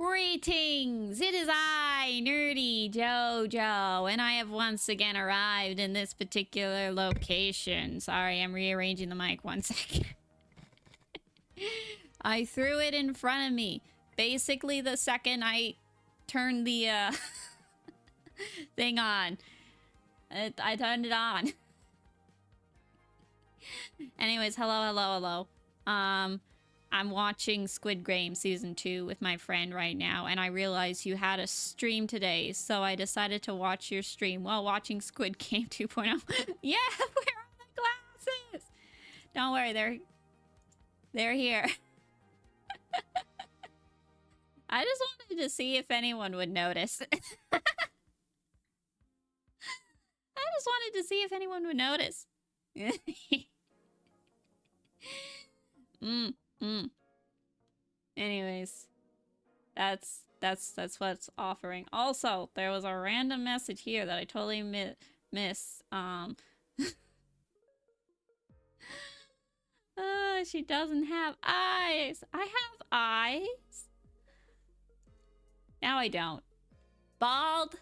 Greetings! It is I, Nerdyjojo, and I have once again arrived in this particular location. Sorry, I'm rearranging the mic 1 second. I threw it in front of me. Basically, the second I turned the thing on, I turned it on. Anyways, hello. I'm watching Squid Game Season 2 with my friend right now, and I realized you had a stream today, so I decided to watch your stream while watching Squid Game 2.0. Yeah, where are my glasses? Don't worry, they're here. I just wanted to see if anyone would notice. I just wanted to see if anyone would notice. Anyways, that's what's offering. Also, there was a random message here that I totally missed. She doesn't have eyes. I have eyes. Now I don't. Bald.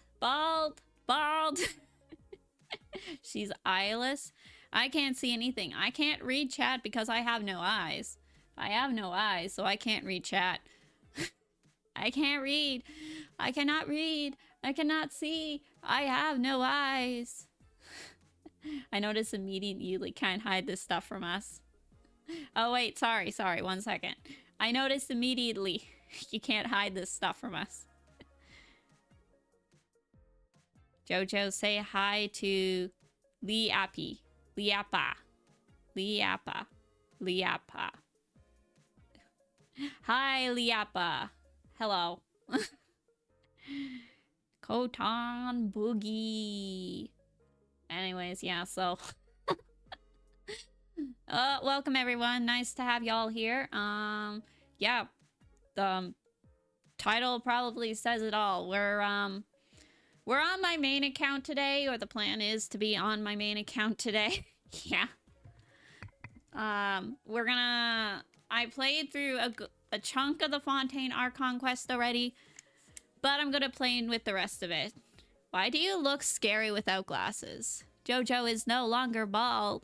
She's eyeless. I can't see anything. I can't read chat because I have no eyes. I have no eyes, so I can't read chat. I can't read. I cannot read. I cannot see. I have no eyes. I noticed immediately you can't hide this stuff from us. Oh wait, sorry, 1 second. I noticed immediately you can't hide this stuff from us. Jojo, say hi to Liapa. Hi, Liapa. Hello. Kotan Boogie. Anyways, yeah, so... welcome everyone. Nice to have y'all here. Yeah. The title probably says it all. We're on my main account today, or the plan is to be on my main account today. Yeah. I played through a chunk of the Fountain Archon Quest already, but I'm gonna play with the rest of it. Why do you look scary without glasses? Jojo is no longer bald.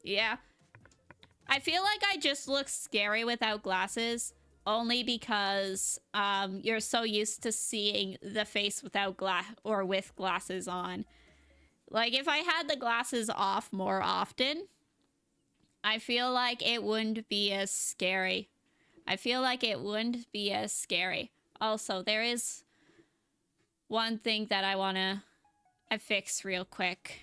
Yeah. I feel like I just look scary without glasses, only because you're so used to seeing the face without with glasses on. Like, if I had the glasses off more often, I feel like it wouldn't be as scary. Also, there is one thing that I wanna fix real quick.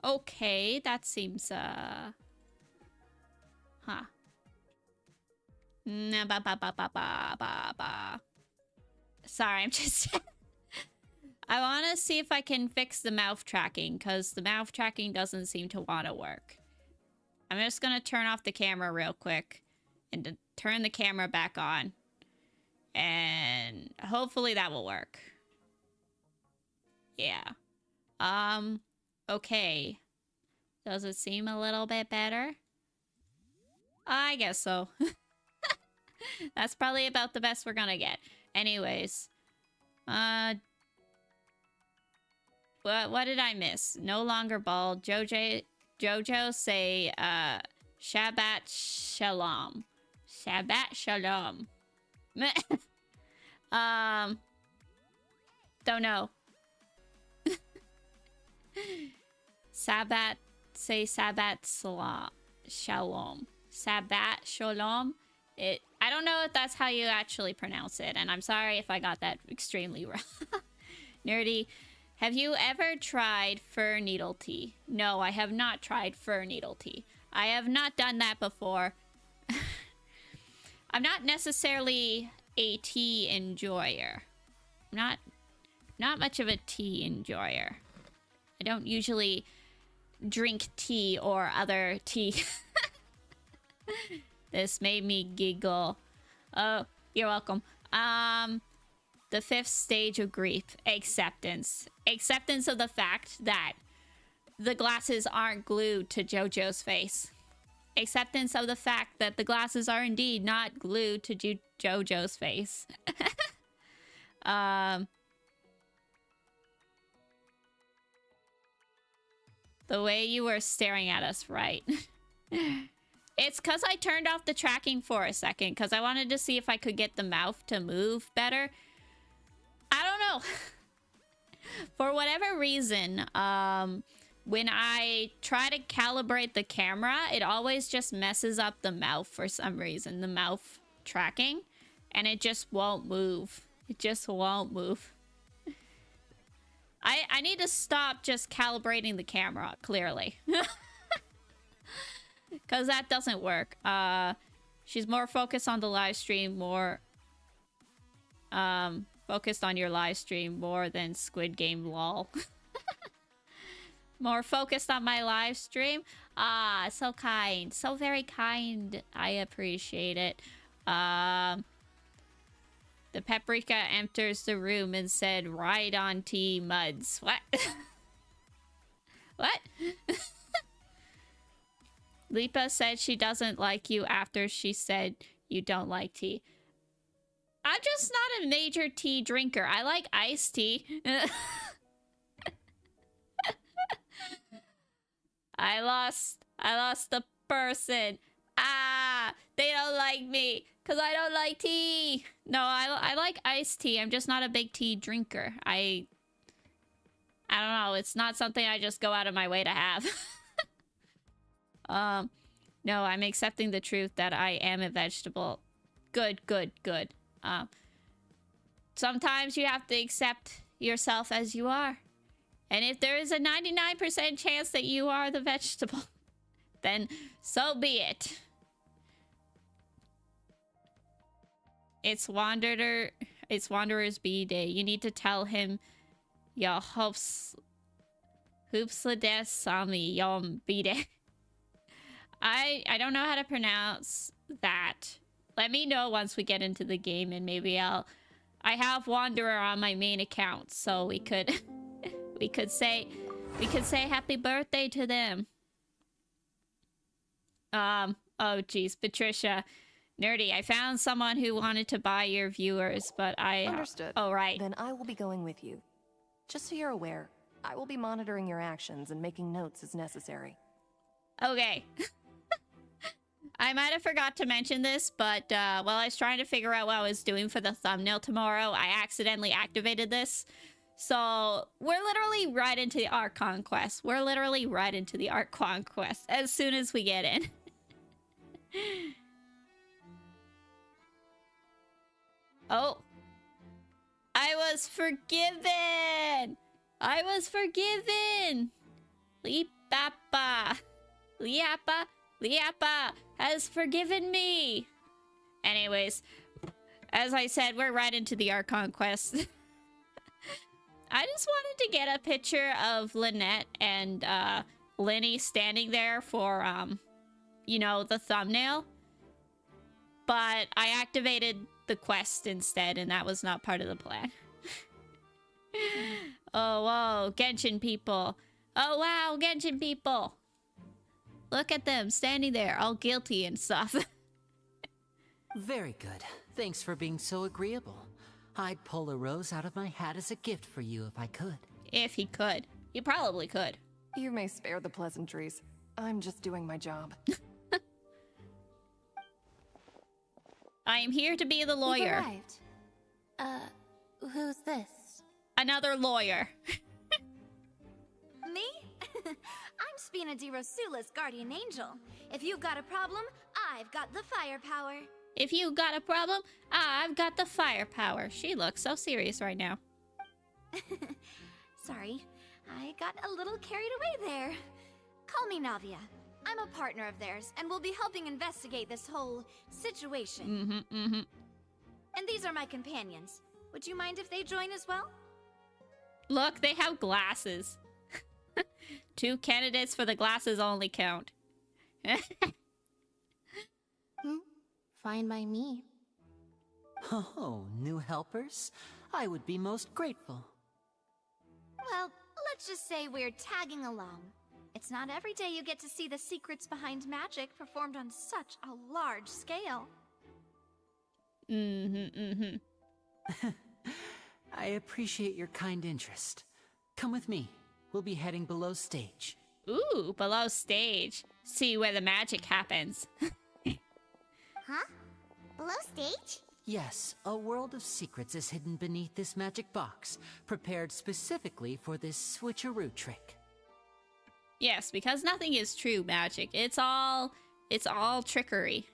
Okay, that seems, huh. Sorry, I'm just... I want to see if I can fix the mouth tracking, because the mouth tracking doesn't seem to want to work. I'm just going to turn off the camera real quick and to turn the camera back on. And hopefully that will work. Yeah. Okay. Does it seem a little bit better? I guess so. That's probably about the best we're gonna get. Anyways. What did I miss? No longer bald. Jojo say, Shabbat Shalom. Shabbat Shalom. Don't know. Sabbat, say Sabbat Shalom. Sabbat Shalom. I don't know if that's how you actually pronounce it, and I'm sorry if I got that extremely wrong. Nerdy, have you ever tried fir needle tea? No, I have not tried fir needle tea. I have not done that before. I'm not necessarily a tea enjoyer. Not much of a tea enjoyer. I don't usually drink tea or other tea. This made me giggle. Oh, you're welcome. The 5th stage of grief. Acceptance. Acceptance of the fact that the glasses aren't glued to JoJo's face. Acceptance of the fact that the glasses are indeed not glued to JoJo's face. The way you were staring at us, right? It's because I turned off the tracking for a second because I wanted to see if I could get the mouth to move better. I don't know. For whatever reason, when I try to calibrate the camera, it always just messes up the mouth for some reason, the mouth tracking, and it just won't move. It just won't move. I need to stop just calibrating the camera, clearly. Because that doesn't work. She's more focused on the live stream, more focused on your live stream more than Squid Game lol. More focused on my live stream. Ah, so kind. So very kind. I appreciate it. The paprika enters the room and said, "Ride on tea, Muds." What? What? Lipa said she doesn't like you after she said you don't like tea. I'm just not a major tea drinker. I like iced tea. I lost the person. Ah, they don't like me because I don't like tea. No, I like iced tea. I'm just not a big tea drinker. I don't know. It's not something I just go out of my way to have. No, I'm accepting the truth that I am a vegetable. Good, good, good. Sometimes you have to accept yourself as you are. And if there is a 99% chance that you are the vegetable, then so be it. It's Wanderer's B-Day. You need to tell him your hoops la des sami yom B-Day. I don't know how to pronounce that. Let me know once we get into the game and maybe I have Wanderer on my main account, so we could we could say happy birthday to them. Oh geez, Patricia. Nerdy, I found someone who wanted to buy your viewers, but I... Understood. Oh, right. Then I will be going with you. Just so you're aware, I will be monitoring your actions and making notes as necessary. Okay. I might have forgot to mention this, but while I was trying to figure out what I was doing for the thumbnail tomorrow, I accidentally activated this. So we're literally right into the Archon Quest. We're literally right into the Archon Quest as soon as we get in. Oh. I was forgiven! I was forgiven! Liappa has forgiven me! Anyways, as I said, we're right into the Archon Quest. I just wanted to get a picture of Lynette and Lenny standing there for, you know, the thumbnail. But I activated the quest instead, and that was not part of the plan. Oh, whoa, Genshin people. Oh, wow, Genshin people. Look at them standing there, all guilty and stuff. Very good. Thanks for being so agreeable. I'd pull a rose out of my hat as a gift for you if I could. If he could. He probably could. You may spare the pleasantries. I'm just doing my job. I am here to be the lawyer. You've arrived. Who's this? Another lawyer. Me? I'm Spina di Rosula's guardian angel. If you've got a problem, I've got the firepower. If you got a problem, I've got the firepower. She looks so serious right now. Sorry, I got a little carried away there. Call me Navia. I'm a partner of theirs, and will be helping investigate this whole situation. And these are my companions. Would you mind if they join as well? Look, they have glasses. 2 candidates for the glasses only count. Fine by me. Oh, new helpers? I would be most grateful. Well, let's just say we're tagging along. It's not every day you get to see the secrets behind magic performed on such a large scale. I appreciate your kind interest. Come with me. We'll be heading below stage. Ooh, below stage. See where the magic happens. Huh? Below stage? Yes, a world of secrets is hidden beneath this magic box, prepared specifically for this switcheroo trick. Yes, because nothing is true magic. It's all trickery.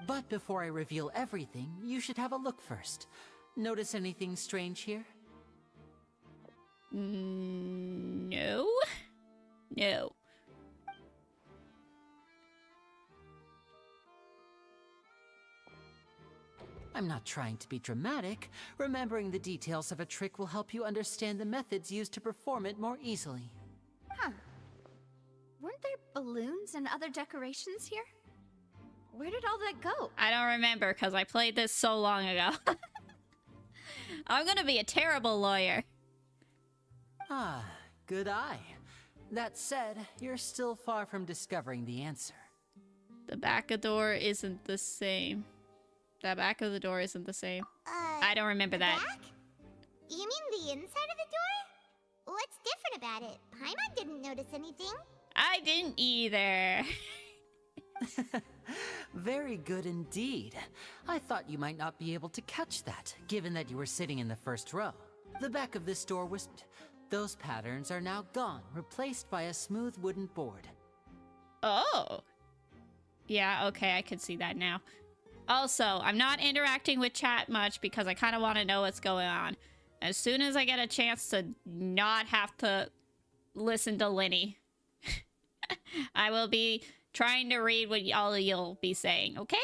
But before I reveal everything, you should have a look first. Notice anything strange here? No. No. I'm not trying to be dramatic. Remembering the details of a trick will help you understand the methods used to perform it more easily. Huh. Weren't there balloons and other decorations here? Where did all that go? I don't remember because I played this so long ago. I'm gonna be a terrible lawyer. Ah, good eye. That said, you're still far from discovering the answer. The back of the door isn't the same. The back of the door isn't the same. I don't remember that. Back? You mean the inside of the door? What's different about it? Paimon didn't notice anything. I didn't either. Very good indeed. I thought you might not be able to catch that, given that you were sitting in the first row. The back of this door was... Those patterns are now gone, replaced by a smooth wooden board. Oh. Yeah, okay, I can see that now. Also, I'm not interacting with chat much because I kind of want to know what's going on. As soon as I get a chance to not have to listen to Linny, I will be trying to read what all of you'll be saying, okay?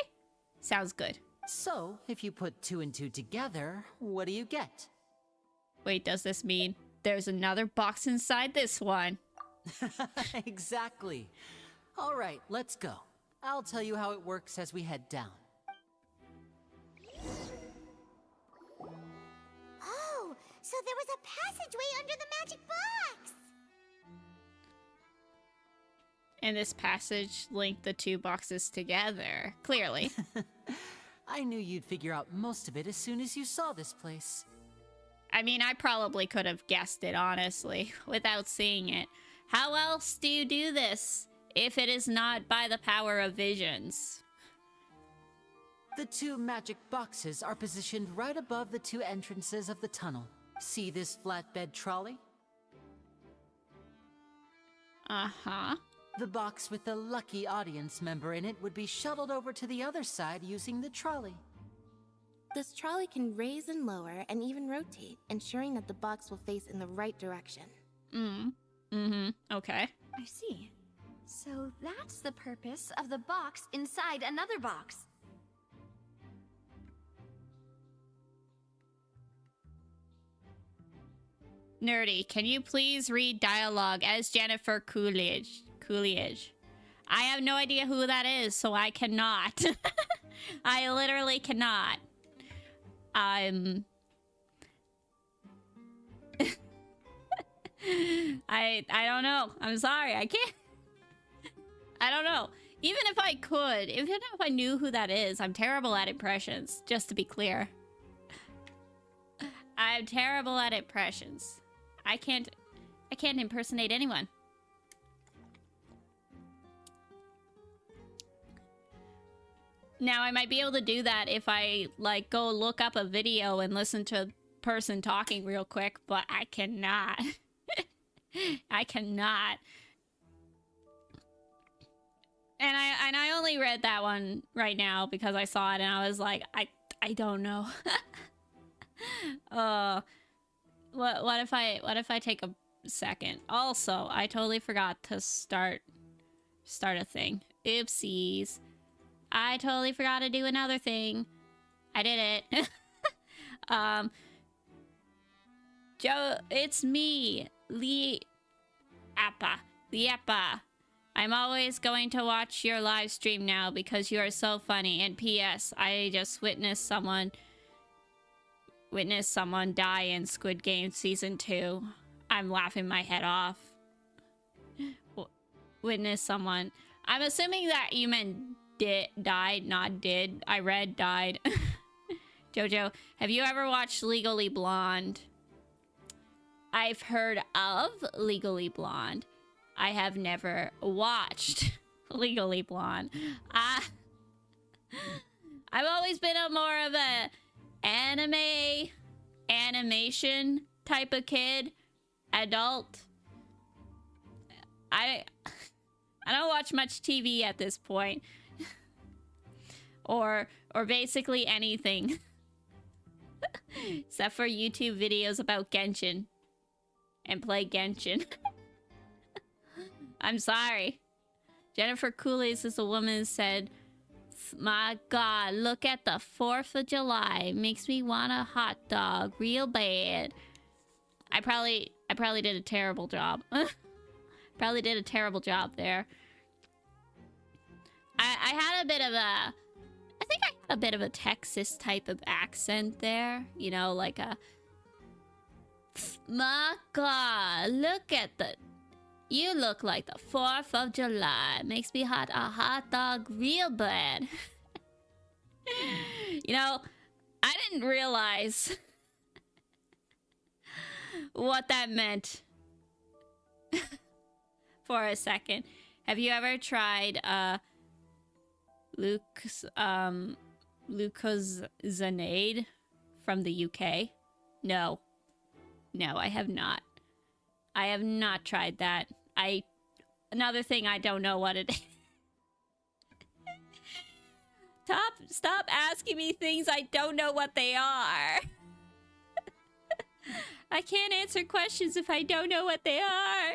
Sounds good. So, if you put 2 and 2 together, what do you get? Wait, does this mean there's another box inside this one? Exactly. All right, let's go. I'll tell you how it works as we head down. Oh, so there was a passageway under the magic box! And this passage linked the two boxes together, clearly. I knew you'd figure out most of it as soon as you saw this place. I mean, I probably could have guessed it, honestly, without seeing it. How else do you do this, if it is not by the power of visions? The 2 magic boxes are positioned right above the 2 entrances of the tunnel. See this flatbed trolley? Uh-huh. The box with the lucky audience member in it would be shuttled over to the other side using the trolley. This trolley can raise and lower and even rotate, ensuring that the box will face in the right direction. Okay. I see. So that's the purpose of the box inside another box. Nerdy, can you please read dialogue as Jennifer Coolidge? I have no idea who that is, so I cannot. I literally cannot. I don't know. I'm sorry. I can't. I don't know. Even if I could, even if I knew who that is, I'm terrible at impressions, just to be clear. I'm terrible at impressions. I can't impersonate anyone. Now, I might be able to do that if I, like, go look up a video and listen to a person talking real quick, but I cannot. I cannot. And I only read that one right now because I saw it and I was like, I don't know. What if I take a second? Also, I totally forgot to start a thing. Oopsies. I totally forgot to do another thing. I did it. Joe, it's me, Liappa. I'm always going to watch your live stream now because you are so funny. And P.S. I just witnessed someone witness someone die in Squid Game Season 2. I'm laughing my head off. Witness someone. I'm assuming that you meant died, not did. I read died. Jojo, have you ever watched Legally Blonde? I've heard of Legally Blonde. I have never watched Legally Blonde. I've always been a more of a animation type of kid, adult. I don't watch much TV at this point. or basically anything. Except for YouTube videos about Genshin. And play Genshin. I'm sorry. Jennifer Coolidge is a woman who said, my God, look at the 4th of July. Makes me want a hot dog real bad. I probably did a terrible job. Probably did a terrible job there. I had a bit of a... I think I had a bit of a Texas type of accent there. You know, like a... My God, look at the... You look like the 4th of July. Makes me hot a hot dog real bad. You know, I didn't realize what that meant for a second. Have you ever tried Lucozade from the UK? No. No, I have not. I have not tried that. Another thing, I don't know what it is. Stop asking me things I don't know what they are. I can't answer questions if I don't know what they are.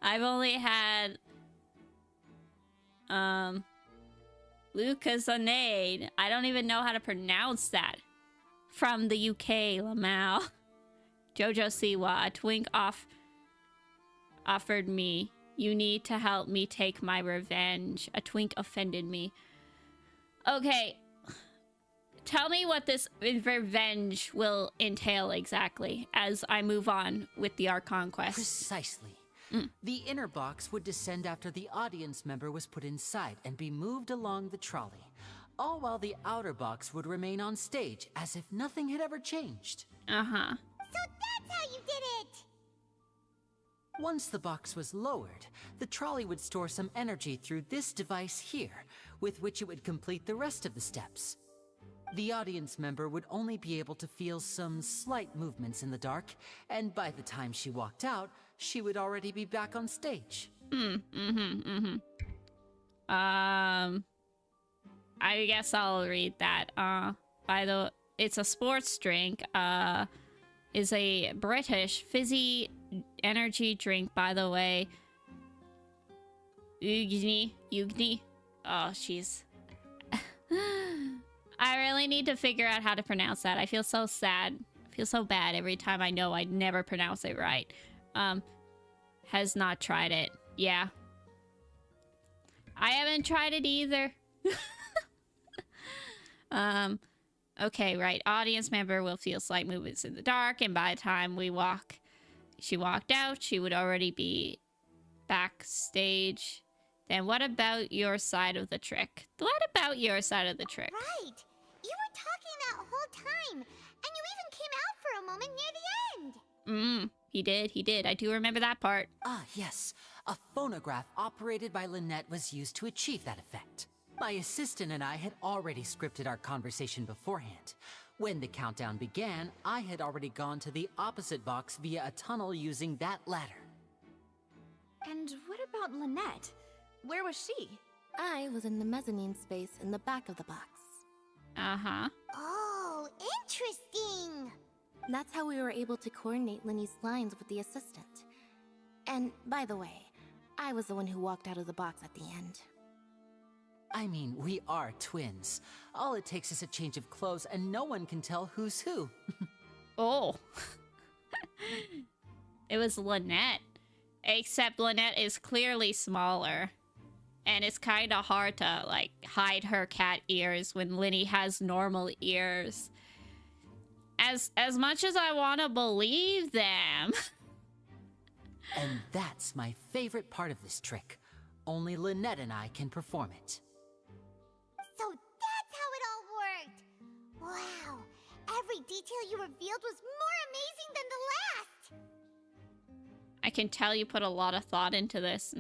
I've only had Lucozade. I don't even know how to pronounce that. From the UK, Lamau. Jojo Siwa, a twink offered me. You need to help me take my revenge. A twink offended me. Okay. Tell me what this revenge will entail exactly as I move on with the Archon Quest. Precisely. The inner box would descend after the audience member was put inside and be moved along the trolley, all while the outer box would remain on stage as if nothing had ever changed. So Uh-huh. that's how you did it! Once the box was lowered, the trolley would store some energy through this device here, with which it would complete the rest of the steps. The audience member would only be able to feel some slight movements in the dark, and by the time she walked out, she would already be back on stage. I guess I'll read that. It's a sports drink. Is a British fizzy energy drink, by the way. Ugni. Oh, jeez. I really need to figure out how to pronounce that. I feel so sad. I feel so bad every time I know I never pronounce it right. Has not tried it. Yeah. I haven't tried it either. Okay, right. Audience member will feel slight movements in the dark, and by the time she walked out, she would already be backstage. Then what about your side of the trick? What about your side of the trick? Right! You were talking that whole time, and you even came out for a moment near the end! He did. I do remember that part. Ah, yes. A phonograph operated by Lynette was used to achieve that effect. My assistant and I had already scripted our conversation beforehand. When the countdown began, I had already gone to the opposite box via a tunnel using that ladder. And what about Lynette? Where was she? I was in the mezzanine space in the back of the box. Uh-huh. Oh, interesting! That's how we were able to coordinate Linny's lines with the assistant. And, by the way, I was the one who walked out of the box at the end. I mean, we are twins. All it takes is a change of clothes and no one can tell who's who. Oh. It was Lynette. Except Lynette is clearly smaller. And it's kind of hard to, like, hide her cat ears when Linny has normal ears. as much as I want to believe them. And that's my favorite part of this trick. Only Lynette and I can perform it. So that's how it all worked. Wow. Every detail you revealed was more amazing than the last. I can tell you put a lot of thought into this.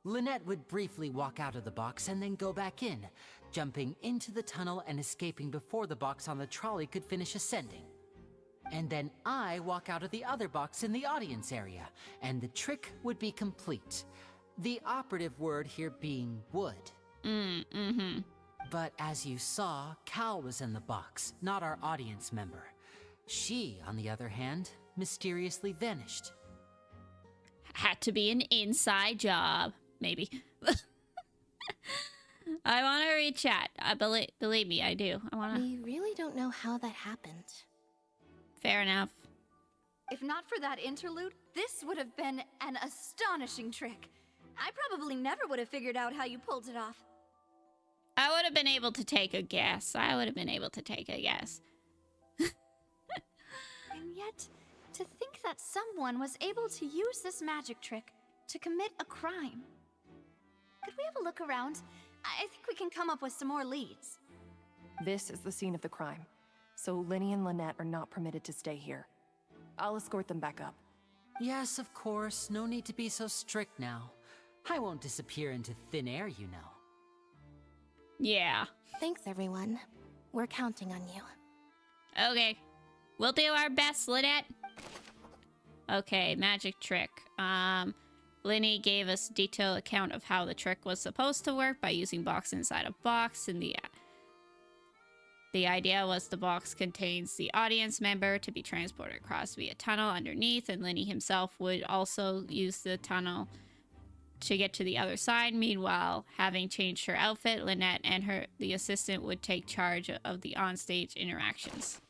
Lynette would briefly walk out of the box and then go back in, jumping into the tunnel and escaping before the box on the trolley could finish ascending. And then I walk out of the other box in the audience area, and the trick would be complete. The operative word here being would. But as you saw, Cal was in the box, not our audience member. She, on the other hand, mysteriously vanished. Had to be an inside job. Maybe. I want to read chat. Believe me, I do. I want to... We really don't know how that happened. Fair enough. If not for that interlude, this would have been an astonishing trick. I probably never would have figured out how you pulled it off. I would have been able to take a guess. And yet, to think that someone was able to use this magic trick to commit a crime. Could we have a look around? I think we can come up with some more leads. This is the scene of the crime, so Linny and Lynette are not permitted to stay here. I'll escort them back up. Yes, of course. No need to be so strict now. I won't disappear into thin air, you know. Yeah. Thanks, everyone. We're counting on you. Okay. We'll do our best, Lynette. Okay, magic trick. Linny gave us a detailed account of how the trick was supposed to work by using box inside a box, and the idea was the box contains the audience member to be transported across via tunnel underneath, and Linny himself would also use the tunnel to get to the other side. Meanwhile, having changed her outfit, Lynette and the assistant would take charge of the onstage interactions.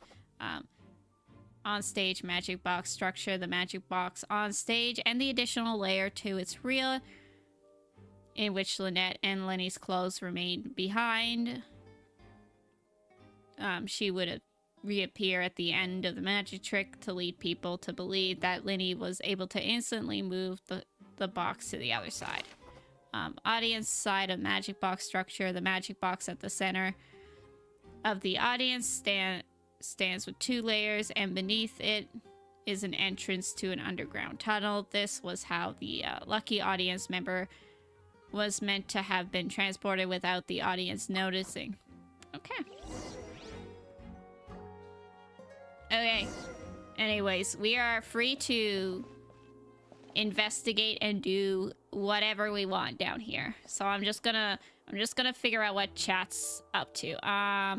Onstage magic box structure, the magic box on stage, and the additional layer to its real, in which Lynette and Linny's clothes remained behind. She would reappear at the end of the magic trick to lead people to believe that Linny was able to instantly move the box to the other side. Audience side of magic box structure, the magic box at the center of the audience stands with 2 layers, and beneath it is an entrance to an underground tunnel. This was how the lucky audience member was meant to have been transported without the audience noticing. Okay. Anyways, we are free to investigate and do whatever we want down here. So I'm just gonna figure out what chat's up to.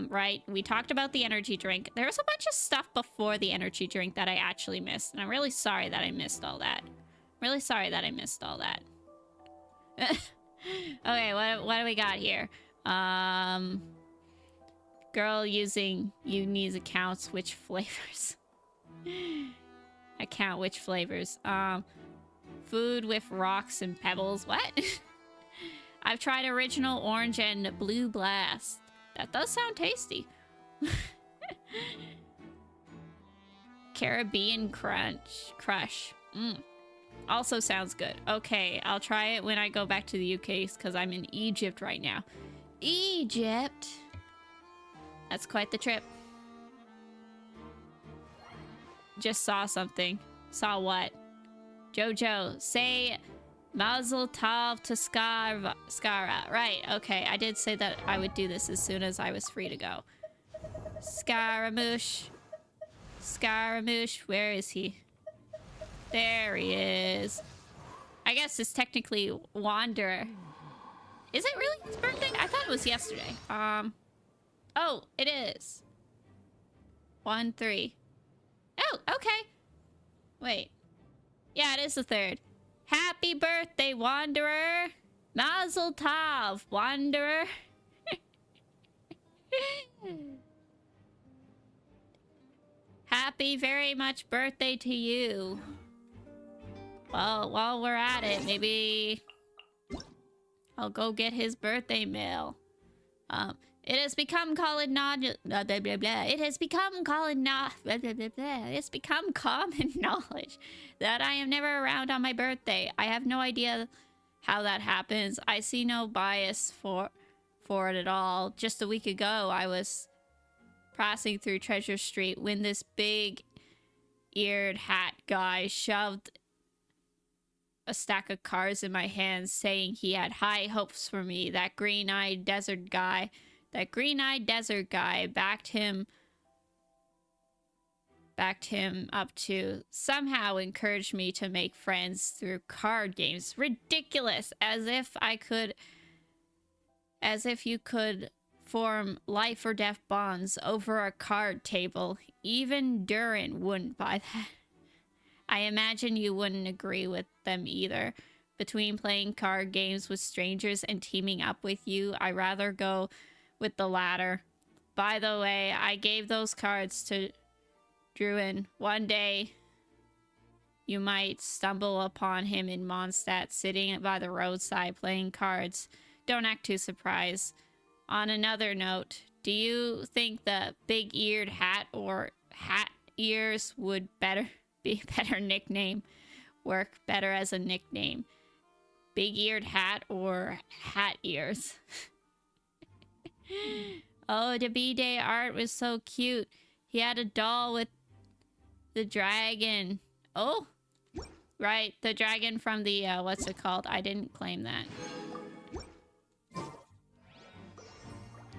Right, we talked about the energy drink. There was a bunch of stuff before the energy drink that I actually missed, and I'm really sorry that I missed all that. Okay, what do we got here? Girl using Uni's accounts, which flavors? Account which flavors? Food with rocks and pebbles. What? I've tried original orange and blue blast. That does sound tasty. Caribbean crush. Also sounds good. Okay, I'll try it when I go back to the UK because I'm in Egypt right now. Egypt. That's quite the trip. Just saw something. Saw what? Jojo, say Mazel Tov to Skara. Right, okay. I did say that I would do this as soon as I was free to go. Scaramouche. Scaramouche, where is he? There he is. I guess it's technically Wanderer. Is it really his birthday? I thought it was yesterday. Oh, it is. 1-3. Oh, okay. Wait. Yeah, it is the 3rd. Happy birthday, Wanderer. Mazel Tov, Wanderer. Happy very much birthday to you. Well, while we're at it, maybe I'll go get his birthday mail. It has become common knowledge. It has become common It's become common knowledge that I am never around on my birthday. I have no idea how that happens. I see no bias for it at all. Just a week ago, I was passing through Treasure Street when this big-eared hat guy shoved a stack of cards in my hands, saying he had high hopes for me. That green-eyed desert guy backed him up to somehow encourage me to make friends through card games. Ridiculous. As if you could form life or death bonds over a card table. Even Durin wouldn't buy that. I imagine you wouldn't agree with them either. Between playing card games with strangers and teaming up with you, I'd rather go with the latter. By the way, I gave those cards to Druin. One day, you might stumble upon him in Mondstadt, sitting by the roadside playing cards. Don't act too surprised. On another note, do you think the big-eared hat or hat ears would be a better nickname? Work better as a nickname. Big-eared hat or hat ears? Oh, the B-Day art was so cute. He had a doll with the dragon. Oh, right. The dragon from the, what's it called? I didn't claim that.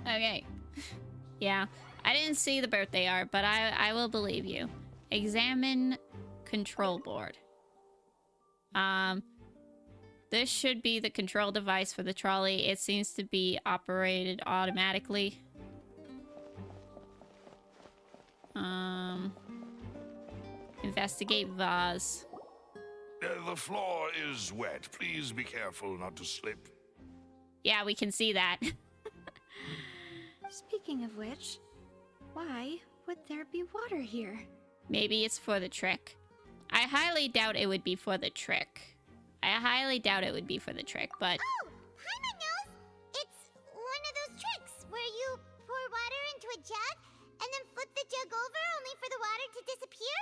Okay. Yeah. I didn't see the birthday art, but I will believe you. Examine control board. This should be the control device for the trolley. It seems to be operated automatically. Investigate vase. The floor is wet. Please be careful not to slip. Yeah, we can see that. Speaking of which, why would there be water here? Maybe it's for the trick. I highly doubt it would be for the trick. But... Oh, Paimon knows! It's one of those tricks where you pour water into a jug and then flip the jug over only for the water to disappear.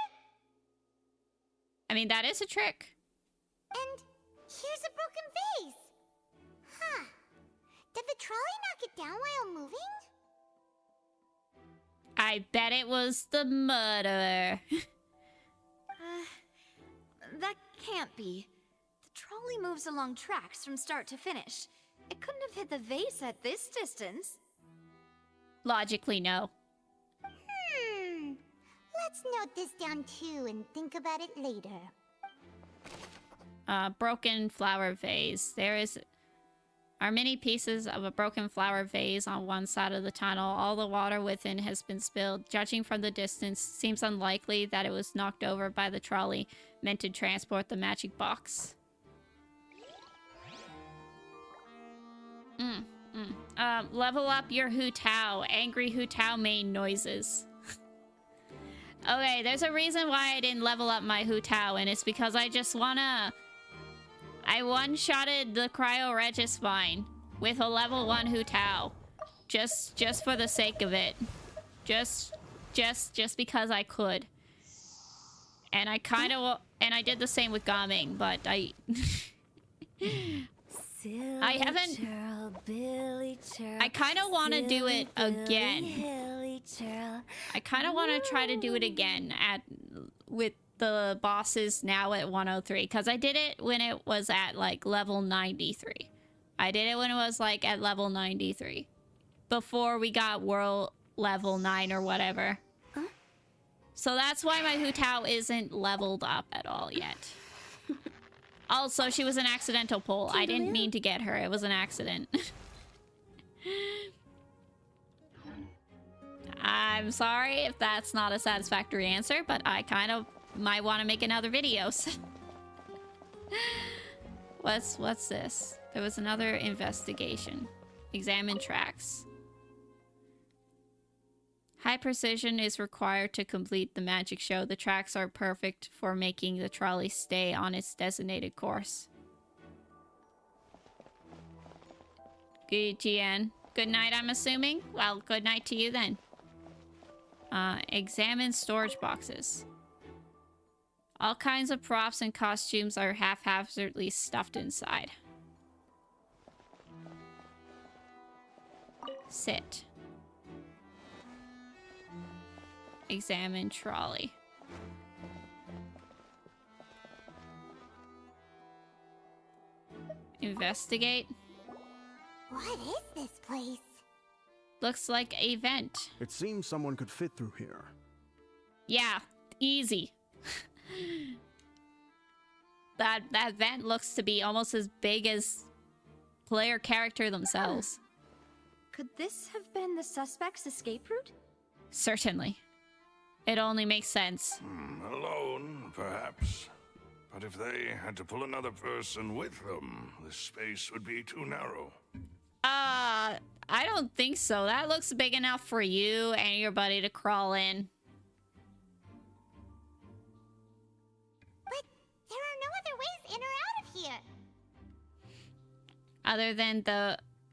I mean, that is a trick. And here's a broken vase. Huh. Did the trolley knock it down while moving? I bet it was the murderer. That can't be. The trolley moves along tracks from start to finish. It couldn't have hit the vase at this distance. Logically, no. Let's note this down too and think about it later. Broken flower vase. Are many pieces of a broken flower vase on one side of the tunnel. All the water within has been spilled. Judging from the distance, seems unlikely that it was knocked over by the trolley meant to transport the magic box. Level up your Hu Tao. Angry Hu Tao made noises. Okay, there's a reason why I didn't level up my Hu Tao, and it's because I just wanna... I one-shotted the Cryo Regispine with a level 1 Hu Tao. Just for the sake of it. Just because I could. And I kind of... And I did the same with Gaming, but I haven't... I kind of want to do it again. I kind of want to try to do it again with the bosses now at 103, because I did it when it was at like level 93. I did it when it was like at level 93 before we got world level 9 or whatever. So that's why my Hu Tao isn't leveled up at all yet. Also, she was an accidental pull. I didn't mean to get her. It was an accident. I'm sorry if that's not a satisfactory answer, but I kind of might want to make another video. What's this? There was another investigation. Examine tracks. High precision is required to complete the magic show. The tracks are perfect for making the trolley stay on its designated course. Good, GN. Good night, I'm assuming? Well, good night to you then. Examine storage boxes. All kinds of props and costumes are haphazardly stuffed inside. Sit. Examine trolley. Investigate. What is this place? Looks like a vent. It seems someone could fit through here. Yeah, easy. That vent looks to be almost as big as player character themselves. Could this have been the suspect's escape route? Certainly. It only makes sense. Alone, perhaps. But if they had to pull another person with them, the space would be too narrow. I don't think so. That looks big enough for you and your buddy to crawl in. But there are no other ways in or out of here. Other than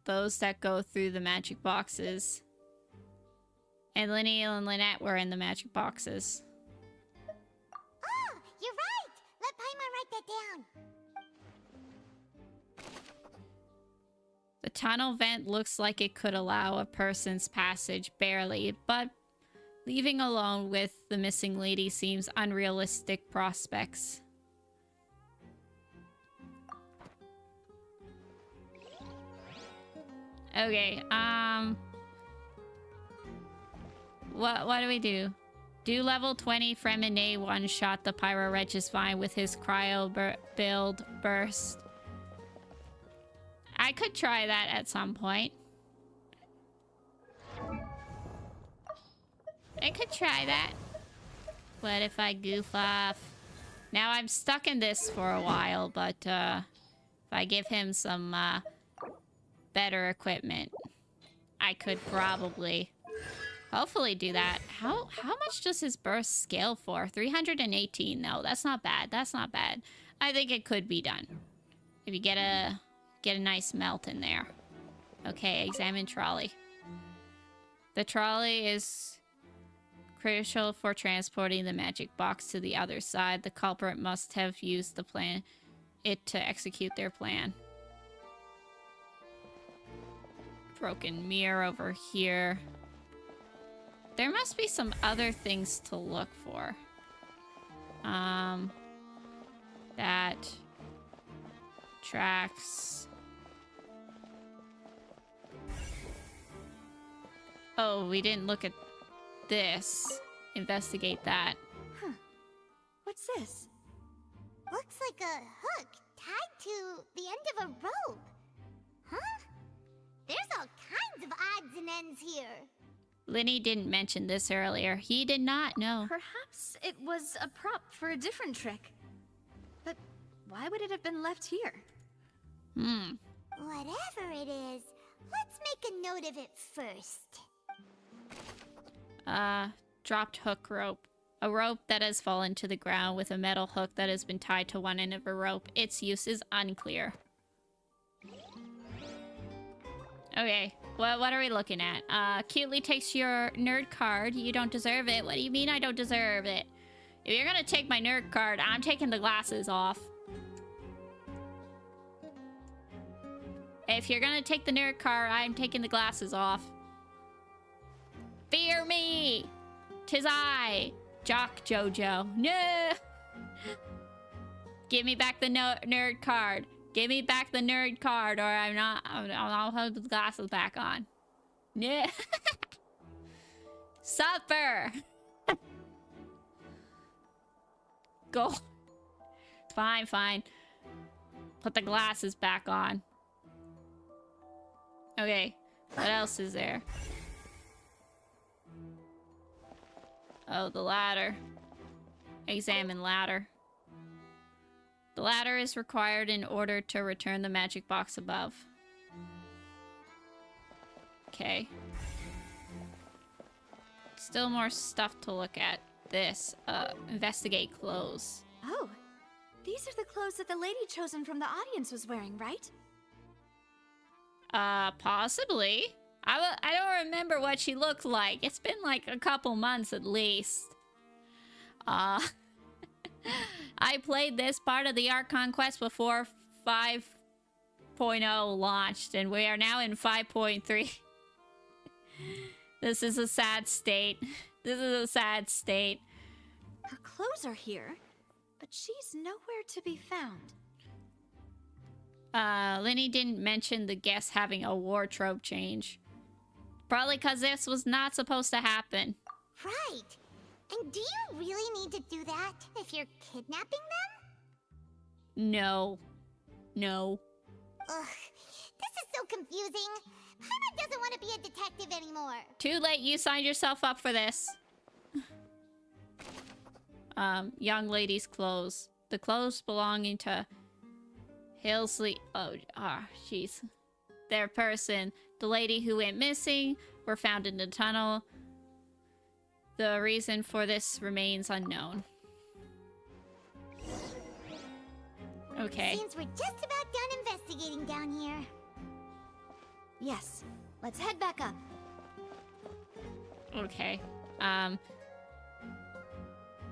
those that go through the magic boxes. And Linny and Lynette were in the magic boxes. Oh, you're right. Let Paimon write that down. The tunnel vent looks like it could allow a person's passage barely, but leaving alone with the missing lady seems unrealistic prospects. Okay, what do we do? Do level 20 Fremine one-shot the Pyro Regis-Vine with his cryo build burst. I could try that at some point. I could try that. What if I goof off? Now I'm stuck in this for a while, but if I give him some better equipment, I could probably hopefully do that. How much does his burst scale for? 318. No, that's not bad. That's not bad. I think it could be done. If you get a nice melt in there. Okay, examine trolley. The trolley is crucial for transporting the magic box to the other side. The culprit must have used the plan to execute their plan. Broken mirror over here. There must be some other things to look for. That tracks. Oh, we didn't look at this. Investigate that. Huh. What's this? Looks like a hook tied to the end of a rope. Huh? There's all kinds of odds and ends here. Linny didn't mention this earlier. He did not know. Perhaps it was a prop for a different trick. But why would it have been left here? Whatever it is, let's make a note of it first. Dropped hook rope. A rope that has fallen to the ground with a metal hook that has been tied to one end of a rope. Its use is unclear. Okay, what are we looking at? Cutely takes your nerd card. You don't deserve it. What do you mean I don't deserve it? If you're gonna take my nerd card, I'm taking the glasses off. If you're gonna take the nerd card, I'm taking the glasses off. Fear me! 'Tis I, Jock Jojo. No! Give me back the nerd card. Give me back the nerd card, or I'll have the glasses back on. Yeah. Supper! Go. Fine, fine. Put the glasses back on. Okay, what else is there? Oh, the ladder. Examine ladder. The ladder is required in order to return the magic box above. Okay. Still more stuff to look at. This, investigate clothes. Oh, these are the clothes that the lady chosen from the audience was wearing, right? Possibly. I don't remember what she looked like. It's been like a couple months at least. I played this part of the Archon Quest before 5.0 launched, and we are now in 5.3. This is a sad state. This is a sad state. Her clothes are here, but she's nowhere to be found. Linny didn't mention the guest having a wardrobe change. Probably because this was not supposed to happen. Right. And do you really need to do that if you're kidnapping them? No. No. Ugh, this is so confusing. Paimon doesn't want to be a detective anymore. Too late, you signed yourself up for this. Young lady's clothes. The clothes belonging to Hillsley. Oh, jeez. Their person. The lady who went missing were found in the tunnel. The reason for this remains unknown. Okay. Seems we're just about done investigating down here. Yes, let's head back up. Okay.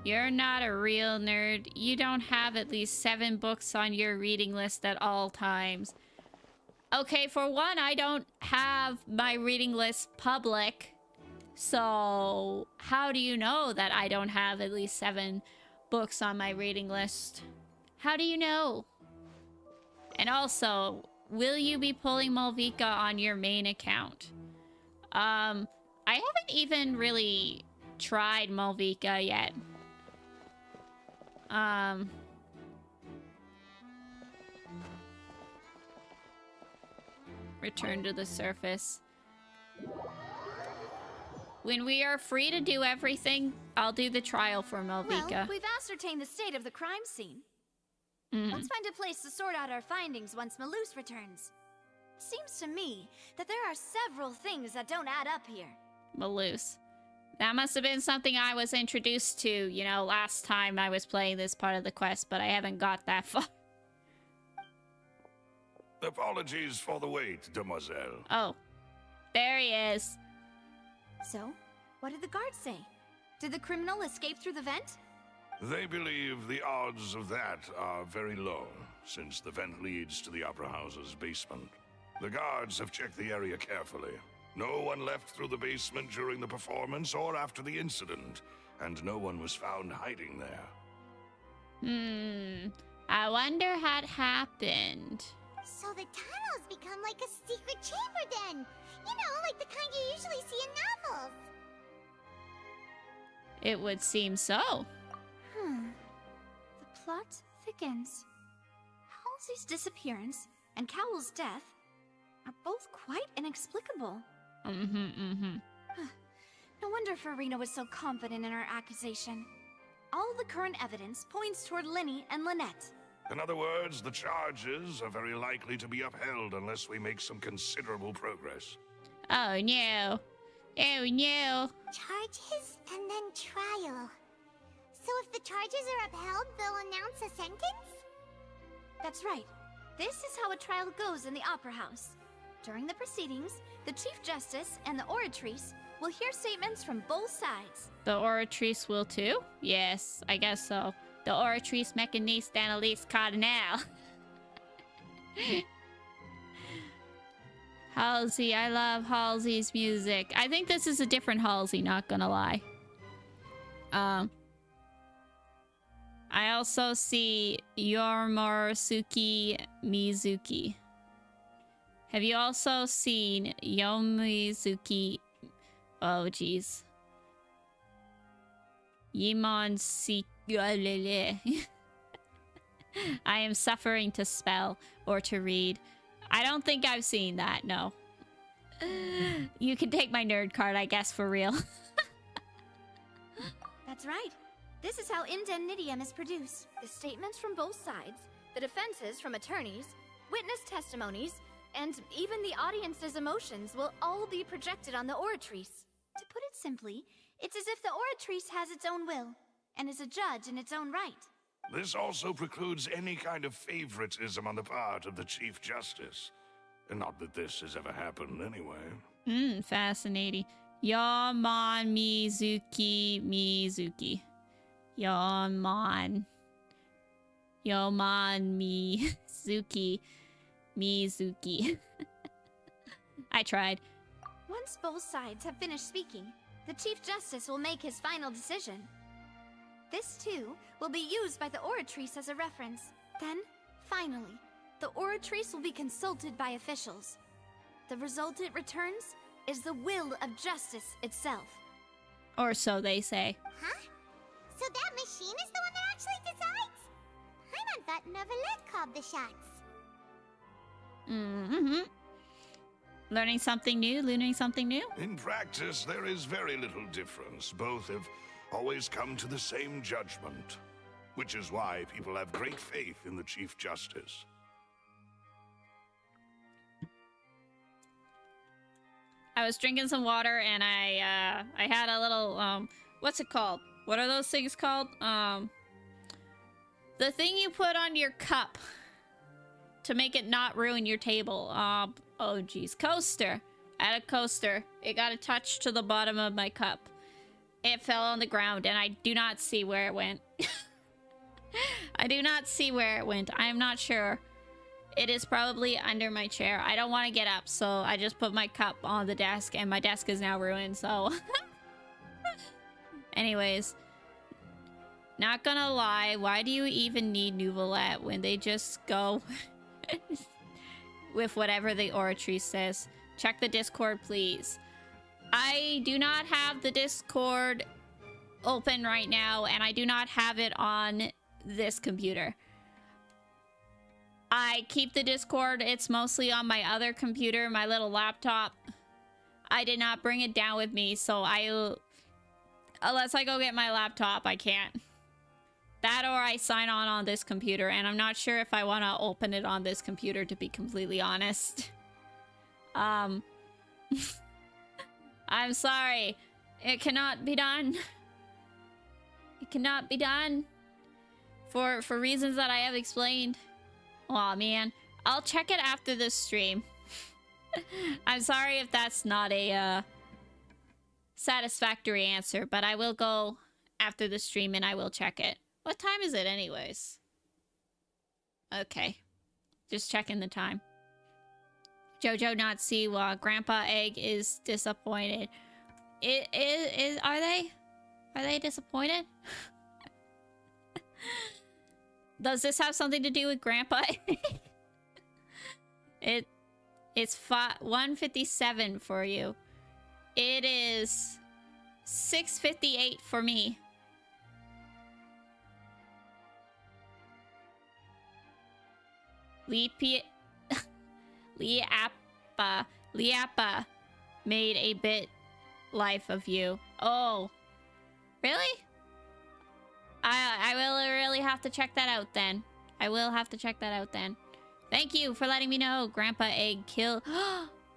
You're not a real nerd. You don't have at least 7 books on your reading list at all times. Okay, for one, I don't have my reading list public. So, how do you know that I don't have at least 7 books on my reading list? How do you know? And also, will you be pulling Malvika on your main account? I haven't even really tried Malvika yet. Return to the surface. When we are free to do everything, I'll do the trial for Malvika. Well, we've ascertained the state of the crime scene. Let's find a place to sort out our findings once Malus returns. Seems to me that there are several things that don't add up here. Malus. That must have been something I was introduced to, you know, last time I was playing this part of the quest, but I haven't got that far. Apologies for the wait, demoiselle. Oh. There he is. So, what did the guards say? Did the criminal escape through the vent? They believe the odds of that are very low, since the vent leads to the Opera House's basement. The guards have checked the area carefully. No one left through the basement during the performance or after the incident, and no one was found hiding there. I wonder what happened. So the tunnels become like a secret chamber then. You know, like the kind you usually see in novels. It would seem so. The plot thickens. Halsey's disappearance and Cowell's death are both quite inexplicable. No wonder Farina was so confident in her accusation. All the current evidence points toward Linny and Lynette. In other words, the charges are very likely to be upheld unless we make some considerable progress. Oh no. Oh no. Charges and then trial. So if the charges are upheld, they'll announce a sentence? That's right. This is how a trial goes in the Opera House. During the proceedings, the Chief Justice and the Oratrice will hear statements from both sides. The Oratrice will too? Yes, I guess so. The Oratrice Mechaniste Annalise Cardinal. Halsey, I love Halsey's music. I think this is a different Halsey, not gonna lie. I also see Yormorsuke Mizuki. Have you also seen Yomizuki? Oh, jeez. Yimon I am suffering to spell or to read. I don't think I've seen that, no. You can take my nerd card, I guess, for real. That's right. This is how indemnitium is produced. The statements from both sides, the defenses from attorneys, witness testimonies, and even the audience's emotions will all be projected on the Oratrice. To put it simply, it's as if the Oratrice has its own will, and is a judge in its own right. This also precludes any kind of favoritism on the part of the Chief Justice. Not that this has ever happened anyway. Fascinating. Yaman Mizuki. Yaman Mizuki. I tried. Once both sides have finished speaking, the Chief Justice will make his final decision. This, too, will be used by the Oratrice as a reference. Then, finally, the Oratrice will be consulted by officials. The result it returns is the will of justice itself. Or so they say. Huh? So that machine is the one that actually decides? Paimon thought Neverlet called the shots. Learning something new. In practice, there is very little difference. Both have always come to the same judgment, which is why people have great faith in the Chief Justice. I was drinking some water and I had a little what's it called? What are those things called? The thing you put on your cup to make it not ruin your table. Oh geez, coaster. I had a coaster. It got attached to the bottom of my cup. It fell on the ground and I do not see where it went. I do not see where it went. I am not sure. It is probably under my chair. I don't want to get up, so I just put my cup on the desk, and my desk is now ruined, so... Anyways. Not gonna lie, why do you even need Nouvelette when they just go... with whatever the Oratrice says? Check the Discord, please. I do not have the Discord open right now, and I do not have it on this computer. I keep the Discord. It's mostly on my other computer, my little laptop. I did not bring it down with me, so unless I go get my laptop, I can't. That or I sign on this computer, and I'm not sure if I want to open it on this computer, to be completely honest. I'm sorry. It cannot be done. It cannot be done. For reasons that I have explained. Aw, man. I'll check it after this stream. I'm sorry if that's not a satisfactory answer, but I will go after the stream and I will check it. What time is it anyways? Okay. Just checking the time. Jojo not see while Grandpa Egg is disappointed. Are they? Are they disappointed? Does this have something to do with Grandpa? It's 1:57 for you. It is 6:58 for me. Liapa made a bit life of you. Oh, really? I will really have to check that out then. I will have to check that out then. Thank you for letting me know. Grandpa Egg killed...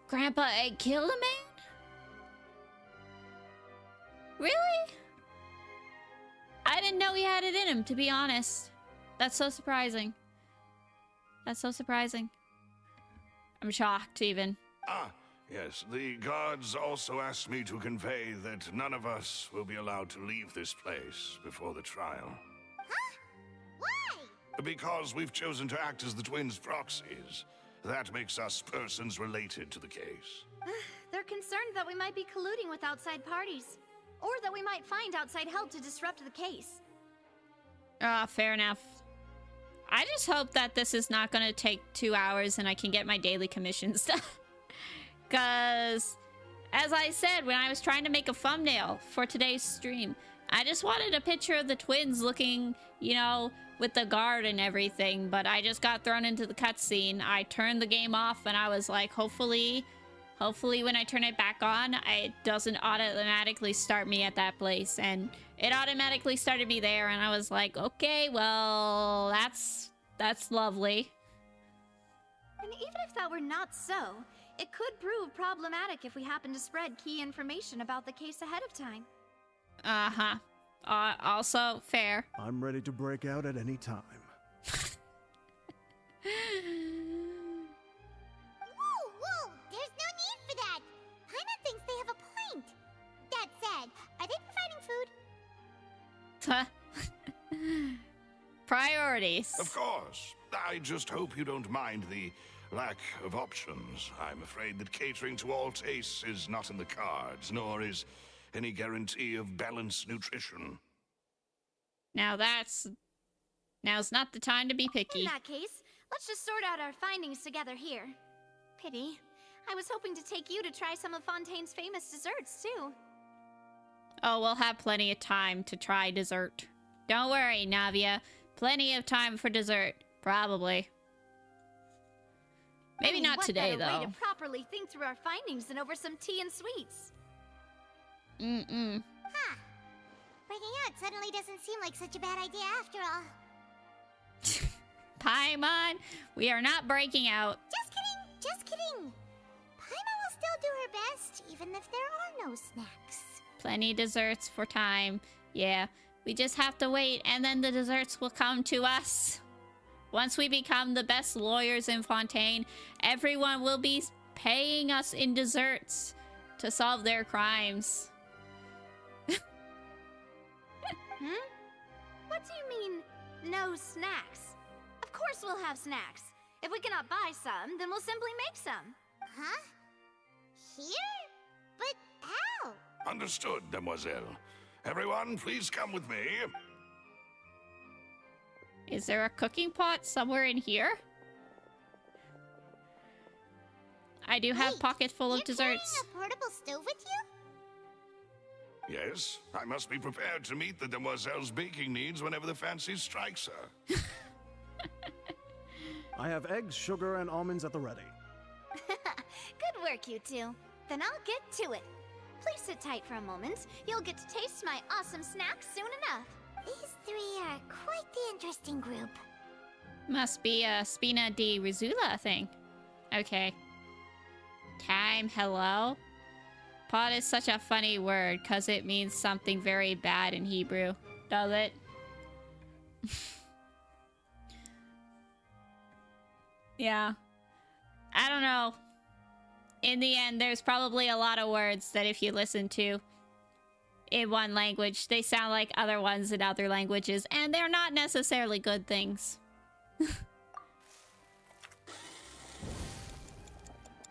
Grandpa Egg killed a man? Really? I didn't know he had it in him, to be honest. That's so surprising. That's so surprising. I'm shocked, even. Ah, yes. The guards also asked me to convey that none of us will be allowed to leave this place before the trial. Huh? Why? Because we've chosen to act as the twins' proxies. That makes us persons related to the case. They're concerned that we might be colluding with outside parties. Or that we might find outside help to disrupt the case. Fair enough. I just hope that this is not going to take 2 hours and I can get my daily commission stuff. Because, as I said, when I was trying to make a thumbnail for today's stream, I just wanted a picture of the twins looking, you know, with the guard and everything. But I just got thrown into the cutscene. I turned the game off and I was like, hopefully when I turn it back on, it doesn't automatically start me at that place. And it automatically started me there, and I was like, okay, well, that's lovely. And even if that were not so, it could prove problematic if we happen to spread key information about the case ahead of time. Uh-huh. Also, fair. I'm ready to break out at any time. Whoa, whoa! There's no need for that! priorities. Of course. I just hope you don't mind the lack of options. I'm afraid that catering to all tastes is not in the cards, nor is any guarantee of balanced nutrition. Now's not the time to be picky. In that case, let's just sort out our findings together here. Pity. I was hoping to take you to try some of Fontaine's famous desserts, too. Oh, we'll have plenty of time to try dessert. Don't worry, Navia. Plenty of time for dessert. Probably. Maybe not what today, better though. way to properly think through our findings than over some tea and sweets. Huh. Breaking out suddenly doesn't seem like such a bad idea after all. Paimon, we are not breaking out. Just kidding. Paimon will still do her best, even if there are no snacks. Plenty desserts for time. Yeah, we just have to wait, and then the desserts will come to us. Once we become the best lawyers in Fontaine, everyone will be paying us in desserts to solve their crimes. What do you mean, no snacks? Of course we'll have snacks. If we cannot buy some, then we'll simply make some. Huh? Here? But how? Understood, demoiselle. Everyone, please come with me. Is there a cooking pot somewhere in here? I do have Wait, pocket full of you're desserts. carrying a portable stove with you? Yes, I must be prepared to meet the demoiselle's baking needs whenever the fancy strikes her. I have eggs, sugar, and almonds at the ready. Good work, you two. Then I'll get to it. Please sit tight for a moment. You'll get to taste my awesome snacks soon enough. These three are quite the interesting group. Must be a Spina di Rizzula thing. Okay. Time, hello? Pot is such a funny word because it means something very bad in Hebrew. Does it? Yeah. I don't know. In the end, there's probably a lot of words that if you listen to in one language, they sound like other ones in other languages, and they're not necessarily good things.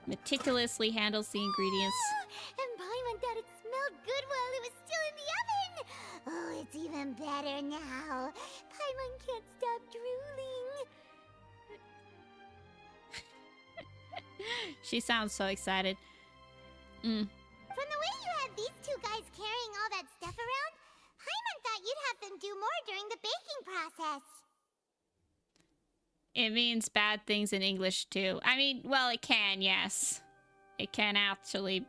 Meticulously handles the ingredients. And Paimon thought it smelled good while it was still in the oven. Oh, it's even better now. Paimon can't stop drooling. She sounds so excited. From the way you had these two guys carrying all that stuff around, Paimon thought you'd have them do more during the baking process. It means bad things in English too. I mean, well, it can, yes. It can actually.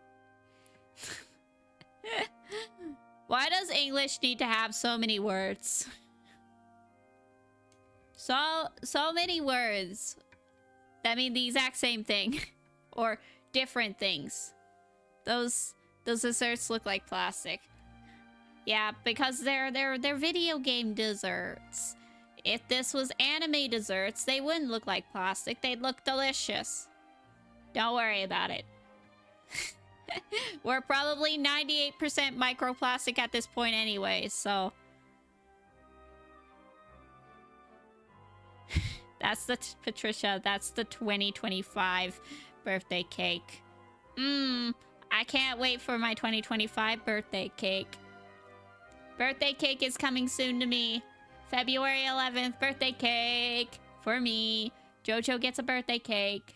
Why does English need to have so many words? So many words that mean the exact same thing. Or different things. Those desserts look like plastic. Yeah, because they're video game desserts. If this was anime desserts, they wouldn't look like plastic. They'd look delicious. Don't worry about it. We're probably 98% microplastic at this point anyway, so... That's the Patricia. That's the 2025 birthday cake. I can't wait for my 2025 birthday cake. Birthday cake is coming soon to me. February 11th, birthday cake for me. Jojo gets a birthday cake.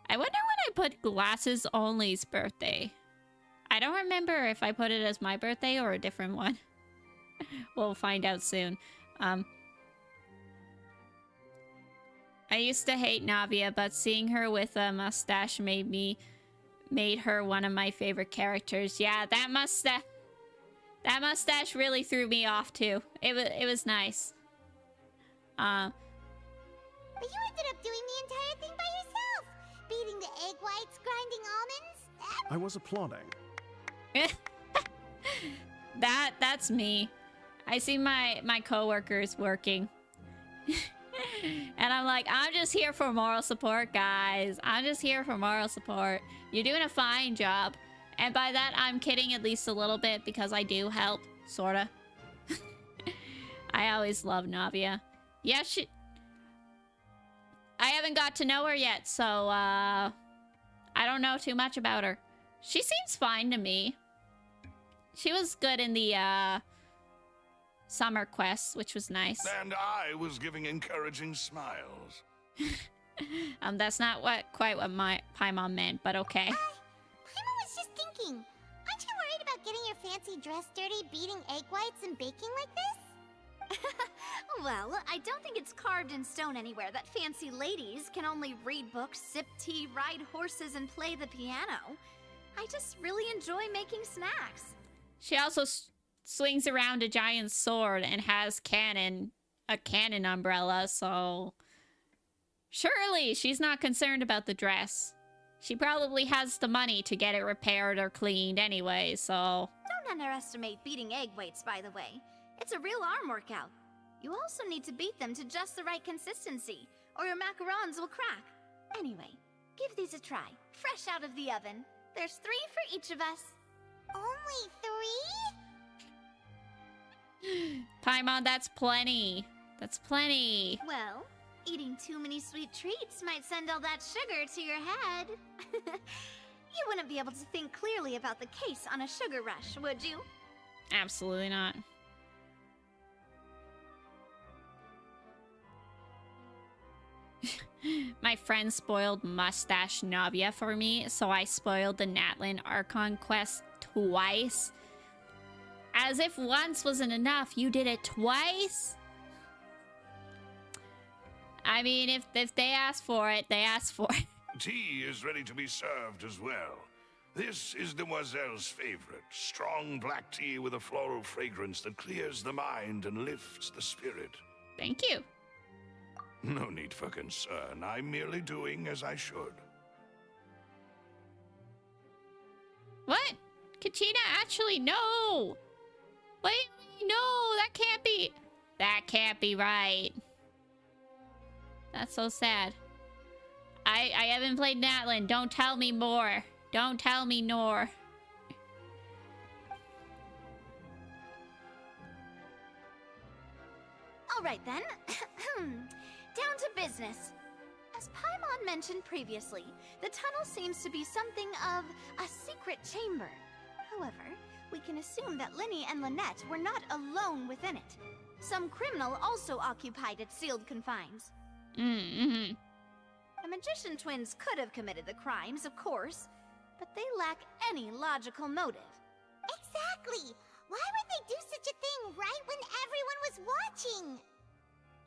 I wonder when I put Glasses Only's birthday. I don't remember if I put it as my birthday or a different one. We'll find out soon. I used to hate Navia, but seeing her with a mustache made her one of my favorite characters. Yeah, that mustache really threw me off too. It was nice. But you ended up doing the entire thing by yourself. Beating the egg whites, grinding almonds. I was applauding. That's me. I see my coworkers working. And I'm like, I'm just here for moral support, guys. I'm just here for moral support. You're doing a fine job. And by that, I'm kidding at least a little bit because I do help, sorta. I always love Navia. Yeah, I haven't got to know her yet, so, I don't know too much about her. She seems fine to me. She was good in the, summer quest, which was nice. And I was giving encouraging smiles. That's not quite what my Paimon meant, but okay. Paimon was just thinking, aren't you worried about getting your fancy dress dirty, beating egg whites and baking like this? Well, I don't think it's carved in stone anywhere that fancy ladies can only read books, sip tea, ride horses, and play the piano. I just really enjoy making snacks. She also swings around a giant sword and has a cannon umbrella, so surely she's not concerned about the dress. She probably has the money to get it repaired or cleaned anyway, so... Don't underestimate beating egg whites, by the way. It's a real arm workout. You also need to beat them to just the right consistency, or your macarons will crack. Anyway, give these a try, fresh out of the oven. There's 3 for each of us. Only 3? Paimon, that's plenty. That's plenty. Well, eating too many sweet treats might send all that sugar to your head. You wouldn't be able to think clearly about the case on a sugar rush, would you? Absolutely not. My friend spoiled Mustache Navia for me, so I spoiled the Fountain Archon Quest twice. As if once wasn't enough, you did it twice? I mean, if they ask for it, they ask for it. Tea is ready to be served as well. This is Demoiselle's favorite. Strong black tea with a floral fragrance that clears the mind and lifts the spirit. Thank you. No need for concern. I'm merely doing as I should. What? Kachina, actually, no! Wait, no, that can't be... That can't be right. That's so sad. I haven't played Natlan. Don't tell me more. Don't tell me more. All right then. Down to business. As Paimon mentioned previously, the tunnel seems to be something of a secret chamber. However, we can assume that Linny and Lynette were not alone within it. Some criminal also occupied its sealed confines. Mm-hmm. The magician twins could have committed the crimes, of course, but they lack any logical motive. Exactly! Why would they do such a thing right when everyone was watching?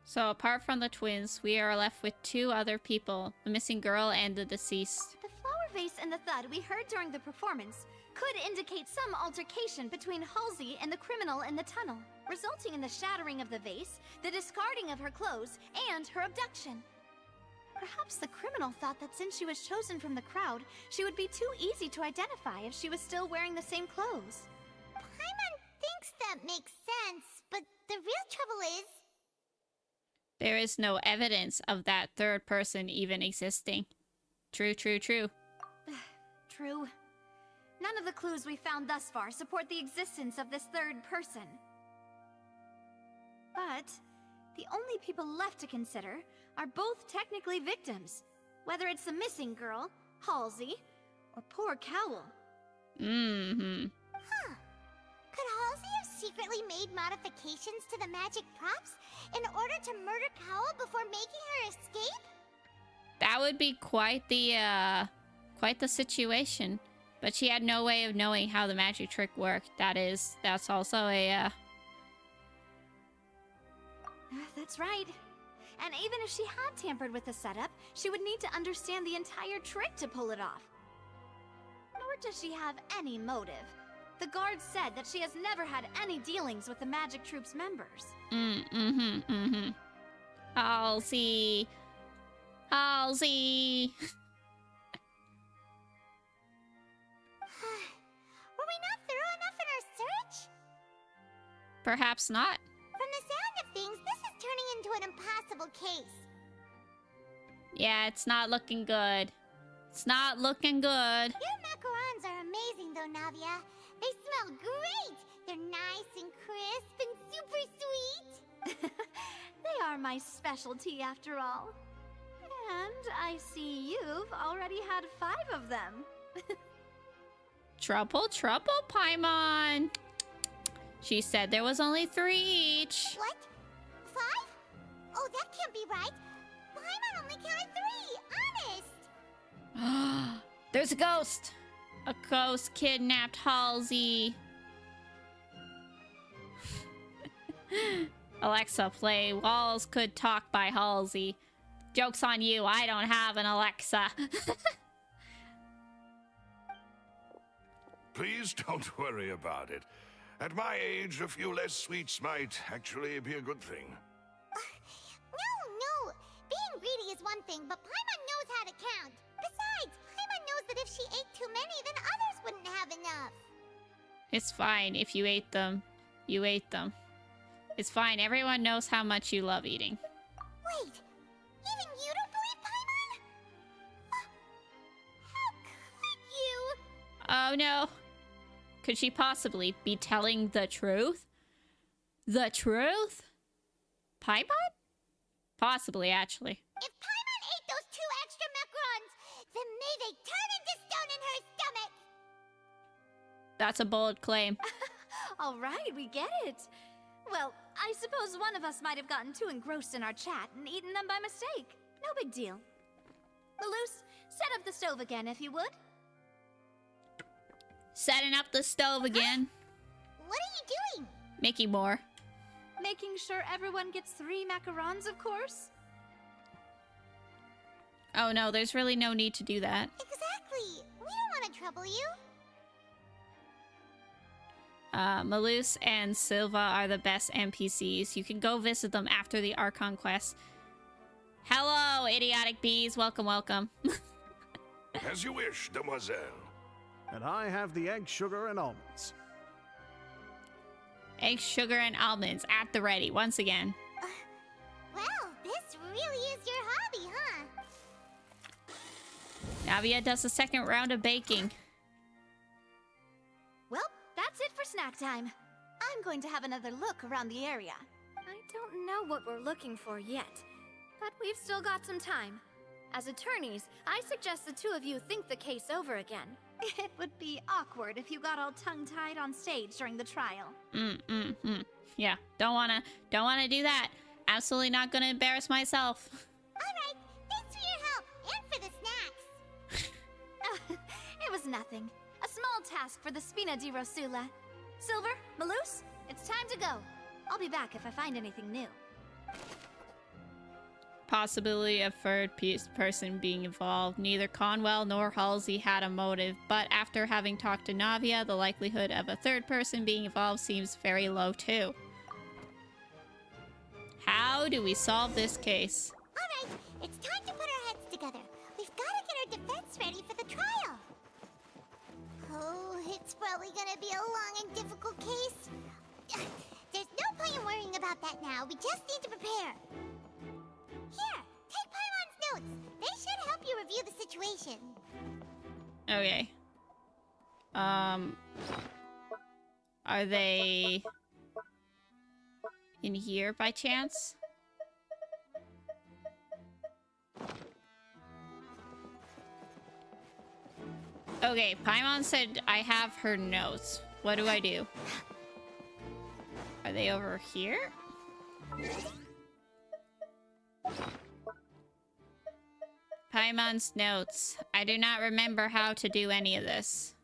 So apart from the twins, we are left with 2 other people, the missing girl and the deceased. The flower vase and the thud we heard during the performance could indicate some altercation between Halsey and the criminal in the tunnel, resulting in the shattering of the vase, the discarding of her clothes, and her abduction. Perhaps the criminal thought that since she was chosen from the crowd, she would be too easy to identify if she was still wearing the same clothes. Paimon thinks that makes sense, but the real trouble is... There is no evidence of that third person even existing. True, true, true. True. None of the clues we found thus far support the existence of this third person. But the only people left to consider are both technically victims, whether it's the missing girl, Halsey, or poor Cowell. Mm-hmm. Huh. Could Halsey have secretly made modifications to the magic props in order to murder Cowell before making her escape? That would be quite the situation. But she had no way of knowing how the magic trick worked. That's also a, That's right. And even if she had tampered with the setup, she would need to understand the entire trick to pull it off. Nor does she have any motive. The guards said that she has never had any dealings with the Magic Troop's members. Halsey. Halsey. Were we not thorough enough in our search? Perhaps not. From the sound of things, this is turning into an impossible case. Yeah, it's not looking good. It's not looking good. Your macarons are amazing though, Navia. They smell great! They're nice and crisp and super sweet! They are my specialty after all. And I see you've already had 5 of them. Trouble, trouble, Paimon. She said there was only 3 each. What? 5? Oh, that can't be right. Paimon only counted 3, honest. There's a ghost. A ghost kidnapped Halsey. Alexa, play Walls Could Talk by Halsey. Joke's on you, I don't have an Alexa. Please don't worry about it. At my age, a few less sweets might actually be a good thing. No. Being greedy is one thing, but Paimon knows how to count. Besides, Paimon knows that if she ate too many, then others wouldn't have enough. It's fine if you ate them. You ate them. It's fine, everyone knows how much you love eating. Wait, even you don't believe Paimon? How could you? Oh no. Could she possibly be telling the truth? The truth? Paimon? Possibly, actually. If Paimon ate those 2 extra macarons, then may they turn into stone in her stomach! That's a bold claim. All right, we get it. Well, I suppose one of us might have gotten too engrossed in our chat and eaten them by mistake. No big deal. Malus, set up the stove again, if you would. Setting up the stove again. What are you doing? Making more. Making sure everyone gets 3 macarons, of course. Oh no, there's really no need to do that. Exactly. We don't want to trouble you. Malus and Silva are the best NPCs. You can go visit them after the Archon Quest. Hello, idiotic bees. Welcome, welcome. As you wish, demoiselle. And I have the egg, sugar, and almonds. Egg, sugar, and almonds at the ready, once again. Well, this really is your hobby, huh? Navia does the second round of baking. Well, that's it for snack time. I'm going to have another look around the area. I don't know what we're looking for yet, but we've still got some time. As attorneys, I suggest the 2 of you think the case over again. It would be awkward if you got all tongue-tied on stage during the trial. Yeah, don't wanna do that. Absolutely not gonna embarrass myself. Alright, thanks for your help, and for the snacks. It was nothing. A small task for the Spina di Rosula. Silver, Malus, it's time to go. I'll be back if I find anything new. Possibility of third person being involved. Neither Conwell nor Halsey had a motive, but after having talked to Navia, the likelihood of a third person being involved seems very low too. How do we solve this case? Alright, it's time to put our heads together. We've got to get our defense ready for the trial. Oh, it's probably gonna be a long and difficult case. There's no point in worrying about that now. We just need to prepare. Here, take Paimon's notes. They should help you review the situation. Okay. Are they in here by chance? Okay, Paimon said I have her notes. What do I do? Are they over here? Paimon's notes. I do not remember how to do any of this.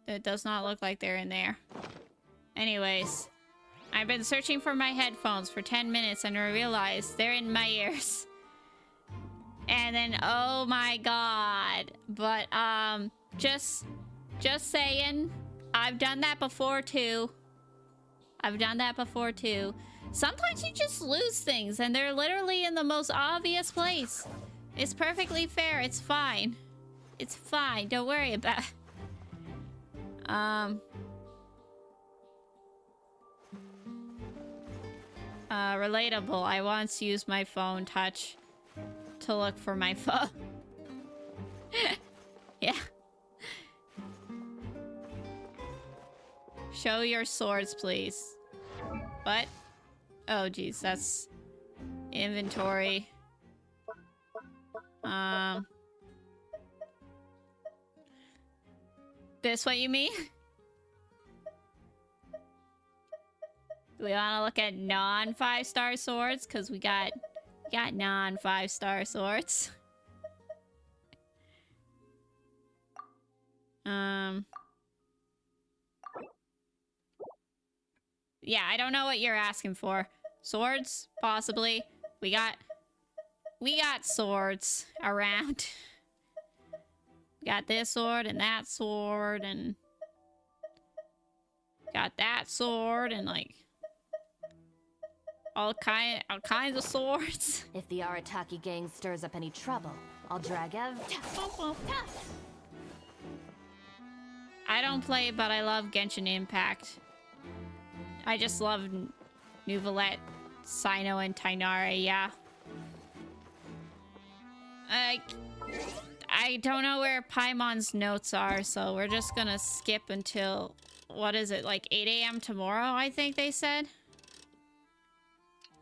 It does not look like they're in there. Anyways, I've been searching for my headphones for 10 minutes and I realized they're in my ears. And then, oh my god. But, just saying, I've done that before too. Sometimes you just lose things and they're literally in the most obvious place. It's perfectly fair. It's fine. It's fine. Don't worry about it. Relatable. I once used my phone touch to look for my phone. Yeah. Show your swords, please. What? Oh, geez, that's inventory. This what you mean? Do we want to look at non-5-star swords? Because we got non-5-star swords. Yeah, I don't know what you're asking for. Swords? Possibly. We got swords around. Got this sword and that sword and got that sword and like all kinds of swords. If the Arataki gang stirs up any trouble, I'll drag I don't play, but I love Genshin Impact. I just love Nuvolette, Sino, and Tainara, yeah. I don't know where Paimon's notes are, so we're just gonna skip until, what is it, like 8 a.m. tomorrow, I think they said?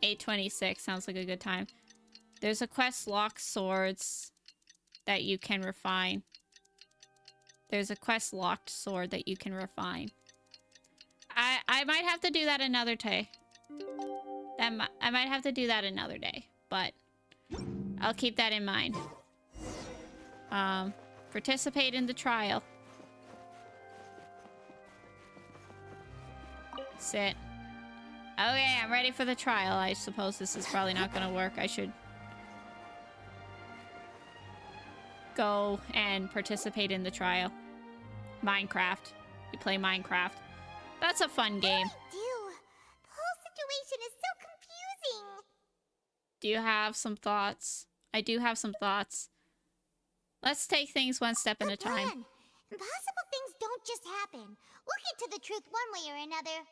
8:26, sounds like a good time. There's a quest lock swords that you can refine. There's a quest locked sword that you can refine. I might have to do that another day. I might have to do that another day, but I'll keep that in mind. Participate in the trial. Sit. Okay, I'm ready for the trial. I suppose this is probably not gonna work. I should go and participate in the trial. Minecraft. We play Minecraft. That's a fun game. What do I do? The whole situation is so confusing. Do you have some thoughts? I do have some thoughts. Let's take things one step at a time. Plan. Impossible things don't just happen. We'll get to the truth one way or another.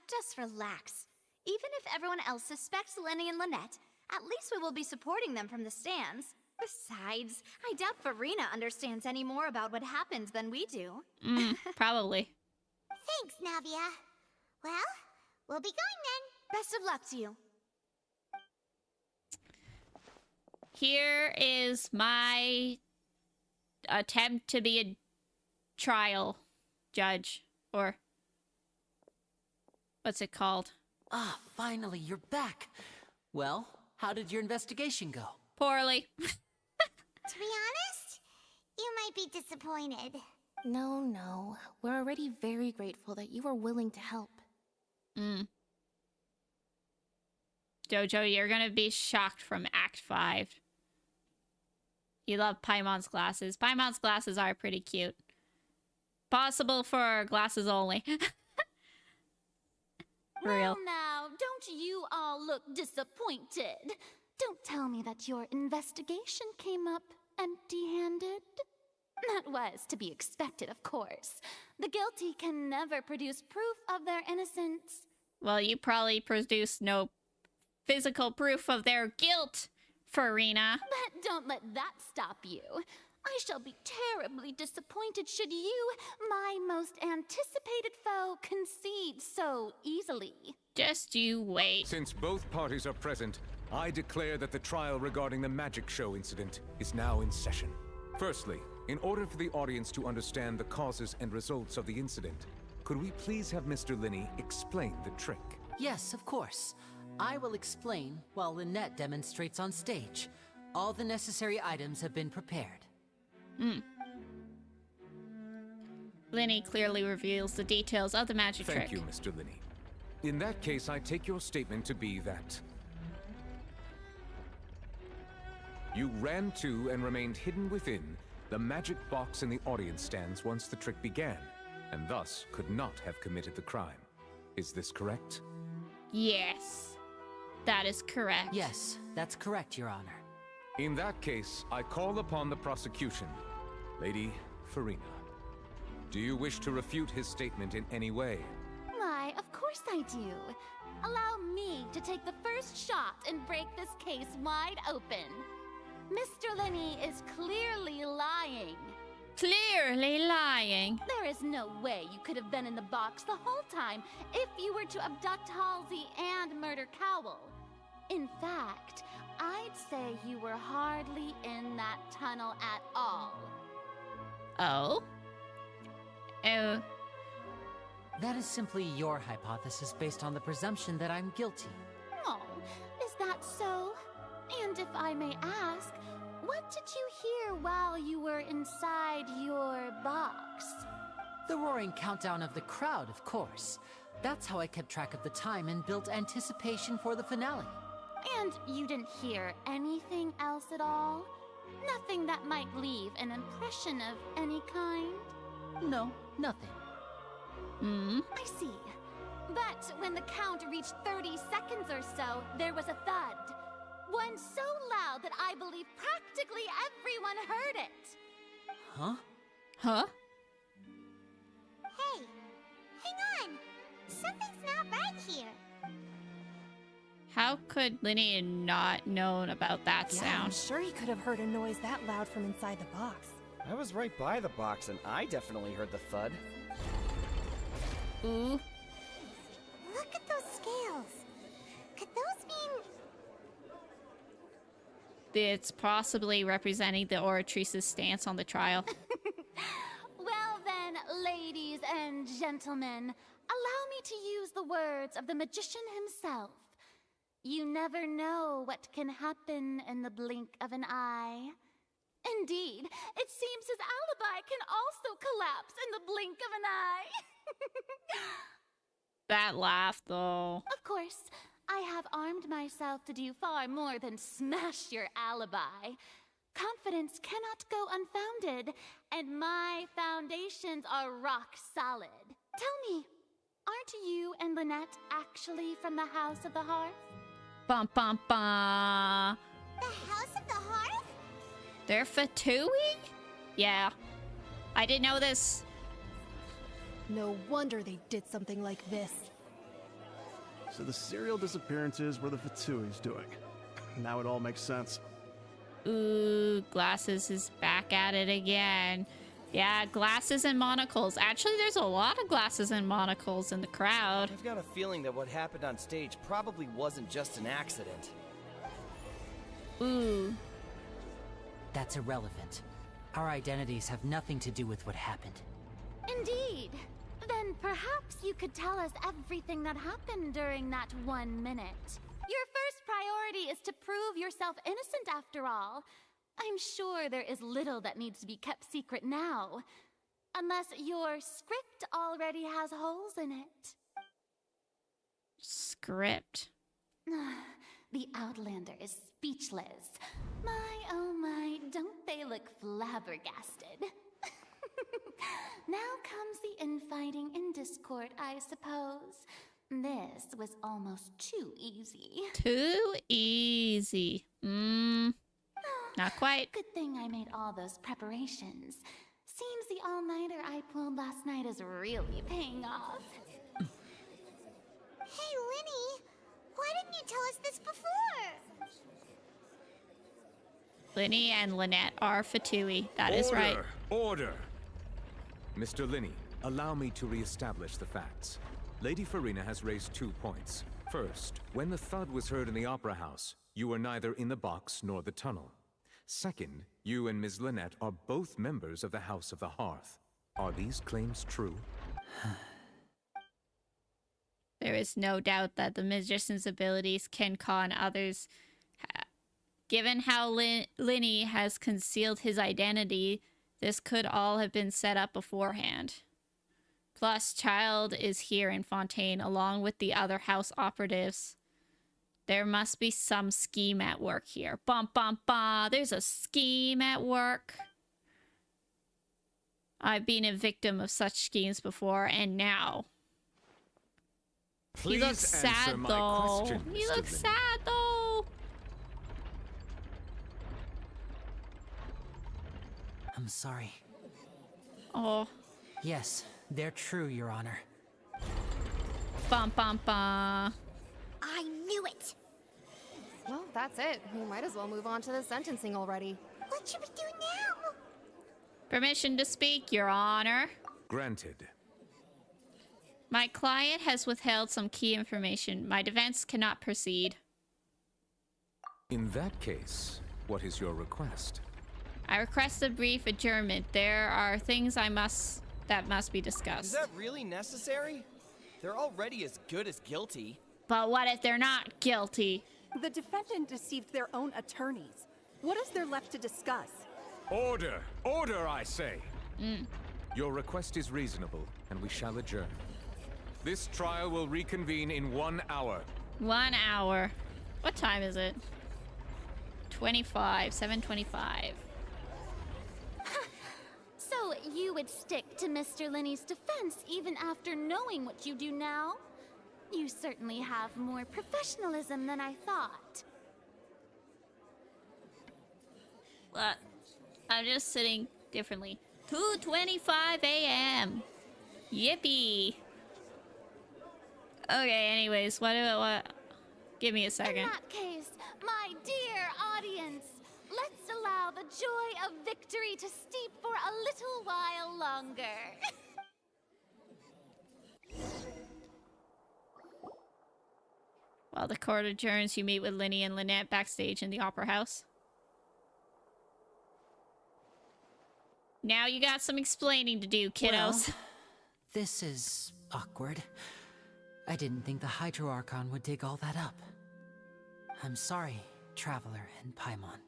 Just relax. Even if everyone else suspects Lenny and Lynette, at least we will be supporting them from the stands. Besides, I doubt Farina understands any more about what happened than we do. Probably. Thanks, Navia. Well, we'll be going then. Best of luck to you. Here is my attempt to be a trial judge, or what's it called? Ah, finally, you're back. Well, how did your investigation go? Poorly. To be honest, you might be disappointed. No. We're already very grateful that you were willing to help. Jojo, you're gonna be shocked from Act 5. You love Paimon's glasses. Paimon's glasses are pretty cute. Possible for glasses only. For real. Now, don't you all look disappointed. Don't tell me that your investigation came up empty-handed. That was to be expected, of course. The guilty can never produce proof of their innocence. Well, you probably produced no physical proof of their guilt, Farina. But don't let that stop you. I shall be terribly disappointed should you, my most anticipated foe, concede so easily. Just you wait. Since both parties are present, I declare that the trial regarding the magic show incident is now in session. Firstly, in order for the audience to understand the causes and results of the incident, could we please have Mr. Linney explain the trick? Yes, of course. I will explain while Lynette demonstrates on stage. All the necessary items have been prepared. Linny clearly reveals the details of the magic trick. Thank you, Mr. Linney. In that case, I take your statement to be that you ran to and remained hidden within the magic box in the audience stands once the trick began, and thus could not have committed the crime. Is this correct? Yes, that is correct. Yes, that's correct, Your Honor. In that case, I call upon the prosecution. Lady Farina, do you wish to refute his statement in any way? Why, of course I do. Allow me to take the first shot and break this case wide open. Mr. Linney is clearly lying. clearly lying. There is no way you could have been in the box the whole time if you were to abduct Halsey and murder Cowell. In fact, I'd say you were hardly in that tunnel at all. Oh? Oh. That is simply your hypothesis based on the presumption that I'm guilty. Oh, is that so? And if I may ask, what did you hear while you were inside your box? The roaring countdown of the crowd, of course. That's how I kept track of the time and built anticipation for the finale. And you didn't hear anything else at all? Nothing that might leave an impression of any kind? No, nothing. I see. But when the count reached 30 seconds or so, there was a thud. One so loud that I believe practically everyone heard it. Huh? Huh? Hey, hang on. Something's not right here. How could Linny not known about that Yeah, I'm sound? sure he could have heard a noise that loud from inside the box. I was right by the box, and I definitely heard the thud. Ooh. Look at those scales. Could those mean... It's possibly representing the oratrice's stance on the trial. Well then, ladies and gentlemen, allow me to use the words of the magician himself. You never know what can happen in the blink of an eye. Indeed, it seems his alibi can also collapse in the blink of an eye. That laugh, though. Of course, I have armed myself to do far more than smash your alibi. Confidence cannot go unfounded, and my foundations are rock solid. Tell me, aren't you and Lynette actually from the House of the Hearth? Bum bum bum. The House of the Hearth? They're Fatui? Yeah. I didn't know this. No wonder they did something like this. So the serial disappearances were the Fatui's doing. Now it all makes sense. Ooh, Glasses is back at it again. Yeah, glasses and monocles. Actually, there's a lot of glasses and monocles in the crowd. I've got a feeling that what happened on stage probably wasn't just an accident. Ooh. That's irrelevant. Our identities have nothing to do with what happened. Indeed. Then perhaps you could tell us everything that happened during that 1 minute. Your first priority is to prove yourself innocent after all. I'm sure there is little that needs to be kept secret now. Unless your script already has holes in it. Script. The Outlander is speechless. My, oh my, don't they look flabbergasted? Now comes the infighting and discord, I suppose. This was almost too easy. Too easy. Not quite. Good thing I made all those preparations. Seems the all-nighter I pulled last night is really paying off. Hey, Linny, why didn't you tell us this before? Linny and Lynette are Fatui. That is right. Order! Mr. Linney, allow me to re-establish the facts. Lady Farina has raised 2 points. First, when the thud was heard in the Opera House, you were neither in the box nor the tunnel. Second, you and Ms. Lynette are both members of the House of the Hearth. Are these claims true? There is no doubt that the magician's abilities can con others. Given how Linny has concealed his identity, this could all have been set up beforehand. Plus, Child is here in Fontaine along with the other house operatives. There must be some scheme at work here. Bum bum bum. There's a scheme at work. I've been a victim of such schemes before, and now. Please He looks sad though. He looks sad though. I'm sorry. Oh. Yes, they're true, Your Honor. Bum bum bum. I knew it! Well, that's it. We might as well move on to the sentencing already. What should we do Permission to speak, Your Honor. Granted. My client has withheld some key information. My defense cannot proceed. In that case, what is your request? I request a brief adjournment. There are things that must be discussed. Is that really necessary? They're already as good as guilty. But what if they're not guilty? The defendant deceived their own attorneys. What is there left to discuss? Order! Order, I say! Your request is reasonable, and we shall adjourn. This trial will reconvene in 1 hour. 1 hour. What time is it? 7:25. So you would stick to Mr. Linney's defense even after knowing what you do now? You certainly have more professionalism than I thought. What? I'm just sitting differently. 2:25 a.m. Yippee. Okay, anyways, what? Give me a second. In that case, my dear audience, let's allow the joy of victory to steep for a little while longer. While the court adjourns, you meet with Linny and Lynette backstage in the Opera House. Now you got some explaining to do, kiddos. Well, this is awkward. I didn't think the Hydro Archon would dig all that up. I'm sorry, Traveler and Paimon.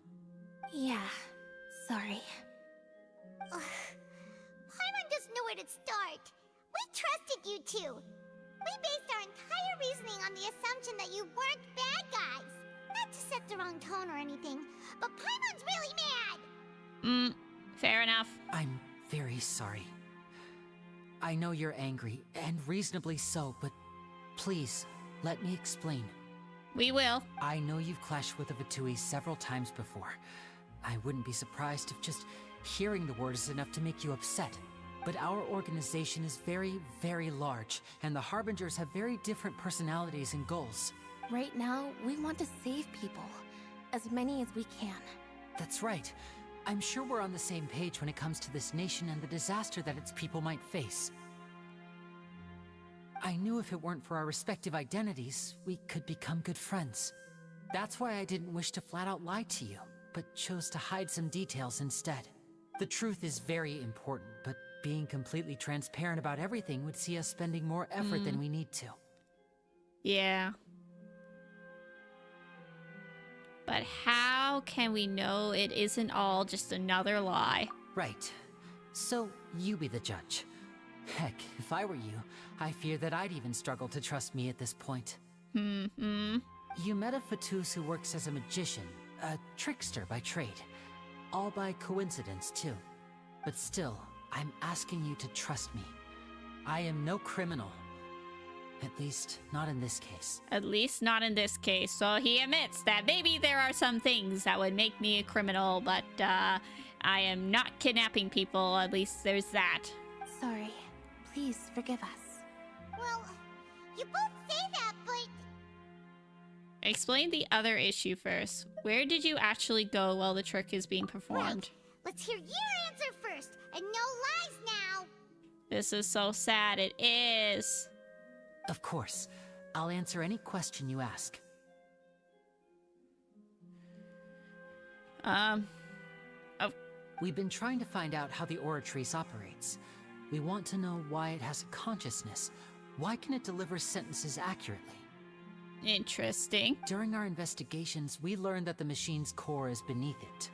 Yeah, sorry. Paimon doesn't know where to start. We trusted you two. We based our entire reasoning on the assumption that you weren't bad guys. Not to set the wrong tone or anything, but Paimon's really mad. Fair enough. I'm very sorry. I know you're angry, and reasonably so, but please, let me explain. We will. I know you've clashed with the Fatui several times before. I wouldn't be surprised if just hearing the word is enough to make you upset. But our organization is very, very large, and the Harbingers have very different personalities and goals. Right now, we want to save people. As many as we can. That's right. I'm sure we're on the same page when it comes to this nation and the disaster that its people might face. I knew if it weren't for our respective identities, we could become good friends. That's why I didn't wish to flat out lie to you, but chose to hide some details instead. The truth is very important, but being completely transparent about everything would see us spending more effort than we need to. Yeah. But how can we know it isn't all just another lie? Right. So, you be the judge. Heck, if I were you, I fear that I'd even struggle to trust me at this point. You met a Fatus who works as a magician, a trickster by trade. All by coincidence, too. But still, I'm asking you to trust me. I am no criminal. At least, not in this case. At least not in this case. So he admits that maybe there are some things that would make me a criminal, but I am not kidnapping people. At least there's that. Sorry. Please forgive us. Well, you both say that, but... Explain the other issue first. Where did you actually go while the trick is being performed? Let's hear your answer first, and no lies now! This is so sad. It is. Of course. I'll answer any question you ask. We've been trying to find out how the Oratrice operates. We want to know why it has a consciousness. Why can it deliver sentences accurately? Interesting. During our investigations, we learned that the machine's core is beneath it.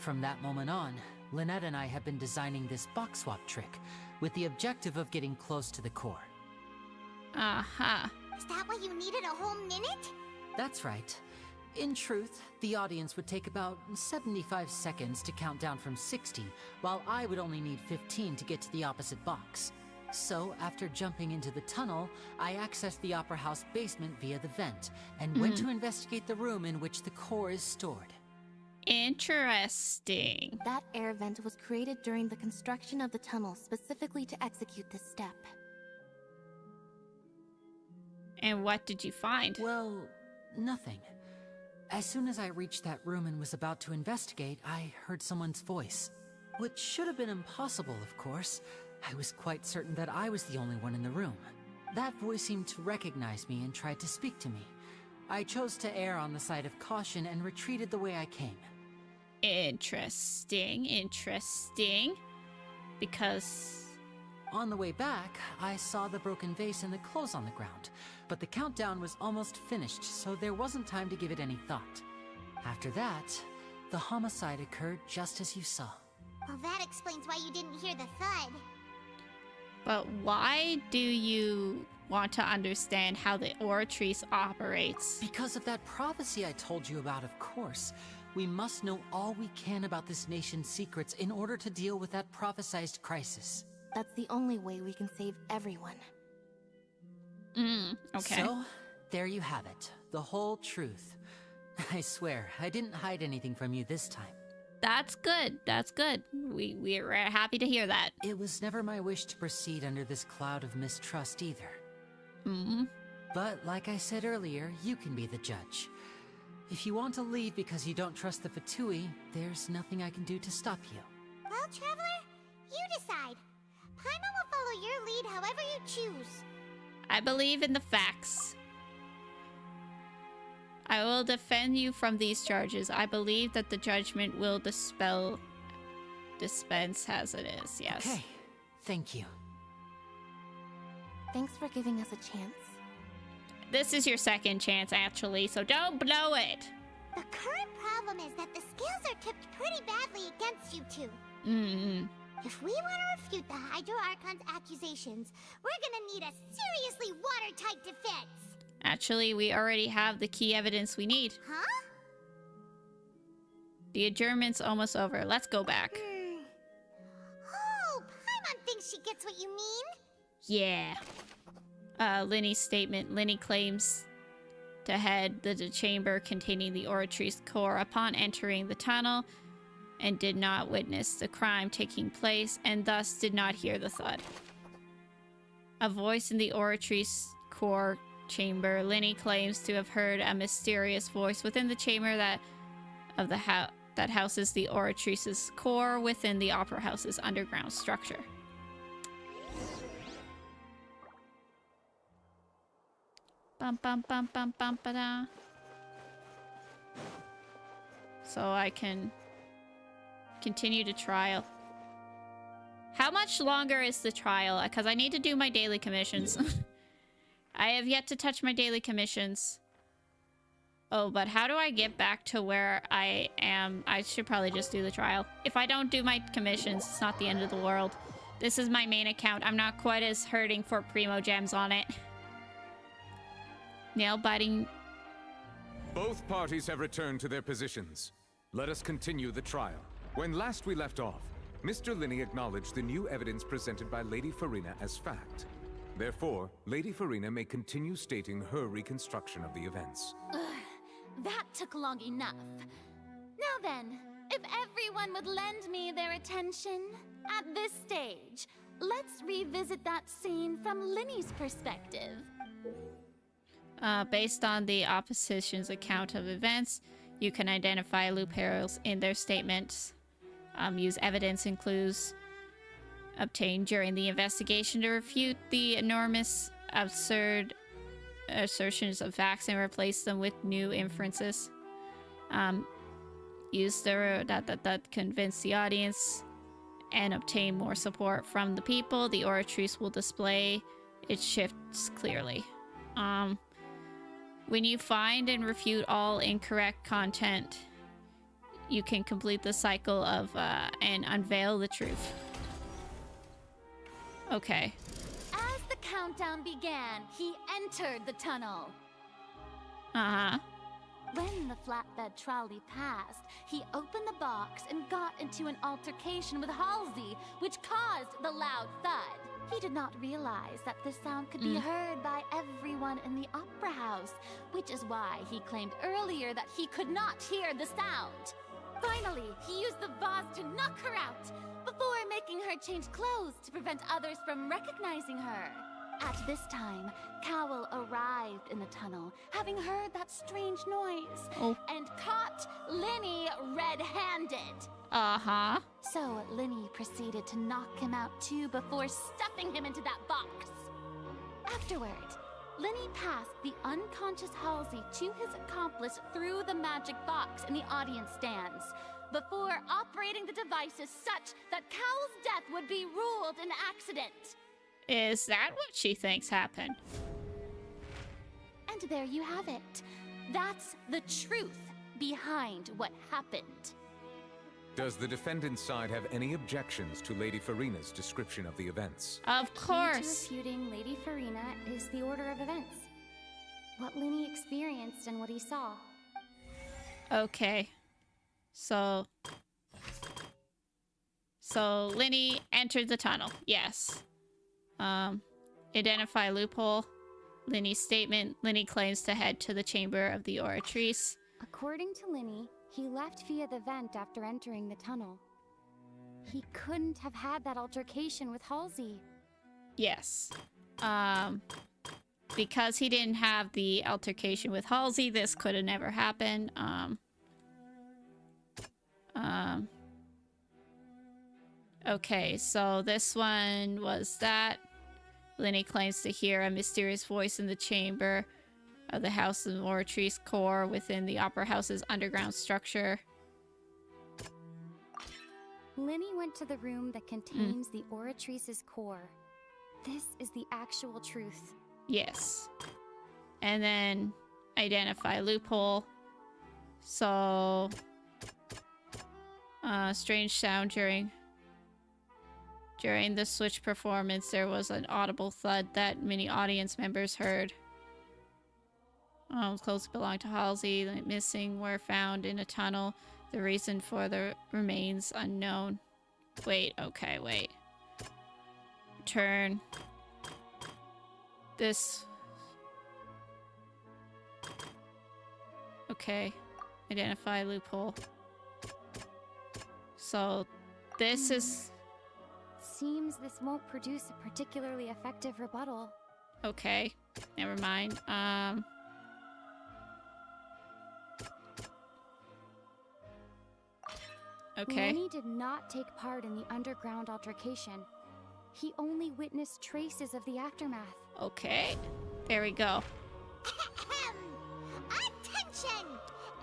From that moment on, Lynette and I have been designing this box swap trick with the objective of getting close to the core. Uh-huh. Is that why you needed a whole minute? That's right. In truth, the audience would take about 75 seconds to count down from 60, while I would only need 15 to get to the opposite box. So, after jumping into the tunnel, I accessed the Opera House basement via the vent, and went to investigate the room in which the core is stored. Interesting. That air vent was created during the construction of the tunnel specifically to execute this step. And what did you find? Well, nothing. As soon as I reached that room and was about to investigate, I heard someone's voice. which should have been impossible, of course. I was quite certain that I was the only one in the room. That voice seemed to recognize me and tried to speak to me. I chose to err on the side of caution and retreated the way I came. Interesting. Because... On the way back, I saw the broken vase and the clothes on the ground, but the countdown was almost finished, so there wasn't time to give it any thought. After that, the homicide occurred just as you saw. Well, that explains why you didn't hear the thud. But why do you want to understand how the Oratrice operates? Because of that prophecy I told you about, of course. We must know all we can about this nation's secrets in order to deal with that prophesized crisis. That's the only way we can save everyone. Okay. So, there you have it. The whole truth. I swear, I didn't hide anything from you this time. That's good. We're happy to hear that. It was never my wish to proceed under this cloud of mistrust either. But like I said earlier, you can be the judge. If you want to leave because you don't trust the Fatui, there's nothing I can do to stop you. Well, Traveler, you decide. Paimon will follow your lead however you choose. I believe in the facts. I will defend you from these charges. I believe that the judgment will dispense as it is, yes. Okay, thank you. Thanks for giving us a chance. This is your second chance, actually, so don't blow it. The current problem is that the scales are tipped pretty badly against you two. If we want to refute the Hydro Archon's accusations, we're gonna need a seriously watertight defense. Actually, we already have the key evidence we need. Huh? The adjournment's almost over. Let's go back. Oh, Paimon thinks she gets what you mean. Yeah. Linny's statement. Linny claims to head the chamber containing the Oratrice core upon entering the tunnel and did not witness the crime taking place and thus did not hear the thud. A voice in the Oratrice core chamber. Linny claims to have heard a mysterious voice within the chamber that houses the Oratrice's core within the Opera House's underground structure. Bum bum bum bum bum ba da. So I can continue the trial. How much longer is the trial? Because I need to do my daily commissions. I have yet to touch my daily commissions. Oh, but how do I get back to where I am? I should probably just do the trial. If I don't do my commissions, it's not the end of the world. This is my main account. I'm not quite as hurting for Primo Gems on it. Nail biting. Both parties have returned to their positions. Let us continue the trial. When last we left off, Mr. Linny acknowledged the new evidence presented by Lady Farina as fact. Therefore, Lady Farina may continue stating her reconstruction of the events. That took long enough. Now then, if everyone would lend me their attention, at this stage, let's revisit that scene from Linny's perspective. Based on the opposition's account of events, you can identify loopholes in their statements. Use evidence and clues obtained during the investigation to refute the enormous, absurd assertions of facts and replace them with new inferences. Use the that convince the audience and obtain more support from the people. The Oratrice will display its shifts clearly. When you find and refute all incorrect content, you can complete the cycle of and unveil the truth. Okay. As the countdown began, he entered the tunnel. Uh-huh. When the flatbed trolley passed, he opened the box and got into an altercation with Halsey, which caused the loud thud. He did not realize that the sound could be heard by everyone in the Opera House, which is why he claimed earlier that he could not hear the sound. Finally, he used the vase to knock her out, before making her change clothes to prevent others from recognizing her. At this time, Cowell arrived in the tunnel, having heard that strange noise, and caught Linny red-handed. Uh-huh. So Linny proceeded to knock him out too before stuffing him into that box. Afterward, Linny passed the unconscious Halsey to his accomplice through the magic box in the audience stands, before operating the devices such that Cal's death would be ruled an accident. Is that what she thinks happened? And there you have it. That's the truth behind what happened. Does the defendant's side have any objections to Lady Farina's description of the events? Of course. Key to refuting Lady Farina is the order of events. What Linny experienced and what he saw. Okay. So Linny entered the tunnel. Yes. Identify loophole. Linny's statement. Linny claims to head to the chamber of the Oratrice. According to Linny, he left via the vent after entering the tunnel. He couldn't have had that altercation with Halsey. Yes. Because he didn't have the altercation with Halsey, this could have never happened. Okay, so this one was that. Linny claims to hear a mysterious voice in the chamber of the House of Oratrice core within the Opera House's underground structure. Linny went to the room that contains the Oratrice's core. This is the actual truth. Yes. And then identify loophole. So strange sound during the switch performance. There was an audible thud that many audience members heard. Clothes belonged to Halsey. The missing were found in a tunnel. The reason for the remains unknown. Wait, okay, wait. Turn. This. Okay. Identify loophole. So, this is... Seems this won't produce a particularly effective rebuttal. Okay. Never mind. Okay. Linny did not take part in the underground altercation. He only witnessed traces of the aftermath. Okay. There we go. Attention!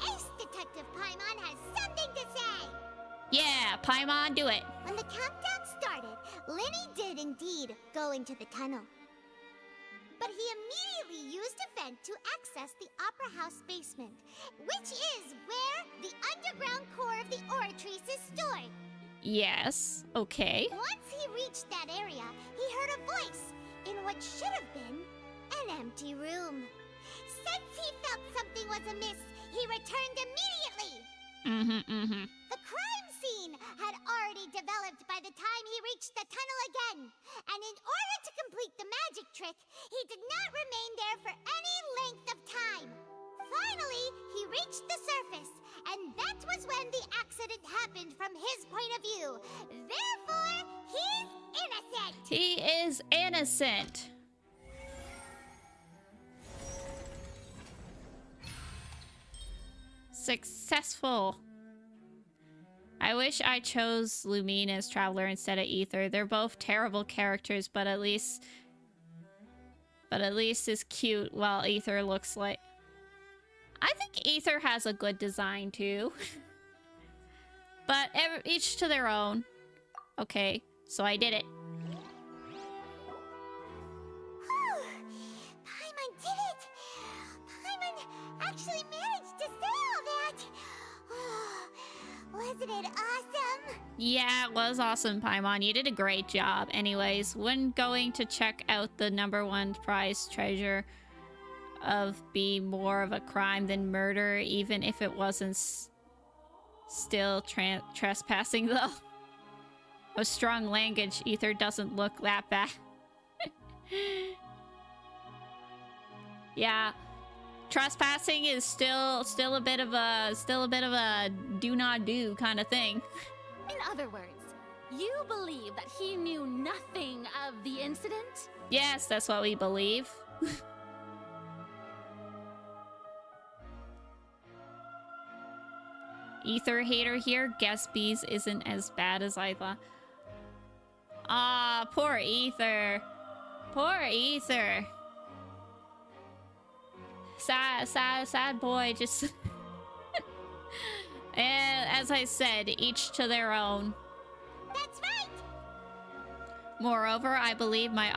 Ace Detective Paimon has something to say! Yeah, Paimon, do it. When the countdown started, Linny did indeed go into the tunnel. But he immediately used a vent to access the Opera House basement, which is where the underground core of the Oratrice is stored. Yes, okay. Once he reached that area, he heard a voice in what should have been an empty room. Since he felt something was amiss, he returned immediately. The crime scene had already developed by the time he reached the tunnel again, and in order to complete the magic trick, he did not remain there for any length of time. Finally, he reached the surface, and that was when the accident happened from his point of view. Therefore, he's innocent. He is innocent. Successful. I wish I chose Lumine as Traveler instead of Ether. They're both terrible characters, but at least is cute, while Ether looks like... I think Ether has a good design too. But each to their own. Okay, so I did it. Paimon did it! Paimon actually managed to say all that! Wasn't it awesome? Yeah, it was awesome, Paimon. You did a great job. Anyways, when going to check out the #1 prize treasure of be more of a crime than murder, even if it wasn't still trespassing, though. A strong language, Ether doesn't look that bad. Yeah. Trespassing is still a bit of a do not do kind of thing. In other words, you believe that he knew nothing of the incident? Yes, that's what we believe. Ether hater here. Guess bees isn't as bad as I thought. Ah, poor Ether. Poor Ether. Sad boy. Just... And as I said, each to their own. That's right! Moreover, I believe my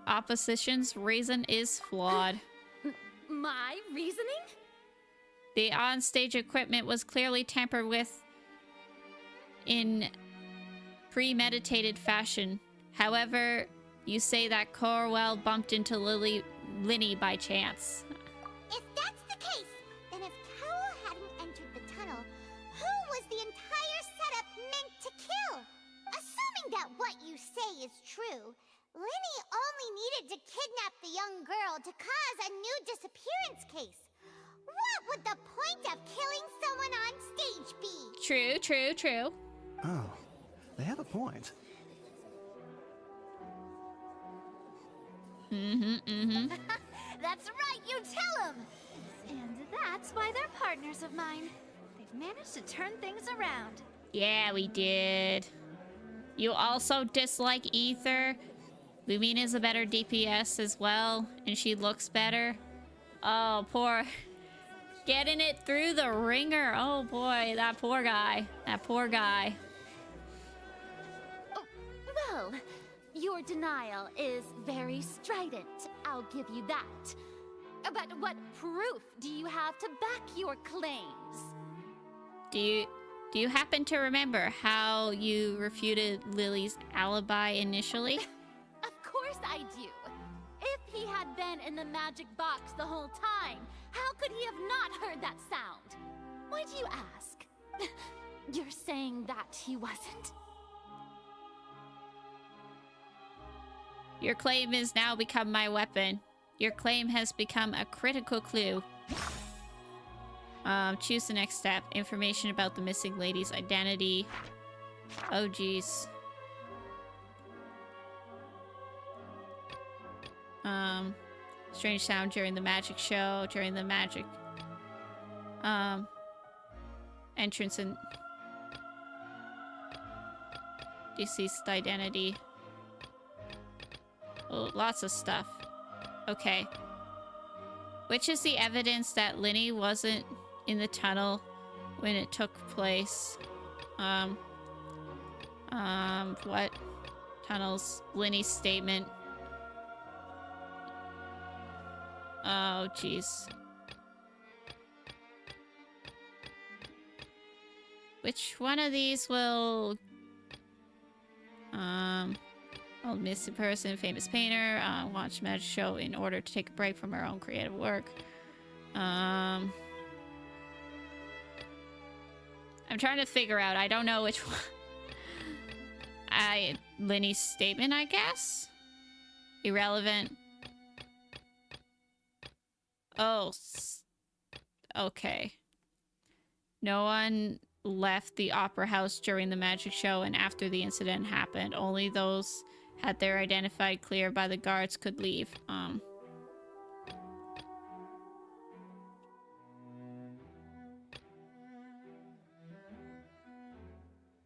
opposition's reason is flawed. My reasoning? The on-stage equipment was clearly tampered with in premeditated fashion. However, you say that Corwell bumped into Linny by chance. If that's the case, then if Cowell hadn't entered the tunnel, who was the entire setup meant to kill? Assuming that what you say is true, Linny only needed to kidnap the young girl to cause a new disappearance case. What would the point of killing someone on stage be? True. Oh, they have a point. That's right, you tell them! And that's why they're partners of mine. They've managed to turn things around. Yeah, we did. You also dislike Ether? Lumina's a better DPS as well, and she looks better. Oh, poor... Getting it through the ringer. Oh boy, that poor guy. That poor guy. Oh, well, your denial is very strident. I'll give you that. But what proof do you have to back your claims? Do you happen to remember how you refuted Lily's alibi initially? Of course I do. If he had been in the magic box the whole time, how could he have not heard that sound? Why do you ask? You're saying that he wasn't? Your claim has now become my weapon. Your claim has become a critical clue. Choose the next step. Information about the missing lady's identity. Oh, jeez. Strange sound during the magic show. During the magic... entrance and... deceased identity. Oh, lots of stuff. Okay. Which is the evidence that Linny wasn't in the tunnel when it took place? What? Tunnels. Linny's statement. Oh, jeez. Which one of these will... Old missing person, famous painter, watch magic show in order to take a break from her own creative work. I'm trying to figure out, I don't know which one. Linny's statement, I guess? Irrelevant. Oh, okay. No one left the opera house during the magic show and after the incident happened. Only those had their identified clear by the guards could leave.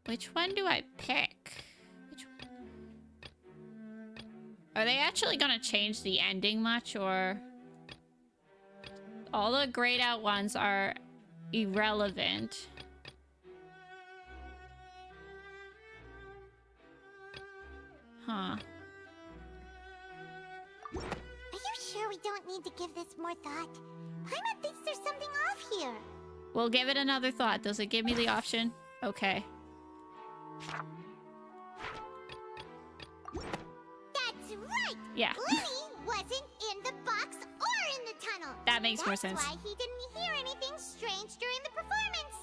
Which one do I pick? Which one? Are they actually gonna change the ending much, or... All the grayed out ones are irrelevant. Huh. Are you sure we don't need to give this more thought? Paimon thinks there's something off here. We'll give it another thought. Does it give me the option? Okay. That's right! Yeah. Linny wasn't in the box or in the tunnel. That makes more sense. That's why he didn't hear anything strange during the performance.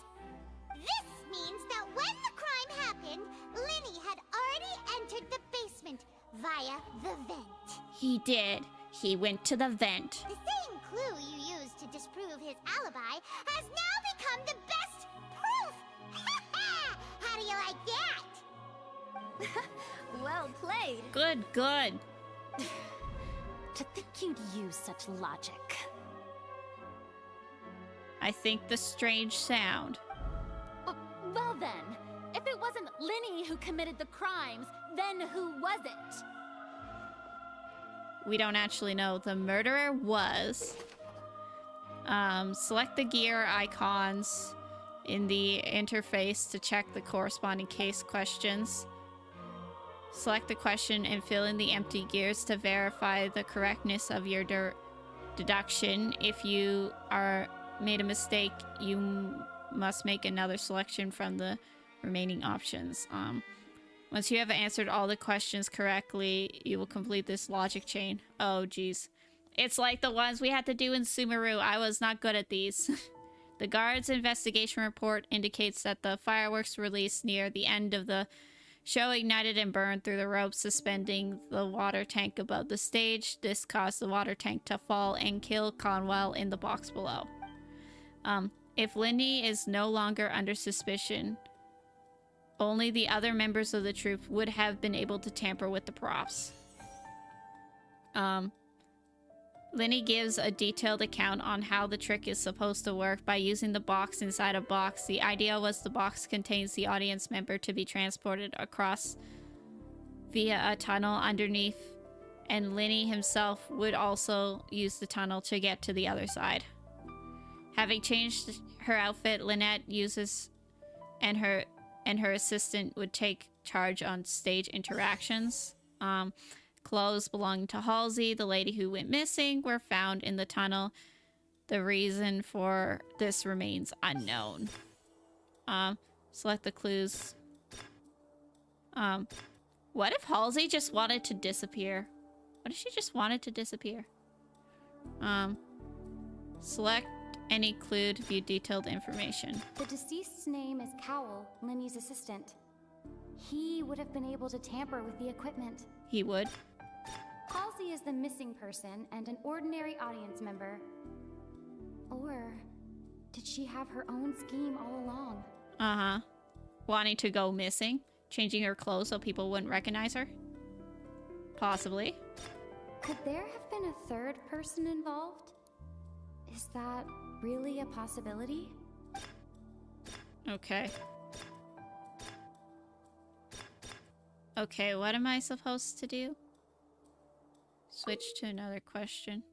This means that when the crime happened, Linny had already entered the basement via the vent. He did. He went to the vent. The same clue you used to disprove his alibi has now become the best proof! How do you like that? Well played. Good, good. To think you'd use such logic. I think the strange sound. Well then, if it wasn't Linny who committed the crimes, then who was it? We don't actually know. The murderer was... select the gear icons in the interface to check the corresponding case questions. Select the question and fill in the empty gears to verify the correctness of your deduction. If you made a mistake, you must make another selection from the remaining options. Once you have answered all the questions correctly, you will complete this logic chain. Oh, geez. It's like the ones we had to do in Sumeru. I was not good at these. The guard's investigation report indicates that the fireworks released near the end of the show ignited and burned through the ropes suspending the water tank above the stage. This caused the water tank to fall and kill Conwell in the box below. If Lindy is no longer under suspicion, only the other members of the troupe would have been able to tamper with the props. Linny gives a detailed account on how the trick is supposed to work by using the box inside a box. The idea was the box contains the audience member to be transported across via a tunnel underneath, and Linny himself would also use the tunnel to get to the other side. Having changed her outfit, Lynette and her assistant would take charge on stage interactions. Clothes belonging to Halsey, the lady who went missing, were found in the tunnel. The reason for this remains unknown. Select the clues. What if Halsey just wanted to disappear? What if she just wanted to disappear? Select any clue to view detailed information. The deceased's name is Cowell, Linny's assistant. He would have been able to tamper with the equipment. He would. Halsey is the missing person and an ordinary audience member. Or did she have her own scheme all along? Uh-huh. Wanting to go missing? Changing her clothes so people wouldn't recognize her? Possibly. Could there have been a third person involved? Is that really a possibility? Okay. Okay, what am I supposed to do? Switch to another question.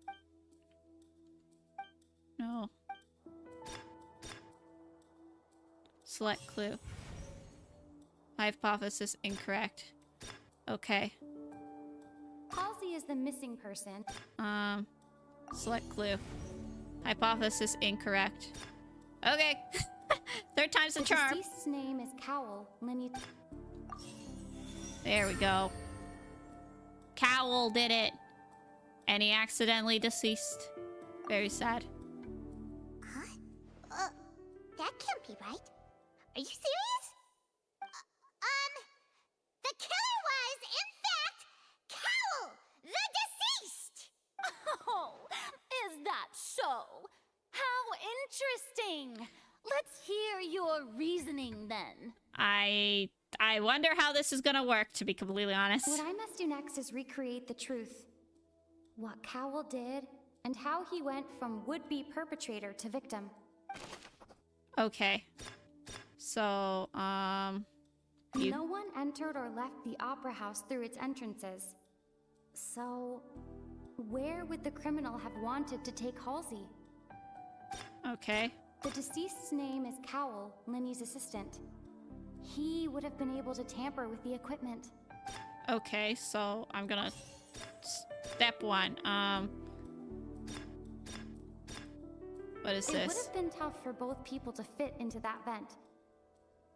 No. Select clue. Hypothesis incorrect. Okay. Halsey is the missing person. Select clue. Hypothesis incorrect. Okay. Third time's the charm. The deceased's name is Cowell, Linny. There we go. Cowell did it. And he accidentally deceased. Very sad. Huh? That can't be right. Are you serious? The killer was, in fact, Cowell, the deceased! Oh, is that so? How interesting. Let's hear your reasoning then. I wonder how this is gonna work, to be completely honest. What I must do next is recreate the truth. What Cowell did, and how he went from would-be perpetrator to victim. Okay. So, No one entered or left the opera house through its entrances. So, where would the criminal have wanted to take Halsey? Okay. The deceased's name is Cowell, Linny's assistant. He would have been able to tamper with the equipment. Okay, so I'm gonna... Step 1, what is It this? would have been tough for both people to fit into that vent.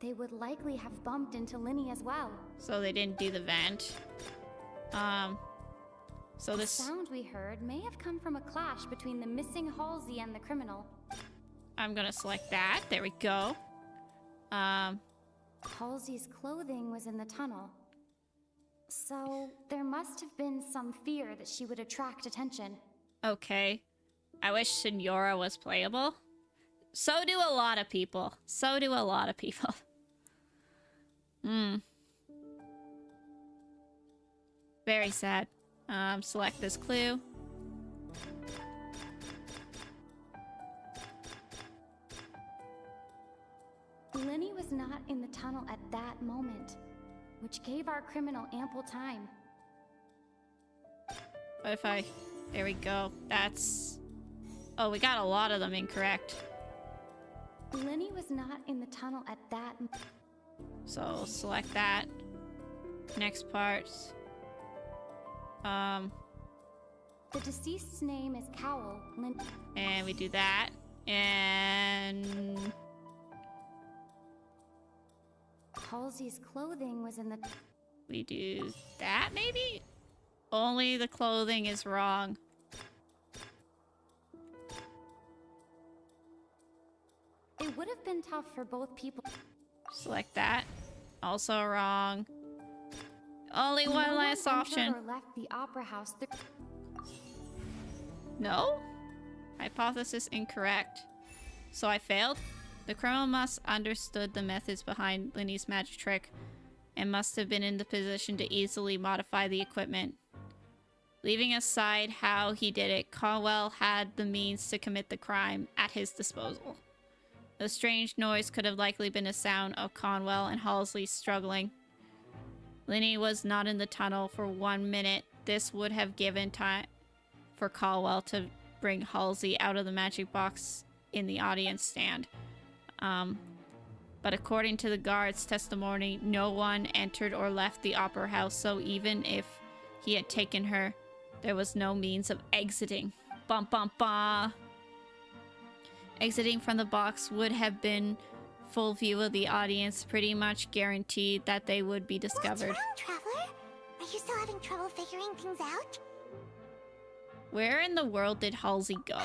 They would likely have bumped into Linny as well. So they didn't do the vent. So The this... sound we heard may have come from a clash between the missing Halsey and the criminal. I'm gonna select that. There we go. Halsey's clothing was in the tunnel. So, there must have been some fear that she would attract attention. Okay. I wish Senora was playable. So do a lot of people. So do a lot of people. Very sad. Select this clue. not in the tunnel at that moment, which gave our criminal ample time. What if I... There we go. That's... Oh, we got a lot of them incorrect. Lenny was not in the tunnel at that... So, select that. Next part. The deceased's name is Cowell. And we do that. And... Halsey's clothing was in the... We do that, maybe? Only the clothing is wrong. It would have been tough for both people. Select that. Also wrong. Only one last option. Or left the opera house. No? Hypothesis incorrect. So I failed? The criminal must understood the methods behind Lenny's magic trick and must have been in the position to easily modify the equipment. Leaving aside how he did it, Conwell had the means to commit the crime at his disposal. The strange noise could have likely been a sound of Conwell and Halsey struggling. Lenny was not in the tunnel for 1 minute. This would have given time for Caldwell to bring Halsey out of the magic box in the audience stand. But according to the guard's testimony, no one entered or left the opera house, so even if he had taken her, there was no means of exiting. Bum bum ba. Exiting from the box would have been full view of the audience, pretty much guaranteed that they would be discovered. What's wrong, Traveler? Are you still having trouble figuring things out? Where in the world did Halsey go?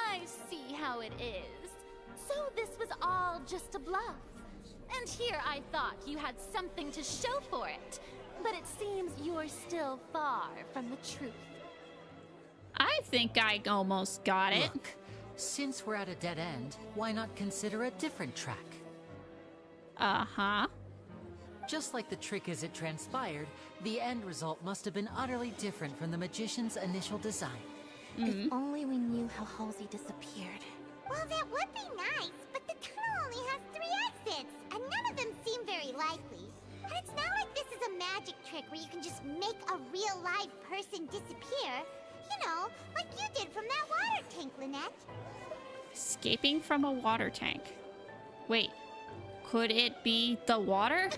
I see how it is. So this was all just a bluff. And here I thought you had something to show for it. But it seems you're still far from the truth. I think I almost got it. Look, since we're at a dead end, why not consider a different track? Uh-huh. Just like the trick as it transpired, the end result must have been utterly different from the magician's initial design. If only we knew how Halsey disappeared. Well, that would be nice, but the tunnel only has 3 exits, and none of them seem very likely. And it's not like this is a magic trick where you can just make a real live person disappear. You know, like you did from that water tank, Lynette. Escaping from a water tank. Wait, could it be the water?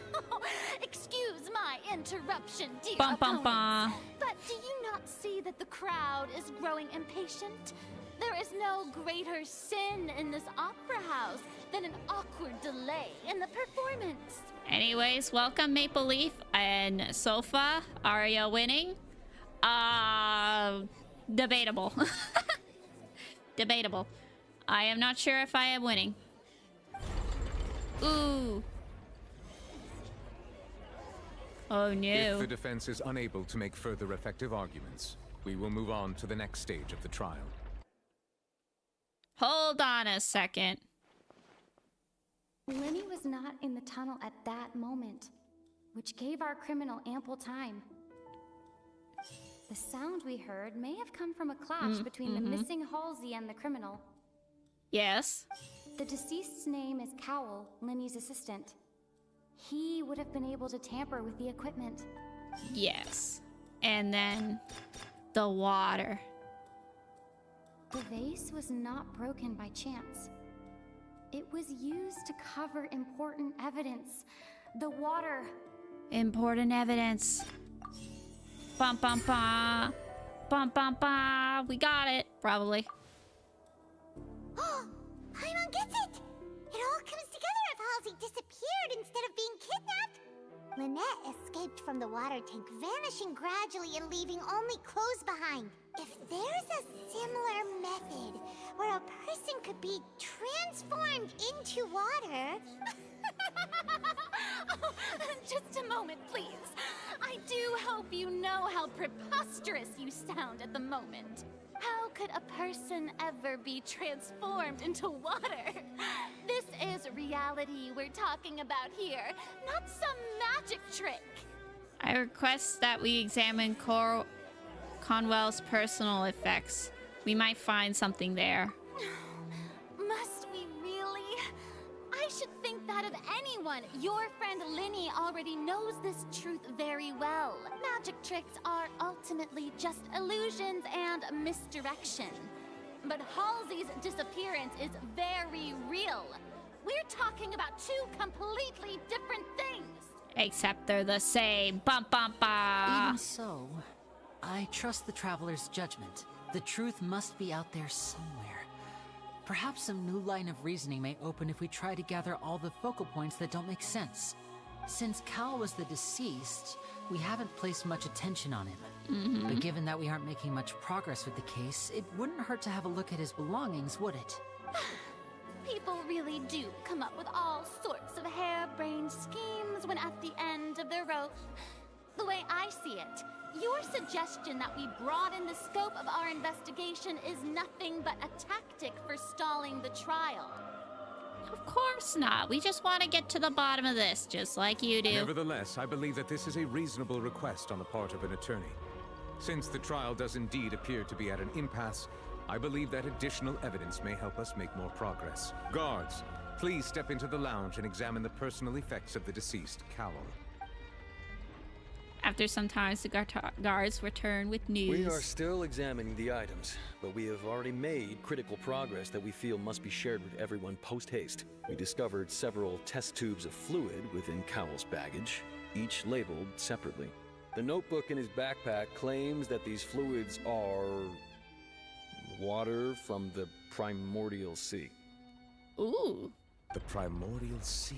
Excuse my interruption, dear Bum bum opponents. bum. But do you not see that the crowd is growing impatient? There is no greater sin in this opera house than an awkward delay in the performance. Anyways, welcome Maple Leaf and Sofa. Are you winning? Debatable. Debatable. I am not sure if I am winning. Ooh. Oh no. If the defense is unable to make further effective arguments, we will move on to the next stage of the trial. Hold on a second. Lenny was not in the tunnel at that moment, which gave our criminal ample time. The sound we heard may have come from a clash between the missing Halsey and the criminal. Yes. The deceased's name is Cowell, Lenny's assistant. He would have been able to tamper with the equipment. Yes. And then the water. The vase was not broken by chance. It was used to cover important evidence. The water. Important evidence. Bum bum bum. Bum bum bum. We got it. Probably. Oh, Paimon gets it! It all comes together if Halsey disappeared instead of being kidnapped. Lynette escaped from the water tank, vanishing gradually and leaving only clothes behind. If there's a similar method where a person could be transformed into water... Oh, just a moment, please. I do hope you know how preposterous you sound at the moment. How could a person ever be transformed into water? This is reality we're talking about here, not some magic trick. I request that we examine Conwell's personal effects. We might find something there. Must we really? I should anyone, your friend Linny already knows this truth very well. Magic tricks are ultimately just illusions and misdirection. But Halsey's disappearance is very real. We're talking about two completely different things. Except they're the same. Bum bum ba. Even so, I trust the traveler's judgment. The truth must be out there somewhere. Perhaps some new line of reasoning may open if we try to gather all the focal points that don't make sense. Since Cal was the deceased, we haven't placed much attention on him. But given that we aren't making much progress with the case, it wouldn't hurt to have a look at his belongings, would it? People really do come up with all sorts of harebrained schemes when at the end of their rope. The way I see it, your suggestion that we broaden the scope of our investigation is nothing but a tactic for stalling the trial. Of course not. We just want to get to the bottom of this, just like you do. Nevertheless, I believe that this is a reasonable request on the part of an attorney. Since the trial does indeed appear to be at an impasse, I believe that additional evidence may help us make more progress. Guards, please step into the lounge and examine the personal effects of the deceased Cowl. After some time, the guards return with news. We are still examining the items, but we have already made critical progress that we feel must be shared with everyone post-haste. We discovered several test tubes of fluid within Cowell's baggage, each labeled separately. The notebook in his backpack claims that these fluids are water from the primordial sea. Ooh. The primordial sea.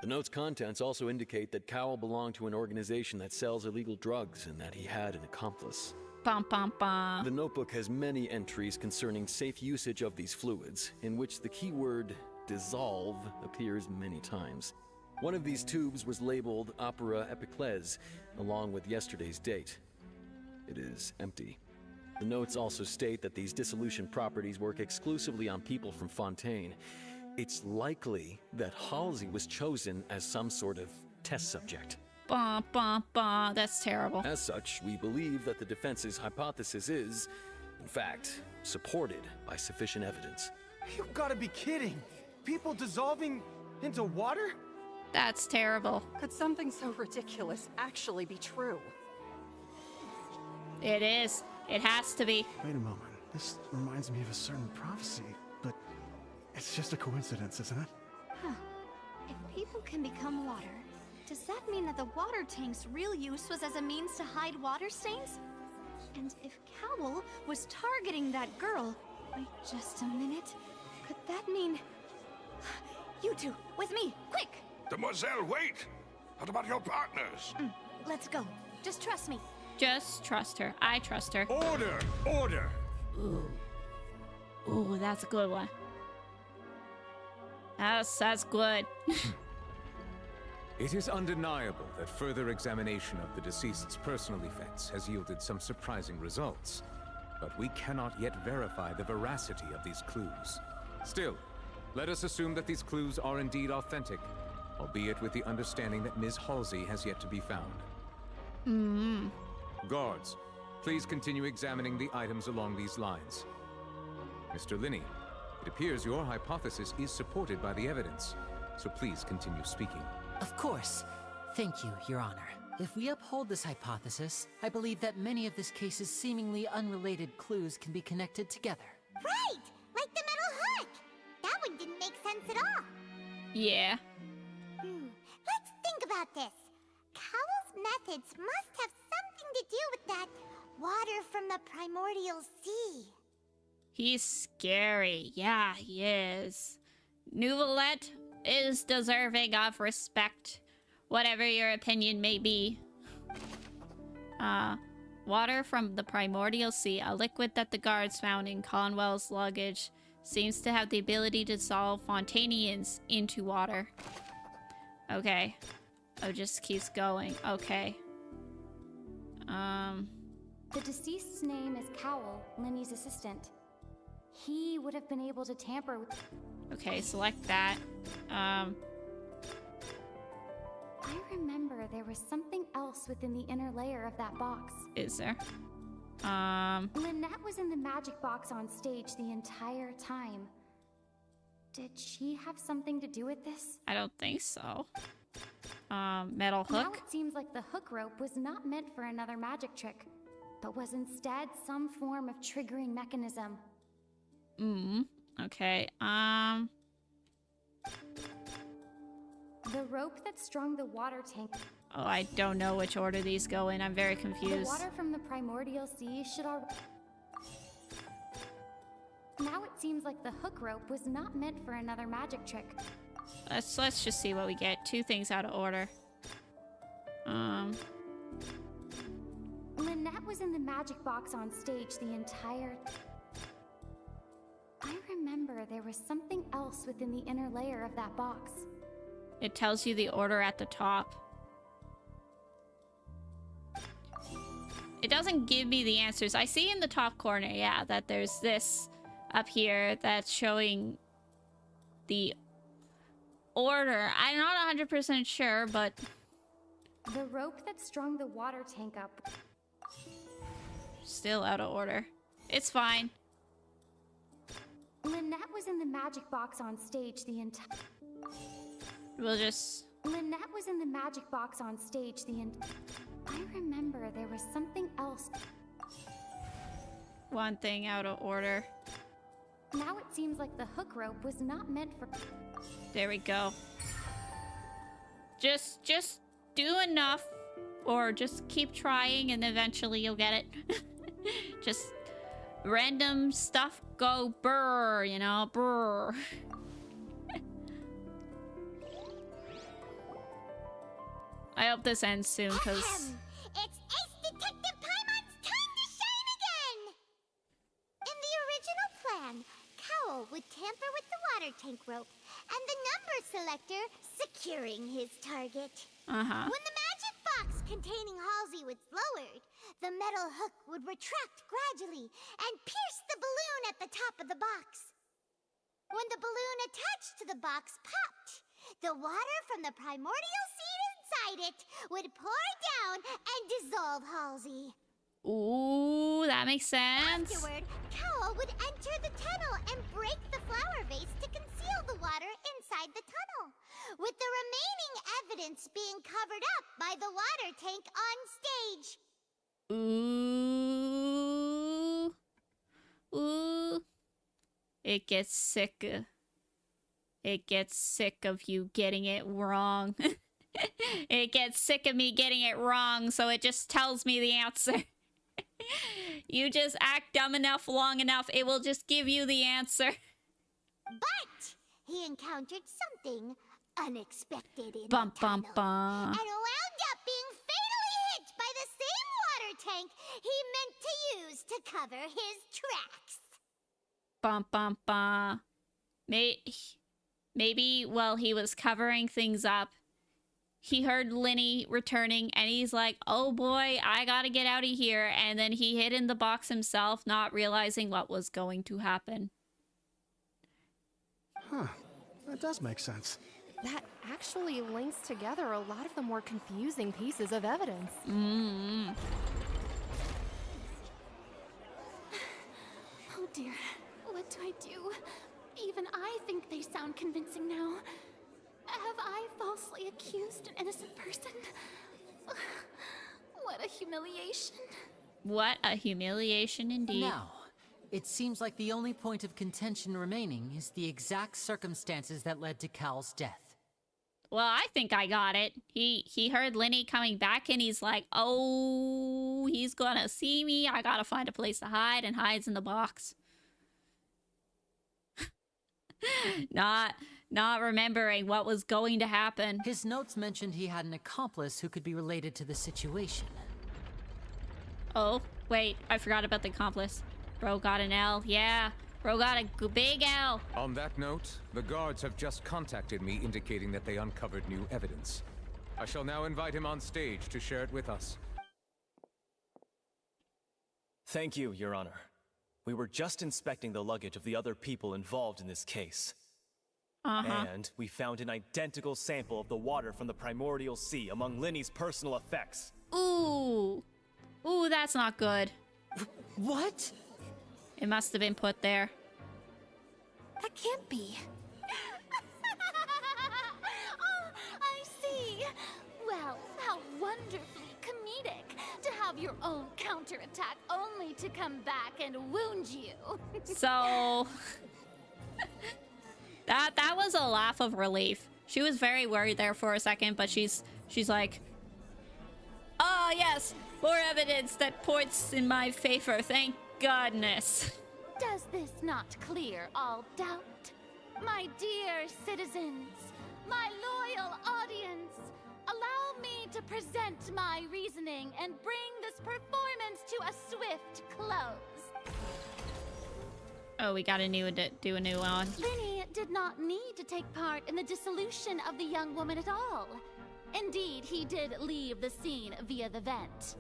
The note's contents also indicate that Cowell belonged to an organization that sells illegal drugs and that he had an accomplice. Bum, bum, bum. The notebook has many entries concerning safe usage of these fluids, in which the keyword dissolve appears many times. One of these tubes was labeled Opera Epiclese, along with yesterday's date. It is empty. The notes also state that these dissolution properties work exclusively on people from Fontaine. It's likely that Halsey was chosen as some sort of test subject. Bah, bah, bah. That's terrible. As such, we believe that the defense's hypothesis is, in fact, supported by sufficient evidence. You've got to be kidding! People dissolving into water? That's terrible. Could something so ridiculous actually be true? It is. It has to be. Wait a moment. This reminds me of a certain prophecy, but it's just a coincidence, isn't it? Huh. If people can become water, does that mean that the water tank's real use was as a means to hide water stains? And if Cowell was targeting that girl... Wait just a minute. Could that mean... You two, with me, quick! Demoiselle, wait! What about your partners? Let's go. Just trust me. Just trust her. I trust her. Order! Order! Ooh. Ooh, that's a good one. That's good. It is undeniable that further examination of the deceased's personal effects has yielded some surprising results, but we cannot yet verify the veracity of these clues. Still, let us assume that these clues are indeed authentic, albeit with the understanding that Ms. Halsey has yet to be found. Guards, please continue examining the items along these lines. Mr. Linney, it appears your hypothesis is supported by the evidence, so please continue speaking. Of course. Thank you, Your Honor. If we uphold this hypothesis, I believe that many of this case's seemingly unrelated clues can be connected together. Right! Like the metal hook! That one didn't make sense at all. Yeah. Let's think about this. Cowell's methods must have something to do with that water from the primordial sea. He's scary. Yeah, he is. Nouvelette is deserving of respect, whatever your opinion may be. Water from the primordial sea, a liquid that the guards found in Conwell's luggage, seems to have the ability to dissolve Fontainians into water. Okay. Oh, just keeps going. Okay. The deceased's name is Cowell, Linny's assistant. He would have been able to tamper with... Okay, select that. I remember there was something else within the inner layer of that box. Is there? Lynette was in the magic box on stage the entire time. Did she have something to do with this? I don't think so. Metal Now hook. it seems like the hook rope was not meant for another magic trick, but was instead some form of triggering mechanism. Okay. The rope that strung the water tank. Oh, I don't know which order these go in. I'm very The confused. water from the primordial sea should already. Now it seems like the hook rope was not meant for another magic trick. Let's just see what we get. Two things out of order. Lynette was in the magic box on stage the entire... I remember there was something else within the inner layer of that box. It tells you the order at the top. It doesn't give me the answers. I see in the top corner, yeah, that there's this up here that's showing the order. I'm not 100% sure, but... The rope that strung the water tank up. Still out of order. It's fine. Lynette was in the magic box on stage the entire... We'll just... Lynette was in the magic box on stage the entire... I remember there was something else. One thing out of order. Now it seems like the hook rope was not meant for... There we go. Just do enough, or just keep trying and eventually you'll get it. Just random stuff go brr, you know, brr. I hope this ends soon, because... It's Ace Detective Paimon's time to shine again! In the original plan, Cowl would tamper with the water tank rope and the number selector securing his target. When the magic box containing Halsey was lowered, the metal hook would retract gradually and pierce the balloon at the top of the box. When the balloon attached to the box popped, the water from the primordial seed inside it would pour down and dissolve Halsey. Ooh, that makes sense. Afterward, Cowl would enter the tunnel and break the flower vase to conceal the water inside the tunnel, with the remaining evidence being covered up by the water tank on stage. Ooh. Ooh. It gets sick. It gets sick of you getting it wrong. It gets sick of me getting it wrong, so it just tells me the answer. You just act dumb enough long enough, it will just give you the answer. But he encountered something unexpected in Bum, the tunnel, bum, bum. and wound up being fatally hit by the same water tank he meant to use to cover his tracks. Bum, bum, bum. Maybe while he was covering things up, he heard Linny returning, and he's like, oh boy, I gotta get out of here. And then he hid in the box himself, not realizing what was going to happen. Huh. That does make sense. That actually links together a lot of the more confusing pieces of evidence. Oh dear, what do I do? Even I think they sound convincing now. Have I falsely accused an innocent person? What a humiliation. What a humiliation indeed. Now, it seems like the only point of contention remaining is the exact circumstances that led to Cal's death. Well, I think I got it. He heard Linny coming back, and he's like, oh, he's gonna see me. I gotta find a place to hide, and hides in the box. Not remembering what was going to happen. His notes mentioned he had an accomplice who could be related to the situation. Oh, wait, I forgot about the accomplice. Bro got an L. Yeah, bro got a big L. On that note, the guards have just contacted me indicating that they uncovered new evidence. I shall now invite him on stage to share it with us. Thank you, Your Honor. We were just inspecting the luggage of the other people involved in this case. And we found an identical sample of the water from the primordial sea among Linny's personal effects. Ooh. Ooh, that's not good. What? It must have been put there. That can't be. How wonderfully comedic to have your own counterattack only to come back and wound you. So that was a laugh of relief. She was very worried there for a second, but she's like, "Oh yes, more evidence that points in my favor. Thank goodness." Does this not clear all doubt? My dear citizens, my loyal audience, allow me to present my reasoning and bring this performance to a swift close. Oh, we gotta do a new one. Vinny did not need to take part in the dissolution of the young woman at all. Indeed, he did leave the scene via the vent.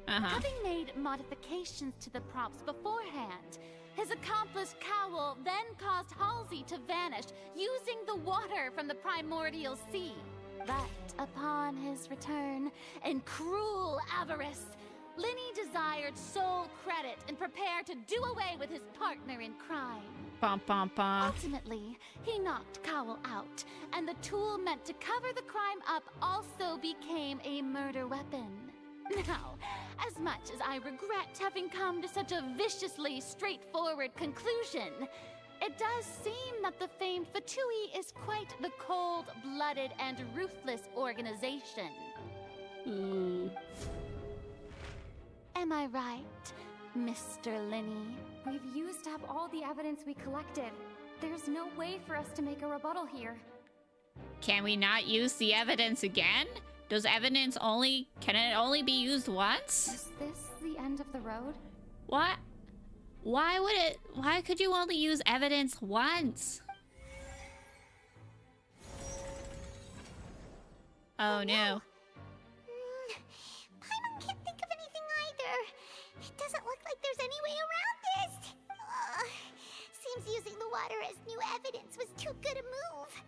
Having made modifications to the props beforehand, his accomplice Cowl then caused Halsey to vanish using the water from the primordial sea. But upon his return, in cruel avarice, Linny desired sole credit and prepared to do away with his partner in crime. Bum, bum, bum. Ultimately, he knocked Cowl out, and the tool meant to cover the crime up also became a murder weapon. Now, as much as I regret having come to such a viciously straightforward conclusion, it does seem that the famed Fatui is quite the cold-blooded and ruthless organization. Ooh. Am I right, Mr. Linny? We've used up all the evidence we collected. There's no way for us to make a rebuttal here. Can we not use the evidence again? Does evidence can it only be used once? Is this the end of the road? What? Why could you only use evidence once? Oh no. Paimon can't think of anything either. It doesn't look like there's any way around this. Seems using the water as new evidence was too good a move.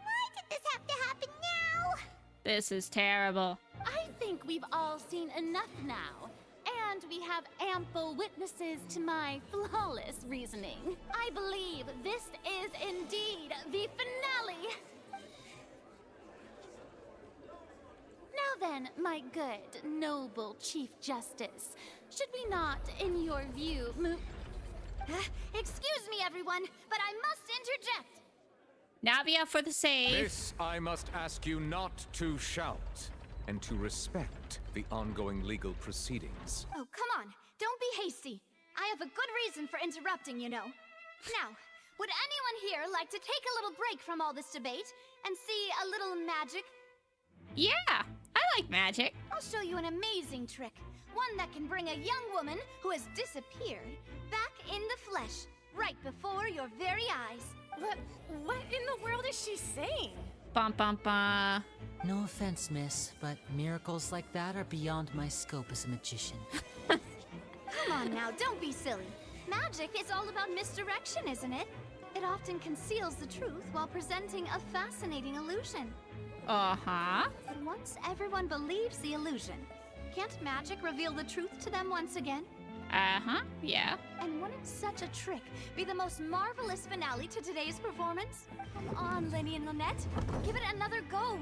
Why did this have to happen now? This is terrible. I think we've all seen enough now. And we have ample witnesses to my flawless reasoning. I believe this is indeed the finale. Now then, my good, noble Chief Justice, should we not, in your view, excuse me, everyone, but I must interject. Navia for the save. This I must ask you not to shout, and to respect the ongoing legal proceedings. Oh, come on. Don't be hasty. I have a good reason for interrupting, you know. Now, would anyone here like to take a little break from all this debate and see a little magic? Yeah, I like magic. I'll show you an amazing trick. One that can bring a young woman who has disappeared back in the flesh, right before your very eyes. What in the world is she saying? Bum, bum, bum. No offense, miss, but miracles like that are beyond my scope as a magician. Come on now, don't be silly. Magic is all about misdirection, isn't it? It often conceals the truth while presenting a fascinating illusion. Uh-huh. But once everyone believes the illusion, can't magic reveal the truth to them once again? Uh-huh, yeah. And wouldn't such a trick be the most marvelous finale to today's performance? Come on, Lenny and Lynette. Give it another go.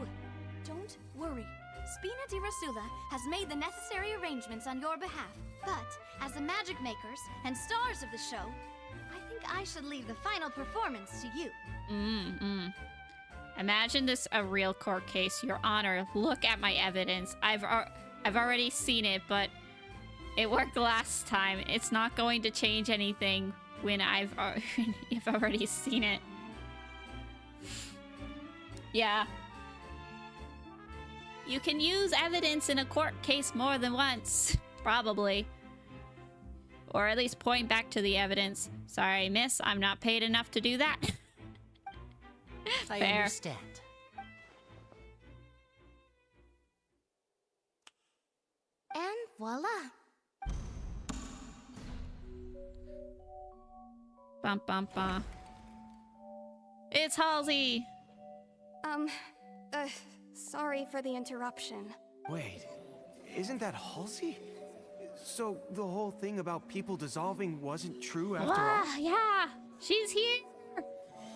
Don't worry. Spina di Rasula has made the necessary arrangements on your behalf. But, as the magic makers and stars of the show, I think I should leave the final performance to you. Imagine this a real court case. Your Honor, look at my evidence. I've already seen it, but it worked last time. It's not going to change anything when I've already seen it. Yeah. You can use evidence in a court case more than once. Probably. Or at least point back to the evidence. Sorry, miss, I'm not paid enough to do that. I Fair. understand. And voila. Bum, bum, bum. It's Halsey! Sorry for the interruption. Wait, isn't that Halsey? So the whole thing about people dissolving wasn't true after all? Yeah, she's here!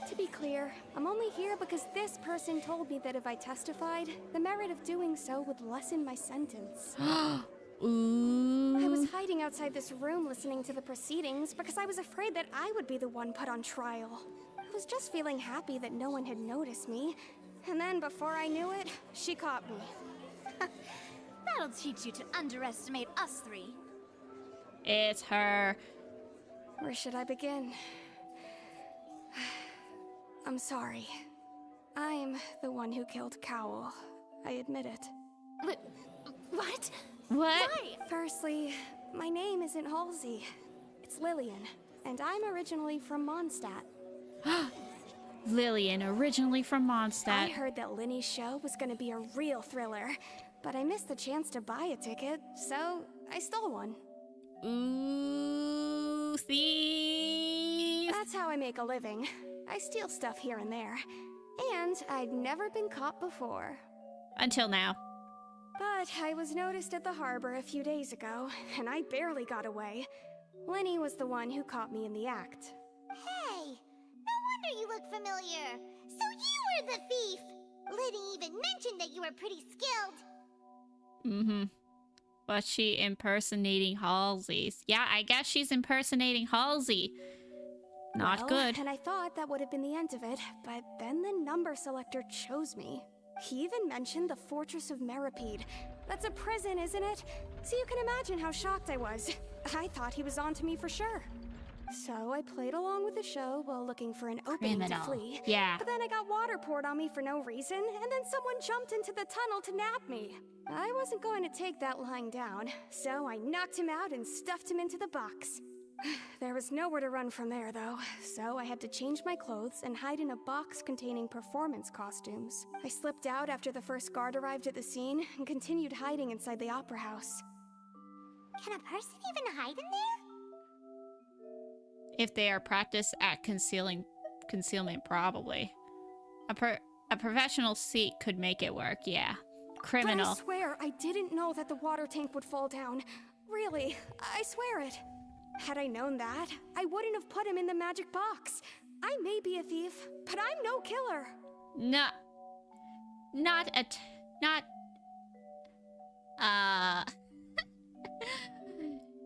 To be clear, I'm only here because this person told me that if I testified, the merit of doing so would lessen my sentence. Ooh. I was hiding outside this room listening to the proceedings because I was afraid that I would be the one put on trial. I was just feeling happy that no one had noticed me. And then before I knew it, she caught me. That'll teach you to underestimate us three. It's her. Where should I begin? I'm sorry. I'm the one who killed Cowl. I admit it. What? What? Why? Firstly, my name isn't Halsey. It's Lillian, and I'm originally from Mondstadt. Lillian, originally from Mondstadt. I heard that Linny's show was gonna be a real thriller, but I missed the chance to buy a ticket, so I stole one. Ooh, thief! That's how I make a living. I steal stuff here and there. And I'd never been caught before. Until now. But I was noticed at the harbor a few days ago, and I barely got away. Lenny was the one who caught me in the act. Hey, no wonder you look familiar. So you were the thief. Liddy even mentioned that you were pretty skilled. Mm-hmm. Was she impersonating Halsey's? Yeah, I guess she's impersonating Halsey. Not Well, good. And I thought that would have been the end of it, but then the number selector chose me. He even mentioned the Fortress of Meripede. That's a prison, isn't it? So you can imagine how shocked I was. I thought he was on to me for sure. So I played along with the show while looking for an opening to flee. Yeah. But then I got water poured on me for no reason, and then someone jumped into the tunnel to nab me. I wasn't going to take that lying down, so I knocked him out and stuffed him into the box. There was nowhere to run from there, though, so I had to change my clothes and hide in a box containing performance costumes. I slipped out after the first guard arrived at the scene and continued hiding inside the opera house. Can a person even hide in there? If they are practiced at concealment, probably. A professional seat could make it work, yeah. Criminal. But I swear I didn't know that the water tank would fall down. Really, I swear it. Had I known that, I wouldn't have put him in the magic box. I may be a thief, but I'm no killer.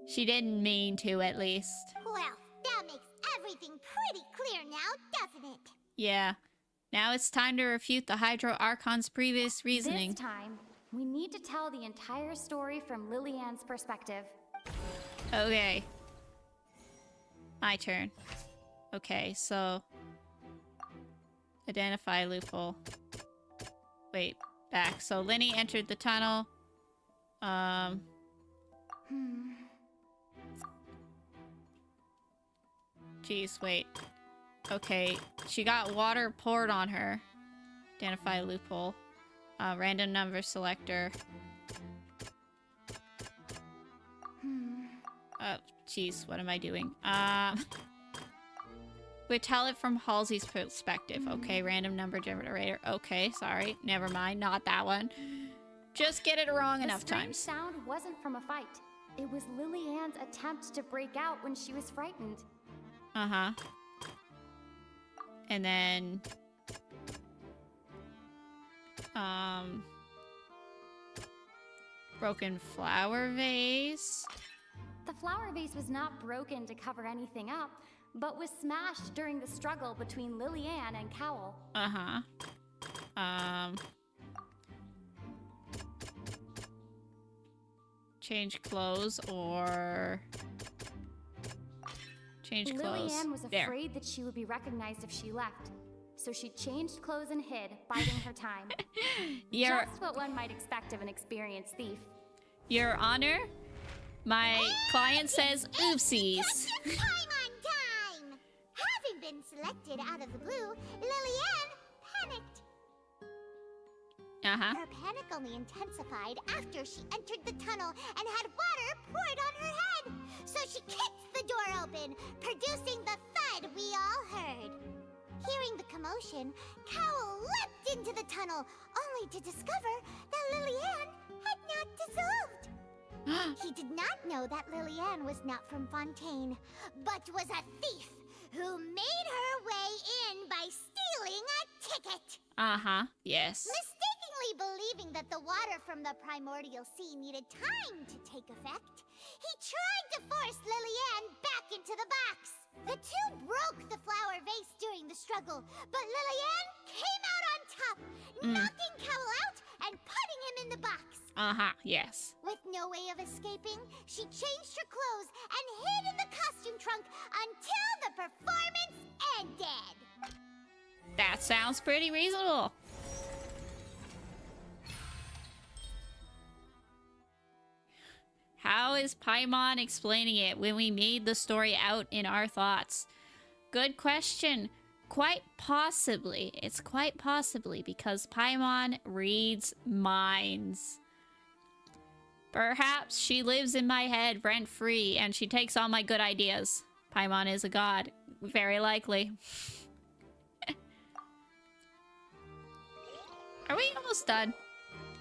She didn't mean to, at least. Well, that makes everything pretty clear now, doesn't it? Yeah. Now it's time to refute the Hydro Archon's previous reasoning. This time, we need to tell the entire story from Lillian's perspective. Okay. My turn. Okay, so... Identify loophole. Wait, back. So Linny entered the tunnel. Jeez, wait. Okay, she got water poured on her. Identify loophole. Random number selector. Oh, jeez, what am I doing? We tell it from Halsey's perspective. Okay, random number generator. Okay, sorry. Never mind, not that one. Just get it wrong enough times. The strange sound wasn't from a fight. It was Lillian's attempt to break out when she was frightened. Uh-huh. And then... broken flower vase. The flower vase was not broken to cover anything up, but was smashed during the struggle between Lillian and Cowl. Uh-huh. Change clothes or... Change clothes. Lillian was afraid that she would be recognized if she left, so she changed clothes and hid, biding her time. Just what one might expect of an experienced thief. Your Honor, my client says oopsies. Time on time! Having been selected out of the blue, Lillian panicked. Uh-huh. Her panic only intensified after she entered the tunnel and had water poured on her head. So she kicked the door open, producing the thud we all heard. Hearing the commotion, Cowl leapt into the tunnel, only to discover that Lillian had not dissolved. He did not know that Lillian was not from Fontaine, but was a thief, who made her way in by stealing a ticket. Yes. Mistakenly believing that the water from the primordial sea needed time to take effect, he tried to force Lillian back into the box. The two broke the flower vase during the struggle, but Lillian came out on top, knocking Cowell out and putting him in the box. Yes. With no way of escaping, she changed her clothes and hid in the costume trunk until the performance ended. That sounds pretty reasonable. How is Paimon explaining it when we made the story out in our thoughts? Good question. Quite possibly. It's quite possibly because Paimon reads minds. Perhaps she lives in my head rent-free and she takes all my good ideas. Paimon is a god. Very likely. Are we almost done?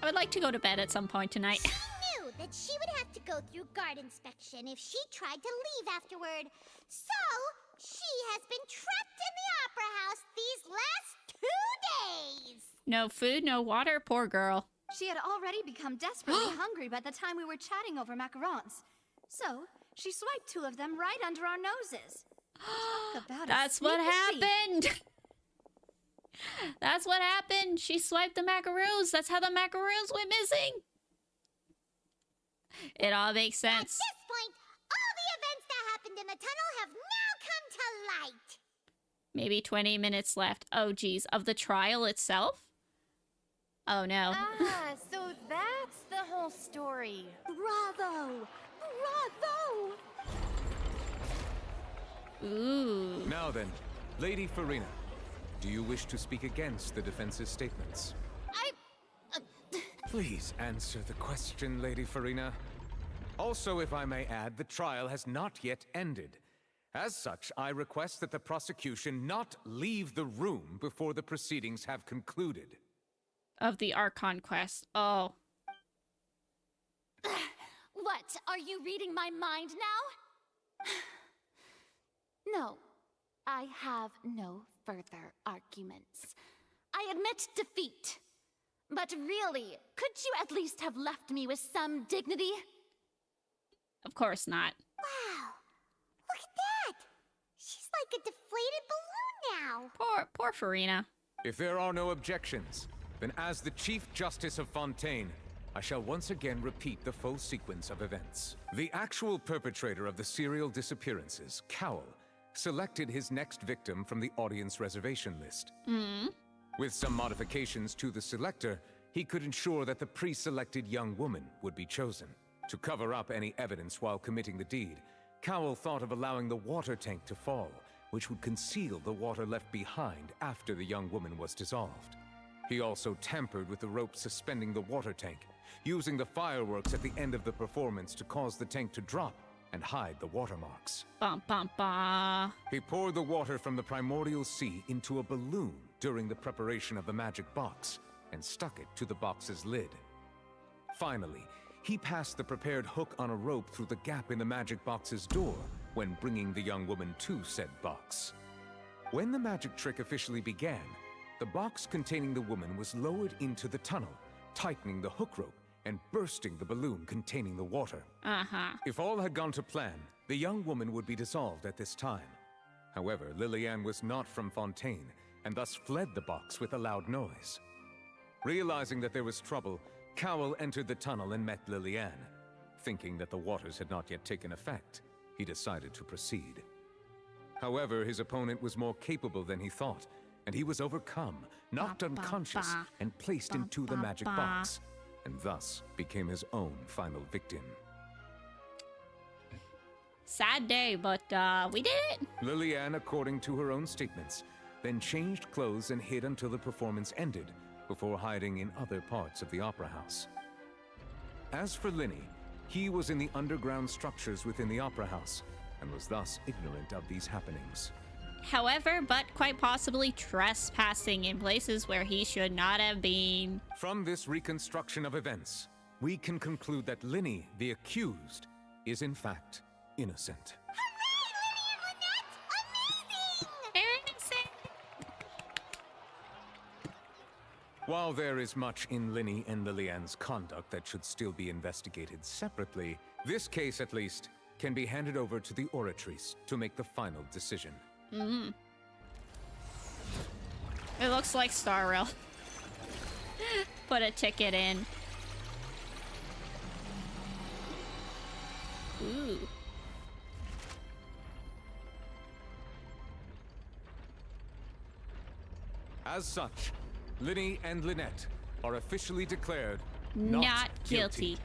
I would like to go to bed at some point tonight. She knew that she would have to go through guard inspection if she tried to leave afterward. So, she has been trapped in the Opera House these last 2 days. No food, no water, poor girl. She had already become desperately hungry by the time we were chatting over macarons. So, she swiped 2 of them right under our noses. Talk about That's what happened! That's what happened! She swiped the macaroons! That's how the macaroons went missing! It all makes sense. At this point, all the events that happened in the tunnel have now come to light. Maybe 20 minutes left. Oh, geez. Of the trial itself? Oh, no. So that's the whole story. Bravo! Bravo! Ooh. Now then, Lady Farina, do you wish to speak against the defense's statements? Please answer the question, Lady Farina. Also, if I may add, the trial has not yet ended. As such, I request that the prosecution not leave the room before the proceedings have concluded. Of the Archon Quest. Oh. What? Are you reading my mind now? No. I have no further arguments. I admit defeat. But really, could you at least have left me with some dignity? Of course not. Wow. Look at that. She's like a deflated balloon now. Poor Farina. If there are no objections, then as the Chief Justice of Fontaine, I shall once again repeat the full sequence of events. The actual perpetrator of the serial disappearances, Cowell, selected his next victim from the audience reservation list. With some modifications to the selector, he could ensure that the pre-selected young woman would be chosen. To cover up any evidence while committing the deed, Cowell thought of allowing the water tank to fall, which would conceal the water left behind after the young woman was dissolved. He also tampered with the rope suspending the water tank, using the fireworks at the end of the performance to cause the tank to drop and hide the watermarks. Bum, bum, bum. He poured the water from the primordial sea into a balloon during the preparation of the magic box and stuck it to the box's lid. Finally, he passed the prepared hook on a rope through the gap in the magic box's door when bringing the young woman to said box. When the magic trick officially began, the box containing the woman was lowered into the tunnel, tightening the hook rope and bursting the balloon containing the water. If all had gone to plan, the young woman would be dissolved at this time. However, Lillian was not from Fontaine, and thus fled the box with a loud noise. Realizing that there was trouble, Cowell entered the tunnel and met Lillian. Thinking that the waters had not yet taken effect, he decided to proceed. However, his opponent was more capable than he thought, and he was overcome, knocked unconscious, and placed into the magic box, and thus became his own final victim. Sad day, but we did it. Lillian, according to her own statements, then changed clothes and hid until the performance ended, before hiding in other parts of the opera house. As for Linny, he was in the underground structures within the opera house, and was thus ignorant of these happenings. However, but quite possibly trespassing in places where he should not have been. From this reconstruction of events, we can conclude that Linny, the accused, is in fact innocent. Hooray, Linny and Lynette! While there is much in Linny and Lillian's conduct that should still be investigated separately, this case, at least, can be handed over to the Oratrice to make the final decision. Mm-hmm. It looks like Star Rail. Put a ticket in. Ooh. As such, Linny and Lynette are officially declared not guilty.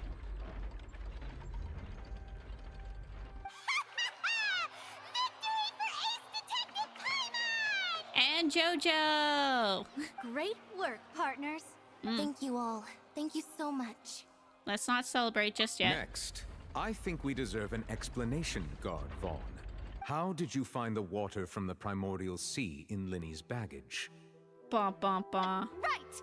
And Jojo! Great work, partners. Thank you all. Thank you so much. Let's not celebrate just yet. Next, I think we deserve an explanation, Guard Vaughn. How did you find the water from the primordial sea in Linny's baggage? Bah, bah, bah. Right!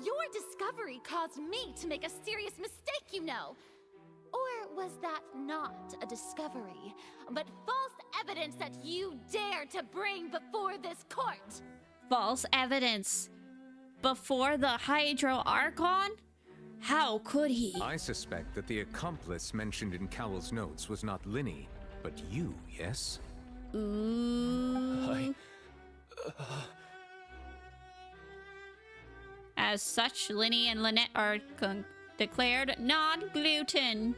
Your discovery caused me to make a serious mistake, you know. Or was that not a discovery, but false evidence that you dare to bring before this court? False evidence? Before the Hydro Archon? How could he? I suspect that the accomplice mentioned in Cowell's notes was not Linny, but you, yes? Ooh. As such, Linny and Lynette are declared non-gluten.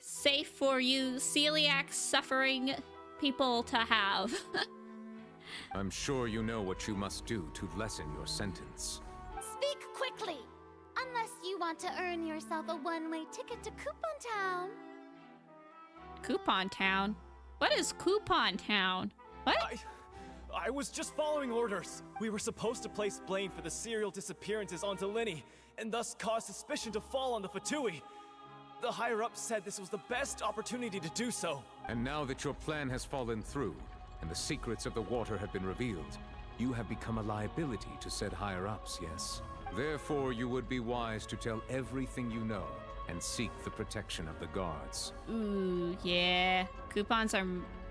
Safe for you celiac-suffering people to have. I'm sure you know what you must do to lessen your sentence. Speak quickly, unless you want to earn yourself a one-way ticket to Coupon Town. Coupon Town? What is Coupon Town? What? I was just following orders. We were supposed to place blame for the serial disappearances onto Linny, and thus cause suspicion to fall on the Fatui. The higher-ups said this was the best opportunity to do so. And now that your plan has fallen through, and the secrets of the water have been revealed, you have become a liability to said higher-ups, yes? Therefore, you would be wise to tell everything you know, and seek the protection of the guards. Ooh, yeah. Coupons are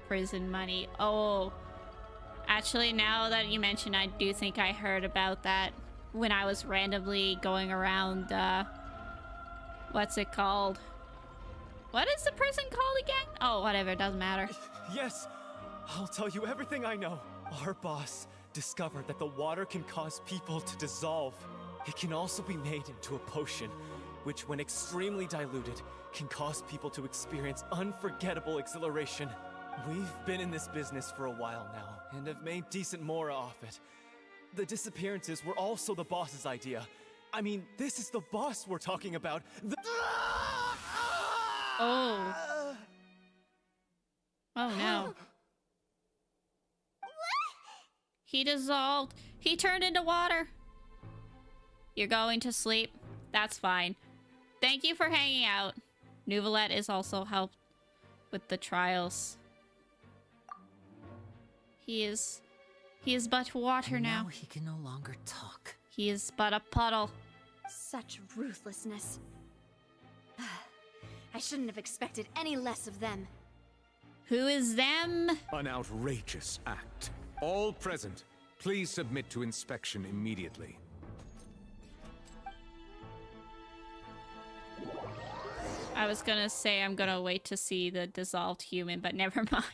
prison money. Oh. Actually, now that you mention, I do think I heard about that when I was randomly going around, what's it called? What is the prison called again? Oh, whatever, doesn't matter. Yes, I'll tell you everything I know. Our boss discovered that the water can cause people to dissolve. It can also be made into a potion, which when extremely diluted, can cause people to experience unforgettable exhilaration. We've been in this business for a while now, and have made decent mora off it. The disappearances were also the boss's idea. I mean, this is the boss we're talking about. Oh. Oh no. He dissolved. He turned into water. You're going to sleep. That's fine. Thank you for hanging out. Nouvelette is also helped with the trials. He is but water and now. Now he can no longer talk. He is but a puddle. Such ruthlessness. I shouldn't have expected any less of them. Who is them? An outrageous act. All present, please submit to inspection immediately. I was gonna say I'm gonna wait to see the dissolved human, but never mind.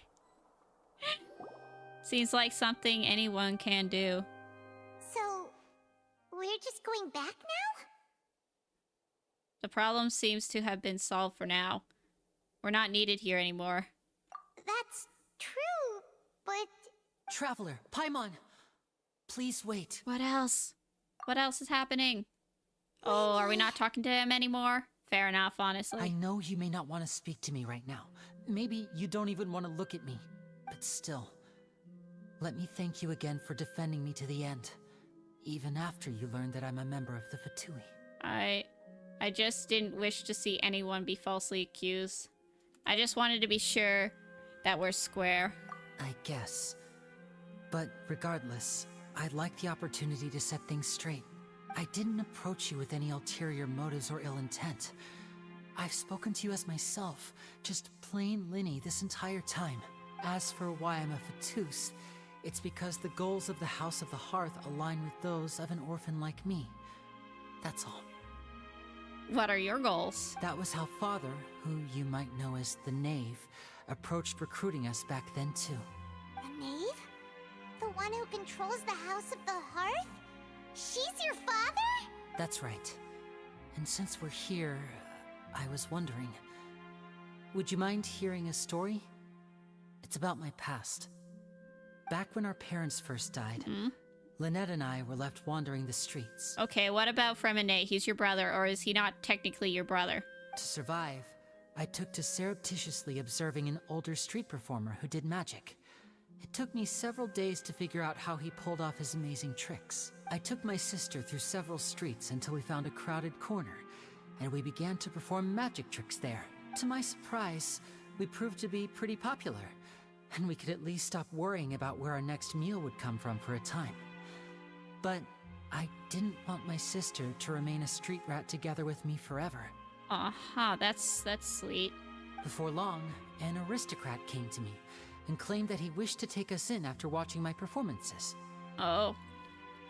Seems like something anyone can do. So, we're just going back now? The problem seems to have been solved for now. We're not needed here anymore. That's true, but... Traveler, Paimon! Please wait. What else? What else is happening? Oh, are we not talking to him anymore? Fair enough, honestly. I know you may not want to speak to me right now. Maybe you don't even want to look at me. But still, let me thank you again for defending me to the end. Even after you learned that I'm a member of the Fatui. I just didn't wish to see anyone be falsely accused. I just wanted to be sure that we're square. I guess. But regardless, I'd like the opportunity to set things straight. I didn't approach you with any ulterior motives or ill intent. I've spoken to you as myself, just plain Linny this entire time. As for why I'm a Fatus, It's because the goals of the House of the Hearth align with those of an orphan like me. That's all. What are your goals? That was how Father, who you might know as the Knave, approached recruiting us back then too. The Knave? The one who controls the House of the Hearth? She's your father? That's right. And since we're here, I was wondering, would you mind hearing a story? It's about my past. Back when our parents first died, Lynette and I were left wandering the streets. Okay, what about Fremenay? He's your brother, or is he not technically your brother? To survive, I took to surreptitiously observing an older street performer who did magic. It took me several days to figure out how he pulled off his amazing tricks. I took my sister through several streets until we found a crowded corner, and we began to perform magic tricks there. To my surprise, we proved to be pretty popular, and we could at least stop worrying about where our next meal would come from for a time. But I didn't want my sister to remain a street rat together with me forever. That's sweet. Before long, an aristocrat came to me and claimed that he wished to take us in after watching my performances. Oh.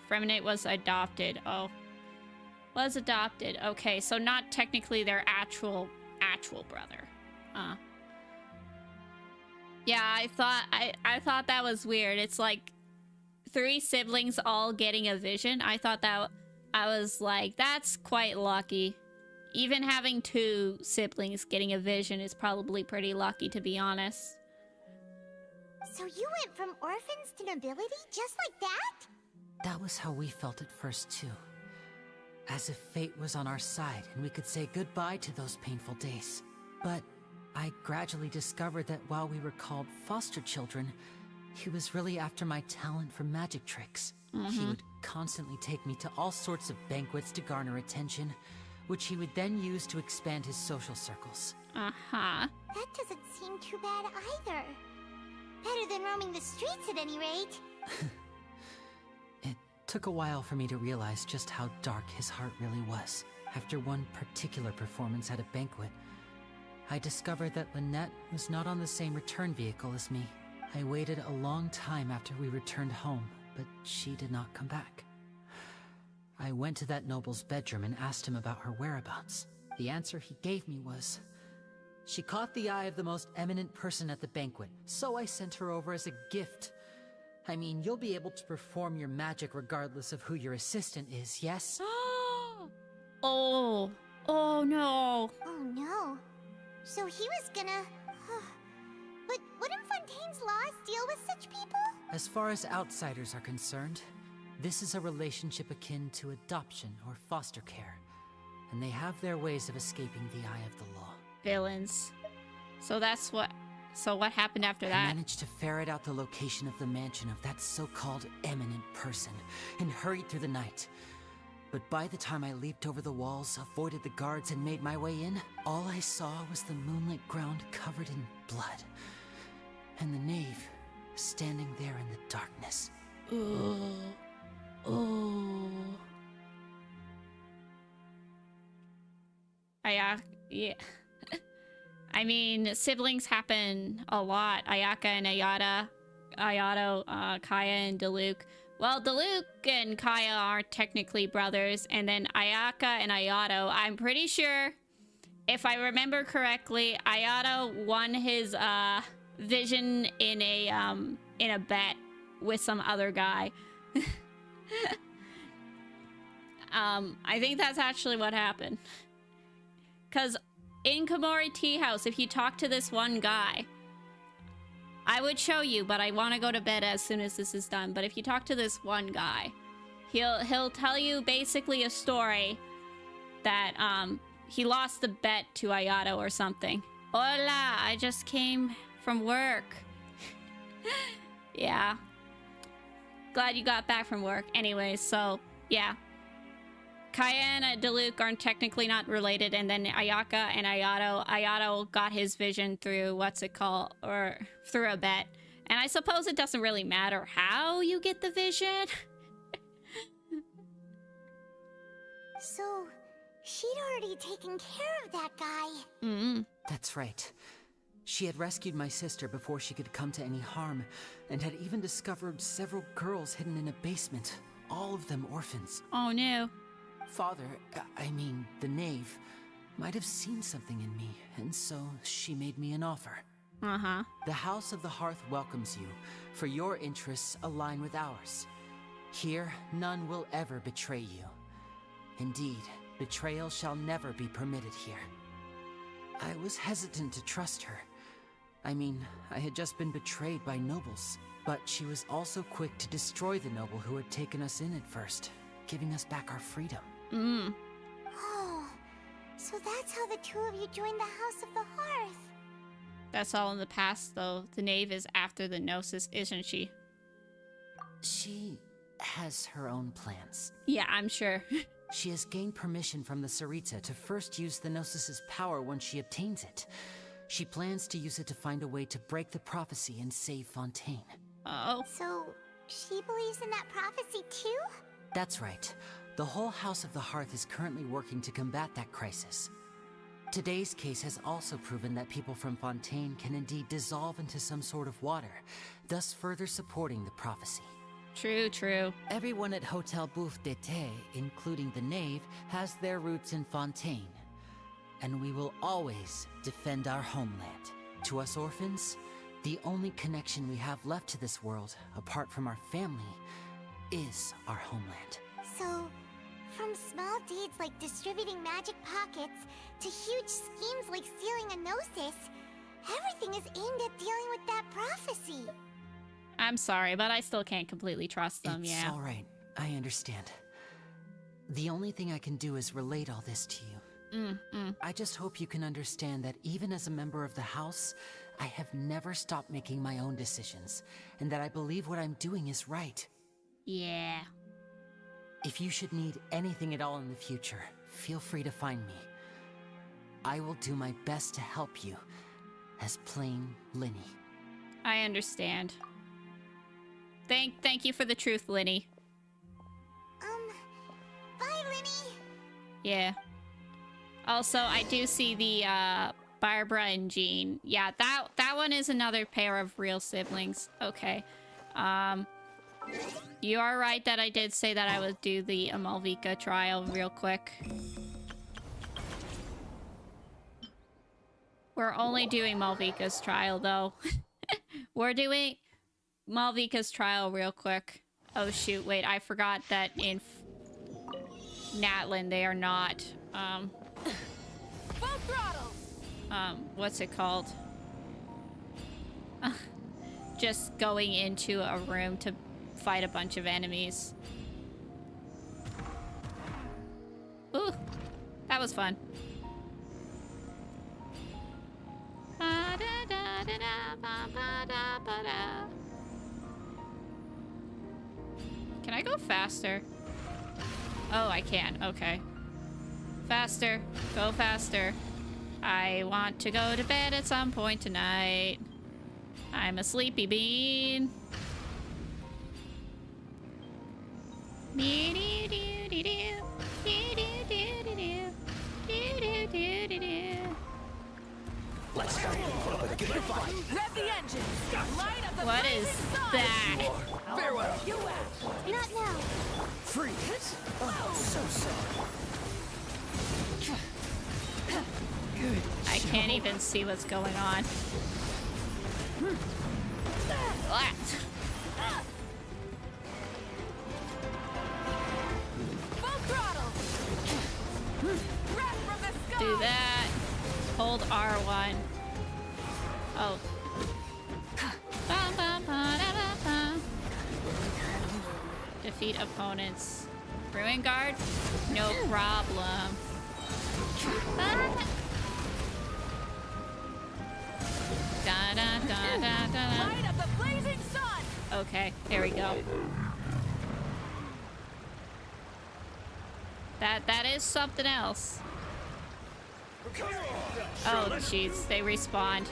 Fremenate was adopted. Oh. Was adopted. Okay, so not technically their actual brother. Yeah, I thought that was weird. It's like 3 siblings all getting a vision. I was like, that's quite lucky. Even having 2 siblings getting a vision is probably pretty lucky, to be honest. So you went from orphans to nobility just like that? That was how we felt at first too. As if fate was on our side and we could say goodbye to those painful days. But I gradually discovered that while we were called foster children, he was really after my talent for magic tricks. He would constantly take me to all sorts of banquets to garner attention, which he would then use to expand his social circles. That doesn't seem too bad either. Better than roaming the streets at any rate. It took a while for me to realize just how dark his heart really was. After one particular performance at a banquet, I discovered that Lynette was not on the same return vehicle as me. I waited a long time after we returned home, but she did not come back. I went to that noble's bedroom and asked him about her whereabouts. The answer he gave me was, she caught the eye of the most eminent person at the banquet, so I sent her over as a gift. I mean, you'll be able to perform your magic regardless of who your assistant is, yes? Oh no. Oh no. So he was gonna... But wouldn't Fontaine's laws deal with such people? As far as outsiders are concerned, this is a relationship akin to adoption or foster care, and they have their ways of escaping the eye of the law. Villains. So what happened after that? I managed to ferret out the location of the mansion of that so-called eminent person and hurried through the night. But by the time I leaped over the walls, avoided the guards, and made my way in, all I saw was the moonlit ground covered in blood. And the knave standing there in the darkness. Yeah. I mean, siblings happen a lot. Ayaka and Ayato, Kaya and Diluc. Well, Diluc and Kaya are technically brothers, and then Ayaka and Ayato, I'm pretty sure, if I remember correctly, Ayato won his vision in a bet with some other guy. I think that's actually what happened. Because in Komori Tea House, if you talk to this one guy, I would show you, but I want to go to bed as soon as this is done. But if you talk to this one guy, he'll tell you basically a story that he lost the bet to Ayato or something. Hola, I just came from work. Yeah. Glad you got back from work. Anyways, so yeah. Kaya and Diluc aren't technically not related, and then Ayaka and Ayato got his vision through or through a bet. And I suppose it doesn't really matter how you get the vision. So, she'd already taken care of that guy. That's right. She had rescued my sister before she could come to any harm, and had even discovered several girls hidden in a basement, all of them orphans. Oh no. Father, I mean, the knave, might have seen something in me, and so she made me an offer. Uh-huh. The House of the Hearth welcomes you, for your interests align with ours. Here, none will ever betray you. Indeed, betrayal shall never be permitted here. I was hesitant to trust her. I mean, I had just been betrayed by nobles, but she was also quick to destroy the noble who had taken us in at first, giving us back our freedom. Oh, so that's how the two of you joined the House of the Hearth. That's all in the past, though. The knave is after the Gnosis, isn't she? She has her own plans. Yeah, I'm sure. She has gained permission from the Tsaritsa to first use the Gnosis' power once she obtains it. She plans to use it to find a way to break the prophecy and save Fontaine. Oh. So, she believes in that prophecy too? That's right. The whole House of the Hearth is currently working to combat that crisis. Today's case has also proven that people from Fontaine can indeed dissolve into some sort of water, thus further supporting the prophecy. True, true. Everyone at Hotel Bouffe d'été, including the knave, has their roots in Fontaine. And we will always defend our homeland. To us orphans, the only connection we have left to this world, apart from our family, is our homeland. So, from small deeds like distributing magic pockets to huge schemes like stealing a Gnosis, everything is aimed at dealing with that prophecy. I'm sorry, but I still can't completely trust them, It's all right. I understand. The only thing I can do is relate all this to you. I just hope you can understand that even as a member of the House, I have never stopped making my own decisions, and that I believe what I'm doing is right. Yeah. If you should need anything at all in the future, feel free to find me. I will do my best to help you, as plain Linny. I understand. Thank you for the truth, Linny. Bye, Linny. Yeah. Also, I do see the Barbara and Jean. Yeah, that one is another pair of real siblings. Okay. You are right that I did say that I would do the Malvika trial real quick. We're only doing Malvika's trial, though. We're doing Malvika's trial real quick. Oh, shoot. Wait, I forgot that in Natlan, they are not, Full throttle! What's it called? Just going into a room to fight a bunch of enemies. Ooh, that was fun. Can I go faster? Oh, I can. Okay. Faster. Go faster. I want to go to bed at some point tonight. I'm a sleepy bean. Let's go. Rev the engine! Light up the What is that? Farewell. Not now. Freeze. Oh, so sad. Good. I can't even see what's going on. Full throttle! Wrath from the sky! Do that. Hold R1. Oh. Defeat opponents. Ruin guard? No problem. Light up the blazing sun! Okay, there we go. That is something else. Oh, jeez, they respawned.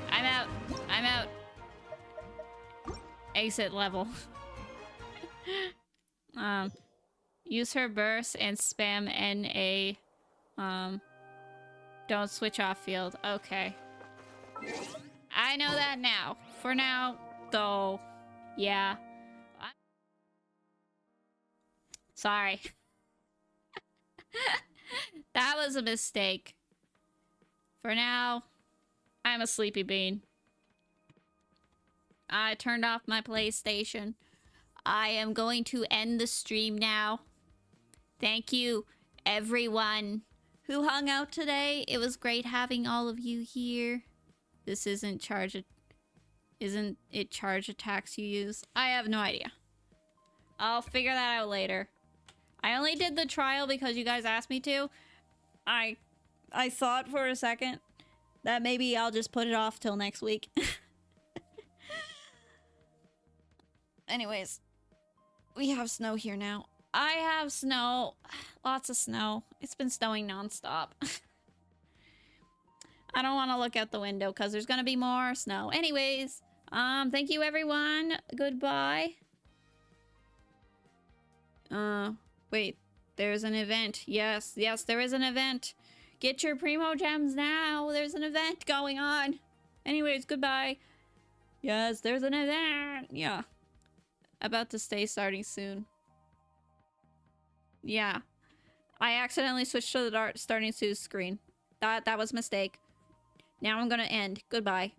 I'm out. I'm out. Exit level. Use her burst and spam NA. Don't switch off field. Okay. I know that now. For now, though, yeah. Sorry. That was a mistake. For now, I'm a sleepy bean. I turned off my PlayStation. I am going to end the stream now. Thank you, everyone who hung out today. It was great having all of you here. This isn't isn't it charge attacks you use? I have no idea. I'll figure that out later. I only did the trial because you guys asked me to. I thought for a second that maybe I'll just put it off till next week. Anyways, we have snow here now. I have snow. Lots of snow. It's been snowing nonstop. I don't want to look out the window because there's going to be more snow. Anyways, thank you everyone. Goodbye. Wait, there's an event. Yes, there is an event. Get your Primo Gems now. There's an event going on. Anyways, goodbye. Yes, there's an event. Yeah. About to stay starting soon. Yeah. I accidentally switched to the starting soon screen. That was a mistake. Now I'm gonna end. Goodbye.